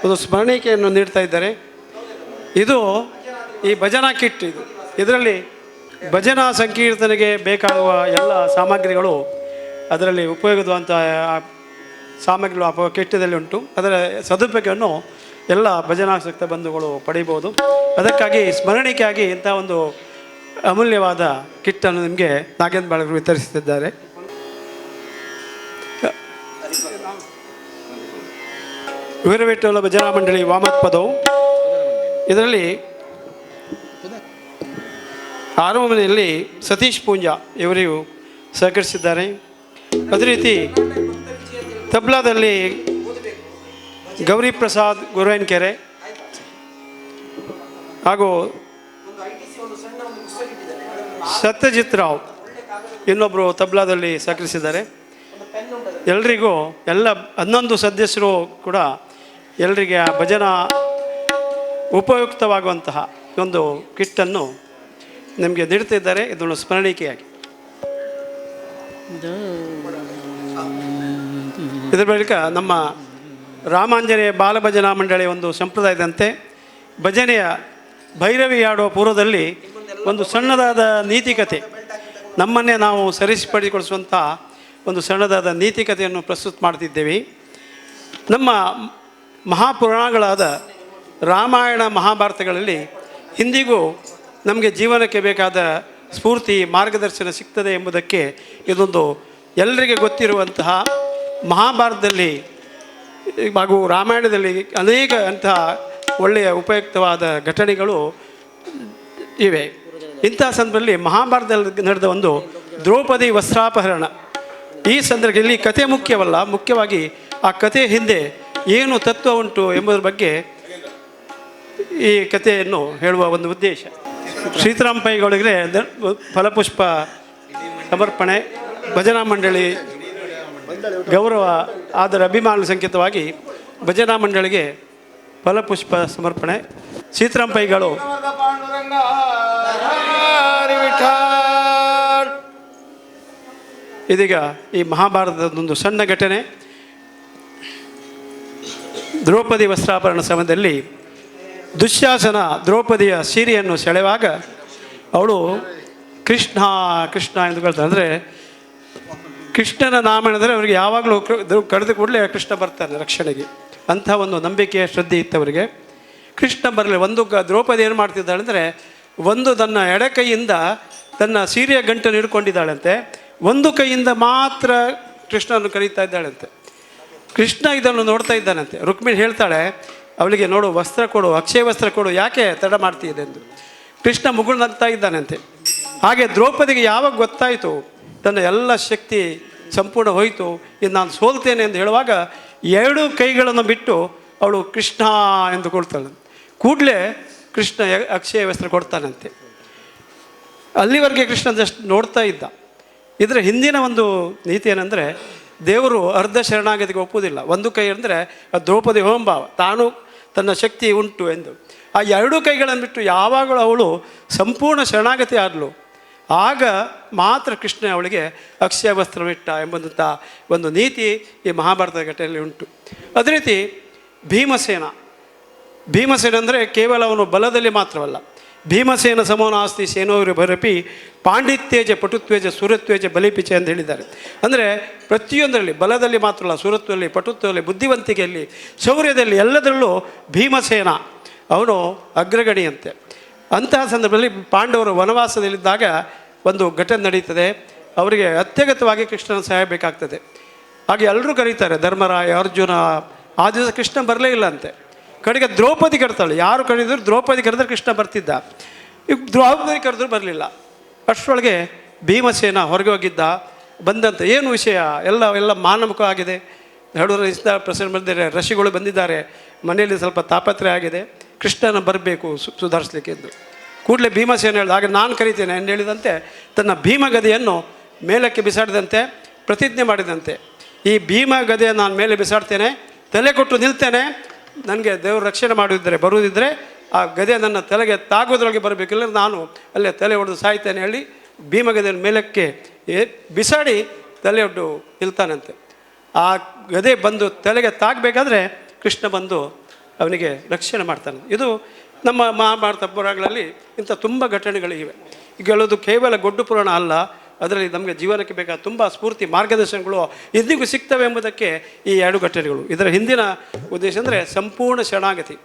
ಒಂದು ಸ್ಮರಣಿಕೆಯನ್ನು ನೀಡ್ತಾ ಇದ್ದಾರೆ. ಇದು ಈ ಭಜನಾ ಕಿಟ್ ಇದು. ಇದರಲ್ಲಿ ಭಜನಾ ಸಂಕೀರ್ತನೆಗೆ ಬೇಕಾಗುವ ಎಲ್ಲ ಸಾಮಗ್ರಿಗಳು ಅದರಲ್ಲಿ ಉಪಯೋಗವಾದಂಥ ಸಾಮಗ್ರಿಗಳು ಆ ಕಿಟ್ಟದಲ್ಲಿ ಉಂಟು. ಅದರ ಸದುಪಯೋಗವನ್ನು ಎಲ್ಲ ಭಜನಾಸಕ್ತ ಬಂಧುಗಳು ಪಡೆಯಬಹುದು. ಅದಕ್ಕಾಗಿ ಸ್ಮರಣಿಕೆಯಾಗಿ ಇಂಥ ಒಂದು ಅಮೂಲ್ಯವಾದ ಕಿಟ್ಟನ್ನು ನಿಮಗೆ ನಾಗೇಂದ್ರ ಬಾಳಿಗರು ವಿತರಿಸುತ್ತಿದ್ದಾರೆ. ವೀರವಿಠಲ ಭಜನಾ ಮಂಡಳಿ ವಾಮತ್ ಪದವು ಇದರಲ್ಲಿ ಹಾರ್ಮೋನಿಯಲ್ಲಿ ಸತೀಶ್ ಪೂಂಜಾ ಇವರಿಗೂ ಸಹಕರಿಸಿದ್ದಾರೆ. ಅದೇ ರೀತಿ ತಬ್ಲಾದಲ್ಲಿ ಗೌರಿ ಪ್ರಸಾದ್ ಗುರುವೇನ್ಕೆರೆ, ಹಾಗೂ ಸತ್ಯಜಿತ್ ರಾವ್ ಇನ್ನೊಬ್ಬರು ತಬ್ಲಾದಲ್ಲಿ ಸಹಕರಿಸಿದ್ದಾರೆ. ಎಲ್ರಿಗೂ ಎಲ್ಲ 11 ಸದಸ್ಯರು ಕೂಡ ಎಲ್ರಿಗೆ ಆ ಭಜನಾ ಉಪಯುಕ್ತವಾಗುವಂತಹ ಒಂದು ಕಿಟ್ಟನ್ನು ನಿಮಗೆ ನೀಡ್ತಿದ್ದಾರೆ. ಇದನ್ನು ಸ್ಮರಣಿಕೆಯಾಗಿ ಇದರ ಬಳಿಕ ನಮ್ಮ ರಾಮಾಂಜನೇಯ ಬಾಲಭಜನಾ ಮಂಡಳಿಯ ಒಂದು ಸಂಪ್ರದಾಯದಂತೆ ಭಜನೆಯ ಭೈರವಿ ಹಾಡುವ ಪೂರ್ವದಲ್ಲಿ ಒಂದು ಸಣ್ಣದಾದ ನೀತಿಕತೆ, ನಮ್ಮನ್ನೇ ನಾವು ಸರಿಪಡಿಸಿಕೊಳ್ಳಿಸುವಂಥ ಒಂದು ಸಣ್ಣದಾದ ನೀತಿಕತೆಯನ್ನು ಪ್ರಸ್ತುತ ಮಾಡ್ತಿದ್ದೇವೆ. ನಮ್ಮ ಮಹಾಪುರಾಣಗಳಾದ ರಾಮಾಯಣ ಮಹಾಭಾರತಗಳಲ್ಲಿ ಇಂದಿಗೂ ನಮಗೆ ಜೀವನಕ್ಕೆ ಬೇಕಾದ ಸ್ಫೂರ್ತಿ ಮಾರ್ಗದರ್ಶನ ಸಿಗ್ತದೆ ಎಂಬುದಕ್ಕೆ ಇದೊಂದು ಎಲ್ಲರಿಗೆ ಗೊತ್ತಿರುವಂತಹ ಮಹಾಭಾರತದಲ್ಲಿ ಹಾಗೂ ರಾಮಾಯಣದಲ್ಲಿ ಅನೇಕ ಅಂತಹ ಒಳ್ಳೆಯ ಉಪಯುಕ್ತವಾದ ಘಟನೆಗಳು ಇವೆ. ಇಂತಹ ಸಂದರ್ಭದಲ್ಲಿ ಮಹಾಭಾರತದಲ್ಲಿ ನಡೆದ ಒಂದು ದ್ರೌಪದಿ ವಸ್ತ್ರಾಪಹರಣ, ಈ ಸಂದರ್ಭದಲ್ಲಿ ಕತೆ ಮುಖ್ಯವಲ್ಲ, ಮುಖ್ಯವಾಗಿ ಆ ಕತೆ ಹಿಂದೆ ಏನು ತತ್ವ ಉಂಟು ಎಂಬುದರ ಬಗ್ಗೆ ಈ ಕಥೆಯನ್ನು ಹೇಳುವ ಒಂದು ಉದ್ದೇಶ. ಶ್ರೀರಾಮ್ ಪೈಗಳಿಗೆ ಫಲಪುಷ್ಪ ಸಮರ್ಪಣೆ, ಭಜನಾ ಮಂಡಳಿ ಗೌರವ ಆದರ ಅಭಿಮಾನ ಸಂಕೇತವಾಗಿ ಭಜನಾ ಮಂಡಳಿಗೆ ಫಲಪುಷ್ಪ ಸಮರ್ಪಣೆ. ಸೀತಾರಾಮ್ ಪೈಗಳು ಇದೀಗ ಈ ಮಹಾಭಾರತದೊಂದು ಸಣ್ಣ ಘಟನೆ. ದ್ರೌಪದಿ ವಸ್ತ್ರಾಪರಣ ಸಮಯದಲ್ಲಿ ದುಶ್ಯಾಸನ ದ್ರೌಪದಿಯ ಸೀರೆಯನ್ನು ಸೆಳೆವಾಗ ಅವಳು ಕೃಷ್ಣ ಕೃಷ್ಣ ಎಂದು ಹೇಳ್ತಾರೆ. ಅಂದರೆ ಕೃಷ್ಣನ ನಾಮ ಅಂದರೆ ಅವರಿಗೆ ಯಾವಾಗಲೂ ಕಳೆದು ಕೂಡಲೇ ಕೃಷ್ಣ ಬರ್ತಾನೆ ರಕ್ಷಣೆಗೆ, ಅಂಥ ಒಂದು ನಂಬಿಕೆ ಶ್ರದ್ಧೆ ಇತ್ತವರಿಗೆ. ಕೃಷ್ಣ ಬರಲಿ. ದ್ರೌಪದಿ ಏನು ಮಾಡ್ತಿದ್ದಾಳೆ ಅಂದರೆ, ಒಂದು ತನ್ನ ಎಡಕೈಯಿಂದ ತನ್ನ ಸೀರೆಯ ಗಂಟನ್ನು ಹಿಡ್ಕೊಂಡಿದ್ದಾಳಂತೆ, ಒಂದು ಕೈಯಿಂದ ಮಾತ್ರ ಕೃಷ್ಣನನ್ನು ಕರೀತಾ ಇದ್ದಾಳಂತೆ. ಕೃಷ್ಣ ಇದನ್ನು ನೋಡ್ತಾ ಇದ್ದಾನಂತೆ. ರುಕ್ಮಿಣಿ ಹೇಳ್ತಾಳೆ ಅವಳಿಗೆ, ನೋಡು ವಸ್ತ್ರ ಕೊಡು, ಅಕ್ಷಯ ವಸ್ತ್ರ ಕೊಡು, ಯಾಕೆ ತಡ ಮಾಡ್ತಿದೆ ಎಂದು. ಕೃಷ್ಣ ಮುಗುಳ್ನಗ್ತಾ ಇದ್ದಾನಂತೆ. ಹಾಗೆ ದ್ರೌಪದಿಗೆ ಯಾವಾಗ ಗೊತ್ತಾಯಿತು ತನ್ನ ಎಲ್ಲ ಶಕ್ತಿ ಸಂಪೂರ್ಣ ಹೋಯಿತು, ಇದು ನಾನು ಸೋಲ್ತೇನೆ ಎಂದು ಹೇಳುವಾಗ 2 ಕೈಗಳನ್ನು ಬಿಟ್ಟು ಅವಳು ಕೃಷ್ಣ ಎಂದು ಕೊಡ್ತಾಳೆ. ಕೂಡಲೇ ಕೃಷ್ಣ ಅಕ್ಷಯ ವಸ್ತ್ರ ಕೊಡ್ತಾನಂತೆ. ಅಲ್ಲಿವರೆಗೆ ಕೃಷ್ಣ ಜಸ್ಟ್ ನೋಡ್ತಾ ಇದ್ದ. ಇದರ ಹಿಂದಿನ ಒಂದು ನೀತಿ ಏನಂದರೆ, ದೇವರು ಅರ್ಧ ಶರಣಾಗತಿಗೆ ಒಪ್ಪುವುದಿಲ್ಲ. ಒಂದು ಕೈ ಅಂದರೆ ದ್ರೌಪದಿ ಹೋಮಭಾವ, ತಾನು ತನ್ನ ಶಕ್ತಿ ಉಂಟು ಎಂದು. ಆ 2 ಕೈಗಳನ್ನು ಬಿಟ್ಟು ಯಾವಾಗಲೂ ಅವಳು ಸಂಪೂರ್ಣ ಶರಣಾಗತಿ ಆದಳು, ಆಗ ಮಾತ್ರ ಕೃಷ್ಣ ಅವಳಿಗೆ ಅಕ್ಷಯ ವಸ್ತ್ರವಿಟ್ಟ ಎಂಬಂಥ ಒಂದು ನೀತಿ ಈ ಮಹಾಭಾರತದ ಘಟನೆಯಲ್ಲಿ ಉಂಟು. ಅದೇ ರೀತಿ ಭೀಮಸೇನ ಅಂದರೆ ಕೇವಲ ಅವನು ಬಲದಲ್ಲಿ ಮಾತ್ರವಲ್ಲ, ಭೀಮಸೇನ ಸಮೋನಾಸ್ತಿ ಸೇನೋರು ಭರಪಿ ಪಾಂಡಿತ್ಯೇಜ ಪಟುತ್ವೇಜ ಸುರತ್ವೇಜ ಬಲಿಪಿಚೆ ಅಂತ ಹೇಳಿದ್ದಾರೆ. ಅಂದರೆ ಪ್ರತಿಯೊಂದರಲ್ಲಿ ಬಲದಲ್ಲಿ ಮಾತ್ರ ಅಲ್ಲ, ಸುರತ್ವದಲ್ಲಿ, ಪಟುತ್ವದಲ್ಲಿ, ಬುದ್ಧಿವಂತಿಕೆಯಲ್ಲಿ, ಶೌರ್ಯದಲ್ಲಿ, ಎಲ್ಲದರಲ್ಲೂ ಭೀಮಸೇನ ಅವನು ಅಗ್ರಗಣಿಯಂತೆ. ಅಂತಹ ಸಂದರ್ಭದಲ್ಲಿ ಪಾಂಡವರು ವನವಾಸದಲ್ಲಿದ್ದಾಗ ಒಂದು ಘಟನೆ ನಡೀತದೆ. ಅವರಿಗೆ ಅತ್ಯಗತವಾಗಿ ಕೃಷ್ಣನ ಸಹಾಯ ಬೇಕಾಗ್ತದೆ. ಹಾಗೆ ಎಲ್ಲರೂ ಕರೀತಾರೆ, ಧರ್ಮರಾಯ, ಅರ್ಜುನ. ಆ ದಿವಸ ಕೃಷ್ಣ ಬರಲೇ ಇಲ್ಲ ಅಂತೆ. ಕಡೆಗೆ ದ್ರೌಪದಿ ಕರೆತಾಳೆ. ಯಾರು ಕರೆದ್ರು ದ್ರೌಪದಿ ಕರೆದ್ರೆ ಕೃಷ್ಣ ಬರ್ತಿದ್ದ, ಈಗ ದ್ರೌಪದಿ ಕರೆದ್ರು ಬರಲಿಲ್ಲ. ಅಷ್ಟರೊಳಗೆ ಭೀಮಸೇನ ಹೊರಗೆ ಹೋಗಿದ್ದ. ಬಂದಂತೆ ಏನು ವಿಷಯ, ಎಲ್ಲ ಮಾನಮುಖ ಆಗಿದೆ, ಹೇಳೋರಿಸಿದ ಪ್ರಸನ್ನ ಬಂದಿದ್ದಾರೆ, ಋಷಿಗಳು ಬಂದಿದ್ದಾರೆ, ಮನೆಯಲ್ಲಿ ಸ್ವಲ್ಪ ತಾಪತ್ರೆ ಆಗಿದೆ, ಕೃಷ್ಣನ ಬರಬೇಕು ಸುಧಾರಿಸ್ಲಿಕ್ಕೆ ಎಂದು. ಕೂಡಲೇ ಭೀಮಸೇನ ಹೇಳಿದ, ಹಾಗೆ ನಾನು ಕರಿತೇನೆ ಎಂದು ಹೇಳಿದಂತೆ ತನ್ನ ಭೀಮಗದೆಯನ್ನು ಮೇಲಕ್ಕೆ ಬಿಸಾಡಿದಂತೆ ಪ್ರತಿಜ್ಞೆ ಮಾಡಿದಂತೆ, ಈ ಭೀಮಗದೆಯ ನಾನು ಮೇಲೆ ಬಿಸಾಡ್ತೇನೆ, ತಲೆ ಕೊಟ್ಟು ನಿಲ್ತೇನೆ, ನನಗೆ ದೇವರು ರಕ್ಷಣೆ ಬರುವುದಿದ್ದರೆ ಆ ಗದೆ ನನ್ನ ತಲೆಗೆ ತಾಗೋದ್ರೊಳಗೆ ಬರಬೇಕಿಲ್ಲ, ನಾನು ಅಲ್ಲೇ ತಲೆ ಹೊಡೆದು ಸಾಯ್ತೇನೆ ಹೇಳಿ ಭೀಮಗದೆಯನ್ನು ಮೇಲಕ್ಕೆ ಬಿಸಾಡಿ ತಲೆ ಹೊಡೆದು ನಿಲ್ತಾನಂತೆ. ಆ ಗದೆ ಬಂದು ತಲೆಗೆ ತಾಗಬೇಕಾದ್ರೆ ಕೃಷ್ಣ ಬಂದು ಅವನಿಗೆ ರಕ್ಷಣೆ ಮಾಡ್ತಾನೆ. ಇದು ನಮ್ಮ ಮಹಾಭಾರತ ಪುರಾಣಗಳಲ್ಲಿ ಇಂಥ ತುಂಬ ಘಟನೆಗಳಿವೆ. ಈಗ ಹೇಳೋದು ಕೇವಲ ಗೊಡ್ಡು ಪುರಾಣ ಅಲ್ಲ, ಅದರಲ್ಲಿ ನಮಗೆ ಜೀವನಕ್ಕೆ ಬೇಕಾದ ತುಂಬ ಸ್ಫೂರ್ತಿ ಮಾರ್ಗದರ್ಶನಗಳು ಇಂದಿಗೂ ಸಿಗ್ತವೆ ಎಂಬುದಕ್ಕೆ ಈ 2 ಘಟನೆಗಳು. ಇದರ ಹಿಂದಿನ ಉದ್ದೇಶ ಅಂದರೆ ಸಂಪೂರ್ಣ ಶರಣಾಗತಿ.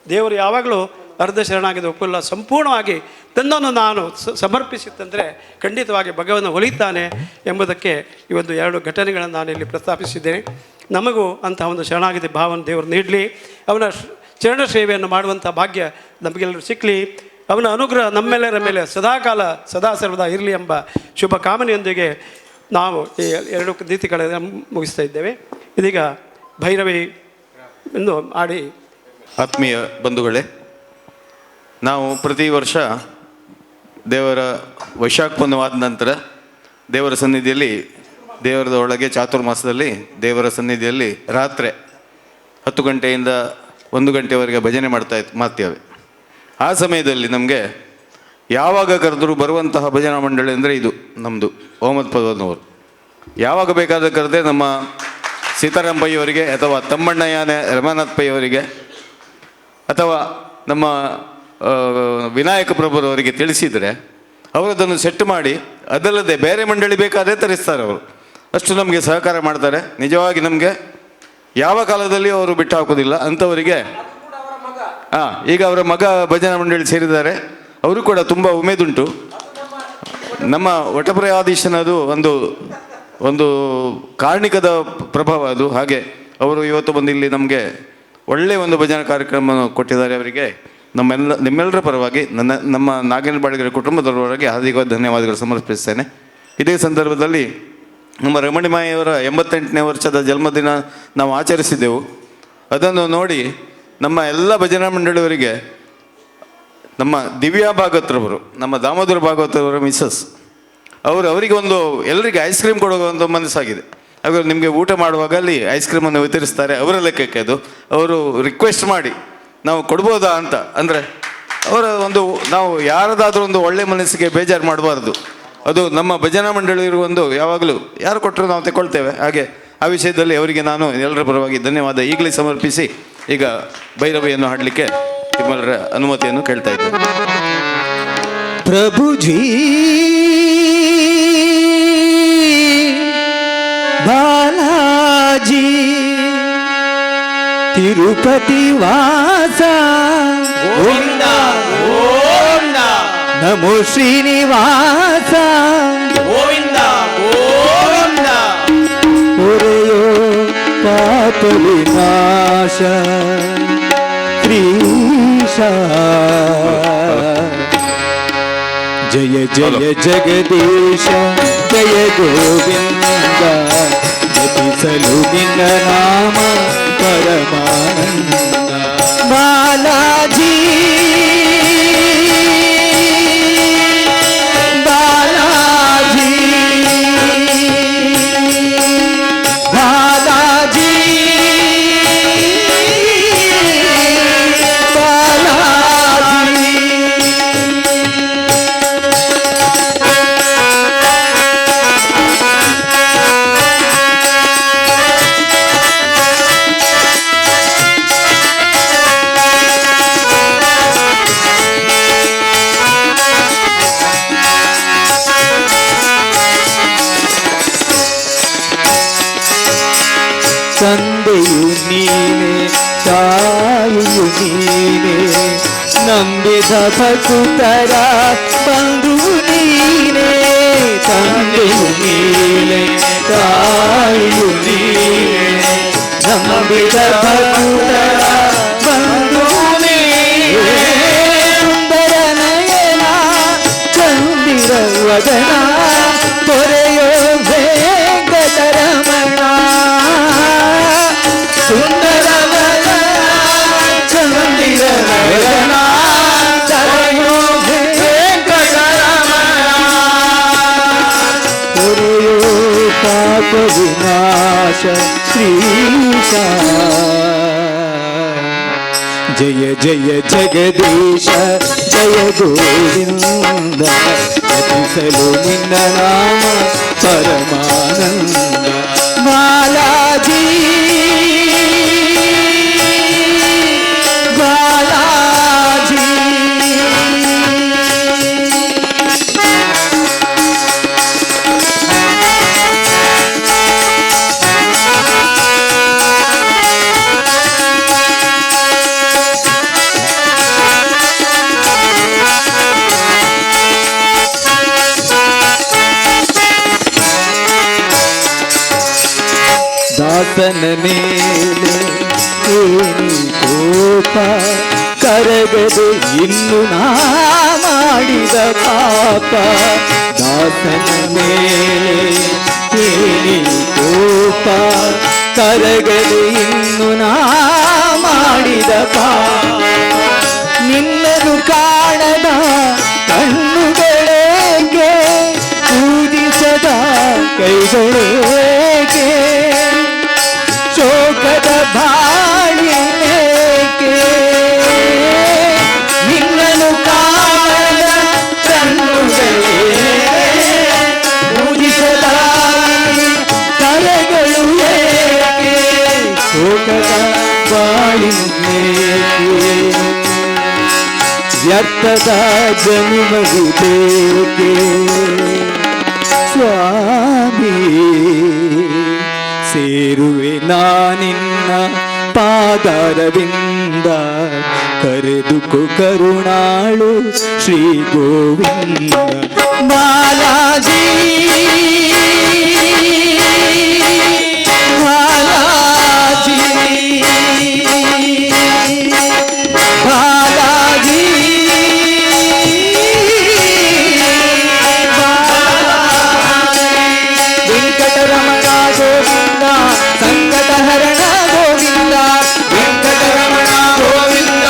ದೇವರು ಯಾವಾಗಲೂ ಅರ್ಧ ಶರಣಾಗತಿ ಒಪ್ಪಲ್ಲ, ಸಂಪೂರ್ಣವಾಗಿ ತನ್ನನ್ನು ನಾನು ಸಮರ್ಪಿಸಿತ್ತಂದರೆ ಖಂಡಿತವಾಗಿ ಭಗವಂತ ಒಲಿತಾನೆ ಎಂಬುದಕ್ಕೆ ಈ ಒಂದು 2 ಘಟನೆಗಳನ್ನು ನಾನು ಇಲ್ಲಿ ಪ್ರಸ್ತಾಪಿಸಿದ್ದೇನೆ. ನಮಗೂ ಅಂತಹ ಒಂದು ಶರಣಾಗತಿ ಭಾವನೆ ದೇವರು ನೀಡಲಿ, ಅವನ ಚರಣ ಸೇವೆಯನ್ನು ಮಾಡುವಂಥ ಭಾಗ್ಯ ನಮಗೆಲ್ಲರೂ ಸಿಕ್ಕಲಿ, ಅವನ ಅನುಗ್ರಹ ನಮ್ಮೆಲ್ಲರ ಮೇಲೆ ಸದಾಕಾಲ ಸದಾ ಸರ್ವದಾ ಇರಲಿ ಎಂಬ ಶುಭ ಕಾಮನೆಯೊಂದಿಗೆ ನಾವು ಈ 2 ನೀತಿಗಳನ್ನು ಮುಗಿಸ್ತಾ ಇದ್ದೇವೆ. ಇದೀಗ ಭೈರವಿ ಎಂದು ಆಡಿ. ಆತ್ಮೀಯ ಬಂಧುಗಳೇ, ನಾವು ಪ್ರತಿ ವರ್ಷ ದೇವರ ವೈಶಾಖವನ್ನವಾದ ನಂತರ ದೇವರ ಸನ್ನಿಧಿಯಲ್ಲಿ ದೇವರದ ಒಳಗೆ ಚಾತುರ್ಮಾಸದಲ್ಲಿ ದೇವರ ಸನ್ನಿಧಿಯಲ್ಲಿ ರಾತ್ರಿ 10 ಗಂಟೆಯಿಂದ 1 ಗಂಟೆವರೆಗೆ ಭಜನೆ ಮಾಡ್ತೇವೆ. ಆ ಸಮಯದಲ್ಲಿ ನಮಗೆ ಯಾವಾಗ ಕರೆದರೂ ಬರುವಂತಹ ಭಜನಾ ಮಂಡಳಿ ಅಂದರೆ ಇದು ನಮ್ಮದು ಓಮದ್ ಪದವನವರು. ಯಾವಾಗ ಬೇಕಾದ ಕರೆದೇ ನಮ್ಮ ಸೀತಾರಾಮ್ ಪೈ ಅವರಿಗೆ ಅಥವಾ ತಮ್ಮಣ್ಣಯ್ಯನ ರಮಾನಾಥ್ ಪೈ ಅವರಿಗೆ ಅಥವಾ ನಮ್ಮ ವಿನಾಯಕ ಪ್ರಭುರವರಿಗೆ ತಿಳಿಸಿದರೆ ಅವರದನ್ನು ಸೆಟ್ ಮಾಡಿ ಅದಲ್ಲದೆ ಬೇರೆ ಮಂಡಳಿ ಬೇಕಾದರೆ ತರಿಸ್ತಾರೆ ಅವರು. ಅಷ್ಟು ನಮಗೆ ಸಹಕಾರ ಮಾಡ್ತಾರೆ. ನಿಜವಾಗಿ ನಮಗೆ ಯಾವ ಕಾಲದಲ್ಲಿ ಅವರು ಬಿಟ್ಟು ಹಾಕೋದಿಲ್ಲ ಅಂಥವರಿಗೆ. ಈಗ ಅವರ ಮಗ ಭಜನಾ ಮಂಡಳಿ ಸೇರಿದ್ದಾರೆ. ಅವರು ಕೂಡ ತುಂಬ ಉಮೇದುಂಟು. ನಮ್ಮ ವಟಪ್ರಯಾದೀಶನದು ಒಂದು ಕಾರಣಿಕದ ಪ್ರಭಾವ ಅದು. ಹಾಗೆ ಅವರು ಇವತ್ತು ಬಂದು ಇಲ್ಲಿ ನಮಗೆ ಒಳ್ಳೆಯ ಒಂದು ಭಜನಾ ಕಾರ್ಯಕ್ರಮವನ್ನು ಕೊಟ್ಟಿದ್ದಾರೆ. ಅವರಿಗೆ ನಿಮ್ಮೆಲ್ಲರ ಪರವಾಗಿ ನಮ್ಮ ನಾಗೇಂದ್ರ ಬಾಳಿಗರ ಕುಟುಂಬದವರವರೆಗೆ ಹಾರ್ದಿಕವಾದ ಧನ್ಯವಾದಗಳು ಸಮರ್ಪಿಸ್ತೇನೆ. ಇದೇ ಸಂದರ್ಭದಲ್ಲಿ ನಮ್ಮ ರಮಣಿಮಾಯಿಯವರ 88ನೇ ವರ್ಷದ ಜನ್ಮದಿನ ನಾವು ಆಚರಿಸಿದ್ದೆವು. ಅದನ್ನು ನೋಡಿ ನಮ್ಮ ಎಲ್ಲ ಭಜನಾ ಮಂಡಳಿಯವರಿಗೆ ನಮ್ಮ ದಿವ್ಯಾ ಭಾಗವತ್ರವರು, ನಮ್ಮ ದಾಮೋದರ ಭಾಗವತರವರ ಮಿಸ್ಸಸ್ ಅವರಿಗೆ ಎಲ್ಲರಿಗೆ ಐಸ್ ಕ್ರೀಮ್ ಕೊಡೋ ಒಂದು ಮನಸ್ಸಾಗಿದೆ. ಅವರು ನಿಮಗೆ ಊಟ ಮಾಡುವಾಗ ಅಲ್ಲಿ ಐಸ್ ಕ್ರೀಮನ್ನು ವಿತರಿಸ್ತಾರೆ. ಅವರ ಲೆಕ್ಕಕ್ಕೆ ಅದು ಅವರು ರಿಕ್ವೆಸ್ಟ್ ಮಾಡಿ ನಾವು ಕೊಡ್ಬೋದಾ ಅಂತ. ಅಂದರೆ ಅವರ ನಾವು ಯಾರದಾದ್ರೂ ಒಂದು ಒಳ್ಳೆ ಮನಸ್ಸಿಗೆ ಬೇಜಾರು ಮಾಡಬಾರ್ದು. ಅದು ನಮ್ಮ ಭಜನಾ ಮಂಡಳಿಯರು ಯಾವಾಗಲೂ ಯಾರು ಕೊಟ್ಟರು ನಾವು ತಗೊಳ್ತೇವೆ. ಹಾಗೆ ಆ ವಿಷಯದಲ್ಲಿ ಅವರಿಗೆ ನಾನು ಎಲ್ಲರ ಪರವಾಗಿ ಧನ್ಯವಾದ ಈಗಲೇ ಸಮರ್ಪಿಸಿ ಈಗ ಭೈರವಿಯನ್ನು ಹಾಡಲಿಕ್ಕೆ ನಿಮ್ಮೆಲ್ಲರ ಅನುಮತಿಯನ್ನು ಕೇಳ್ತಾ ಇದ್ದೇನೆ. ಪ್ರಭುಜಿ ಬಾಲಾಜಿ ತಿರುಪತಿ ವಾಸ ಗೋವಿಂದ ಗೋವಿಂದ ನಮೋ ಶ್ರೀನಿವಾಸ ಗೋವಿಂದ ಗೋವಿಂದ ಒರೆಯೋ ಪಾಪ ವಿನಾಶ ಶ್ರೀಶ ಜಯ ಜಯ ಜಗದೀಶ ಜಯ ಗೋವಿಂದ ಜಪಿಸಲು ನಿನ್ನ ನಾಮ ಪರಮಾನಂದ ಬಾಲಾಜಿ ಬಾಲಾಜಿ ಬಾಲಾಜಿ ಬಾಲಾಜಿ ತಂದೆಯು ನೀನೆ ತಾಯಿಯು ನೀನೆ ನಂಬಿದ ಭಕ್ತರ ಬಂಧು ನೀನೆ ತಂದೆಯು ನೀನೆ ತಾಯಿಯು ನೀನೆ ನಂಬಿದ ಭಕ್ತರ ಬಂಧು ನೀನೆ ಸುಂದರ ನಯನ ಚಂದಿರ ವದನ ತೊರೆಯೋ ವೆಂಕಟರಮಣ ಸುಂದರ ಚಂದಿರ ನಯನ ತೊರೆಯೋ ವೆಂಕಟರಮಣ ತೊರೆಯೋ ಪಾಪ ವಿನಾಶ ಶ್ರೀಶ ಜಯ ಜಯ ಜಗದೀಶ ಜಯ ಗೋವಿಂದ ಜಪಿಸಲು ನಿನ್ನ ನಾಮ ಪರಮಾನಂದ ಬಾಲಾಜಿ ಬಾಲಾಜಿ ದಾಸನ ಮೇಲೆ ಏನಿ ಕೋಪ ಕರಗದೆ ಇನ್ನು ನಾ ಮಾಡಿದ ಪಾಪ ದಾಸನ ಮೇಲೆ ಏನಿ ಕೋಪ ಕರಗದೆ ಇನ್ನು ನಾ ಮಾಡಿದ ಪಾಪ ನಿನ್ನನು ಕಾ ದುಃಖಗಳೇಕೆ ಶೋಕದ ಬಾಳಿನೇಕೆ ನಿನ್ನನು ಕಾಣದ ಕಣ್ಣುಗಳೇ ಪೂಜಿಸಲಾಗಿ ಕರೆಗಳು ಏಕೆ ಶೋಕದ ಬಾಳಿನೇಕೆ ವ್ಯರ್ಥದ ಜನ್ಮವಿದೇಕೆ ಸ್ವಾಮಿ ಸೇರುವೆ ನಾನಿನ್ನ ಪಾದಾರವಿಂದ ಕರೆದುಕೊ ಕರುಣಾಳು ಶ್ರೀ ಗೋವಿಂದ ಬಾಲಾಜಿ ಬಾಲಾಜಿ ಬಾಲಾಜಿ ವೆಂಕಟರಮಣ ಗೋವಿಂದ ಸಂಕಟಹರಣ ಗೋವಿಂದ ವೆಂಕಟರಮಣ ಗೋವಿಂದ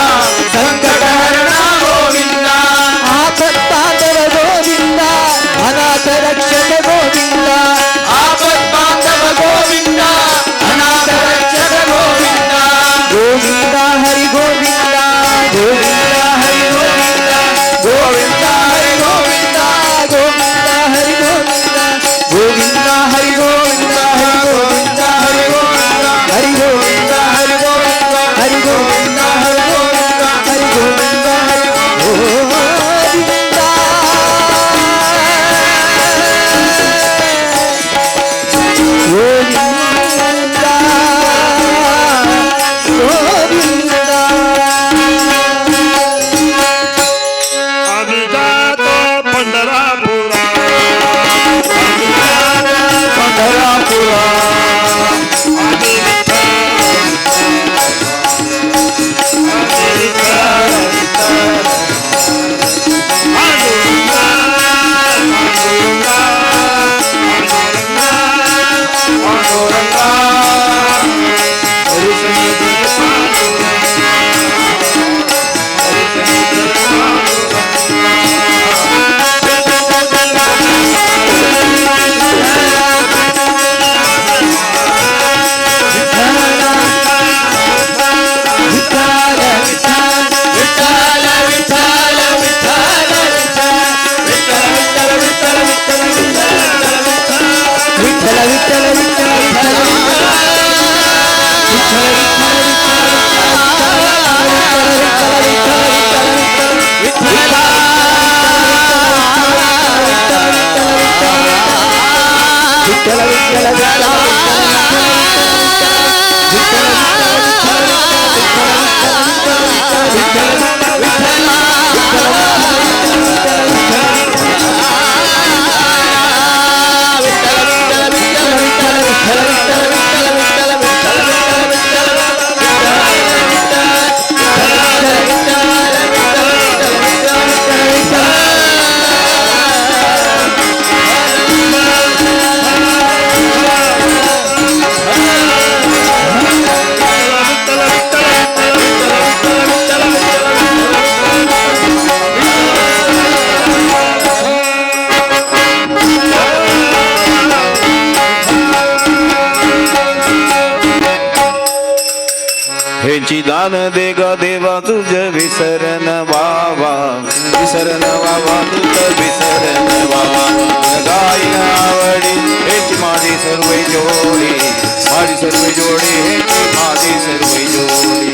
ಸಂಕಟಹರಣ ಗೋವಿಂದ ಆಪತ್ಪಾಂಡವ ಗೋವಿಂದ ಅನಾಥ ರಕ್ಷಕ ಗೋವಿಂದ ಆಪತ್ಪಾಂಡವ ಗೋವಿಂದ ಅನಾಥ ರಕ್ಷಕ ಗೋವಿಂದ ಗೋವಿಂದ ಹರಿ ಗೋವಿಂದ ಗೋವಿಂದ ಹರಿ ಗೋವಿಂದ ಗೋವಿಂದ ಹರಿ ಗೋವಿಂದ ಗೋವಿಂದ ಹರಿ ಗೋವಿಂದ ಗೋವಿಂದ ಹರಿ ಗೋವಿಂದ ಹರಿ ಗೋವಿಂದ ಹರಿ ಗೋವಿಂದ ಹರಿ ಗೋವಿಂದ ಹರಿ ಗೋವಿಂದ ಹರಿ ಗೋವಿಂದ ಹರಿ ಗೋವಿಂದ ಹರಿ आम्ही जातो पंढरापुरा, आम्ही जातो पंढरापुरा, आम्ही ह्याची दान देगा देवा तुझ विसरन वावा विसरन वावा तुझ विसरन वावा गायन आवडी ह्याची माझी सर्व जोडी माझी सर्व जोडी ह्याची माझी सर्व जोडी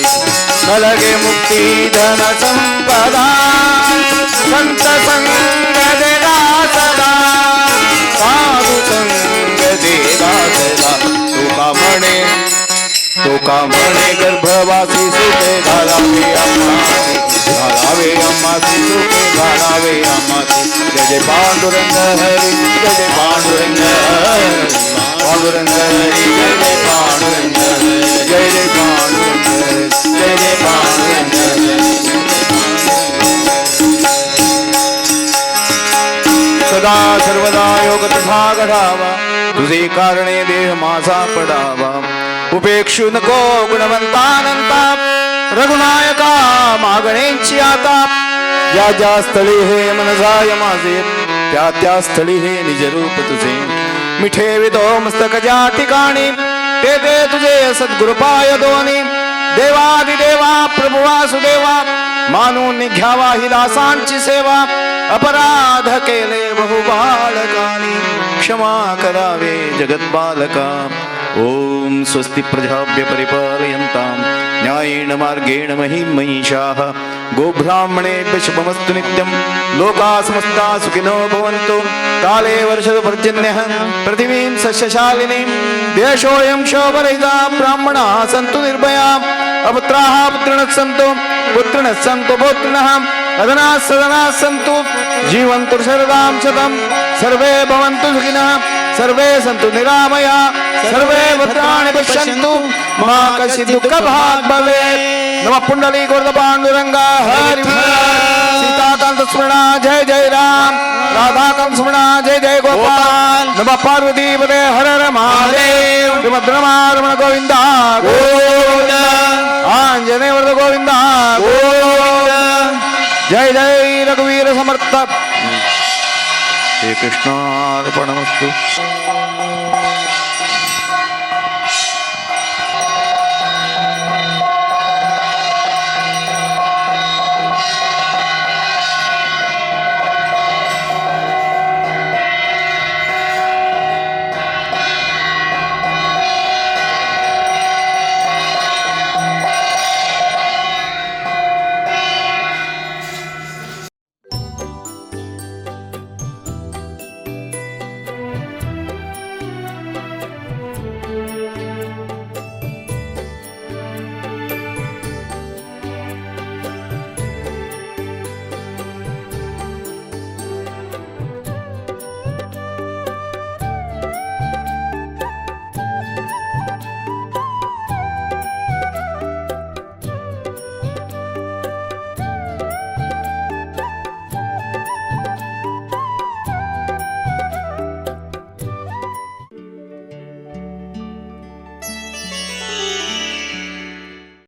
नलगे मुक्ती धन संपदा संत संग देगा सदा साधू संग देगा सदा तुका म्हणे गर्भवासी सुखे घालावे अम्मासी सुखे घालावे अम्मासी जय जय पांडुरंग हरी जय जय पांडुरंग हरी पांडुरंग हरी जय जय पांडुरंग हरी जय जय पांडुरंग हरी जय जय पांडुरंग हरी सदा सर्वदा योग तुझा घडावा तुझे कारणे देह माझा पडावा उपेक्षू नको गुणवंतानंता रघुनायका मागणेची आता ज्या ज्या स्थळी हे मन जाय माझे त्या त्या स्थळी हे निज रूप तुझे मिठे विदो मस्तकच्या ठिकाणी ते ते तुझे सद्गुरुपाय दोन्ही देवादिदेवा प्रभु वासुदेवा मानून घ्यावा ही दासांची सेवा अपराध केले बहु बालकानी क्षमा करावे जगत बालका ओम स्वस्ति प्रजाभ्य परिपालयन्तां न्यायेन मार्गेण महिषाः गोब्राह्मणेभ्यः शुभमस्तु नित्यं लोकाः समस्ताः सुखिनो भवन्तु काले वर्षतु पर्जन्यः पृथिवीं सस्यशालिनीं देशोऽयं शोभरहितः ब्राह्मणाः सन्तु निर्भयाः अपुत्राः पुत्रिणः सन्तु पुत्रिणः सन्तु पौत्रिणः अधनाः सदनाः सन्तु जीवन्तु शरदां शतं सर्वे भवन्तु सुखिनः सर्वे सन्तु निरामया सर्वे भद्राणि पश्यन्तु मा कश्चित् दुःखभाग् भवेत् नमः पुण्डलीकवरद पाण्डुरङ्गा हरि सीताकान्त स्मरणा जय जय राम राधाकान्त स्मरणा जय जय गोपाल नमः पार्वतीपते हर हर महादेव श्रीमद्रमारमण गोविन्द गोविन्द आञ्जनेय वरद गोविन्द गोविन्द जय जय रघुवीर समर्थ श्री कृष्णार्पणमस्तु।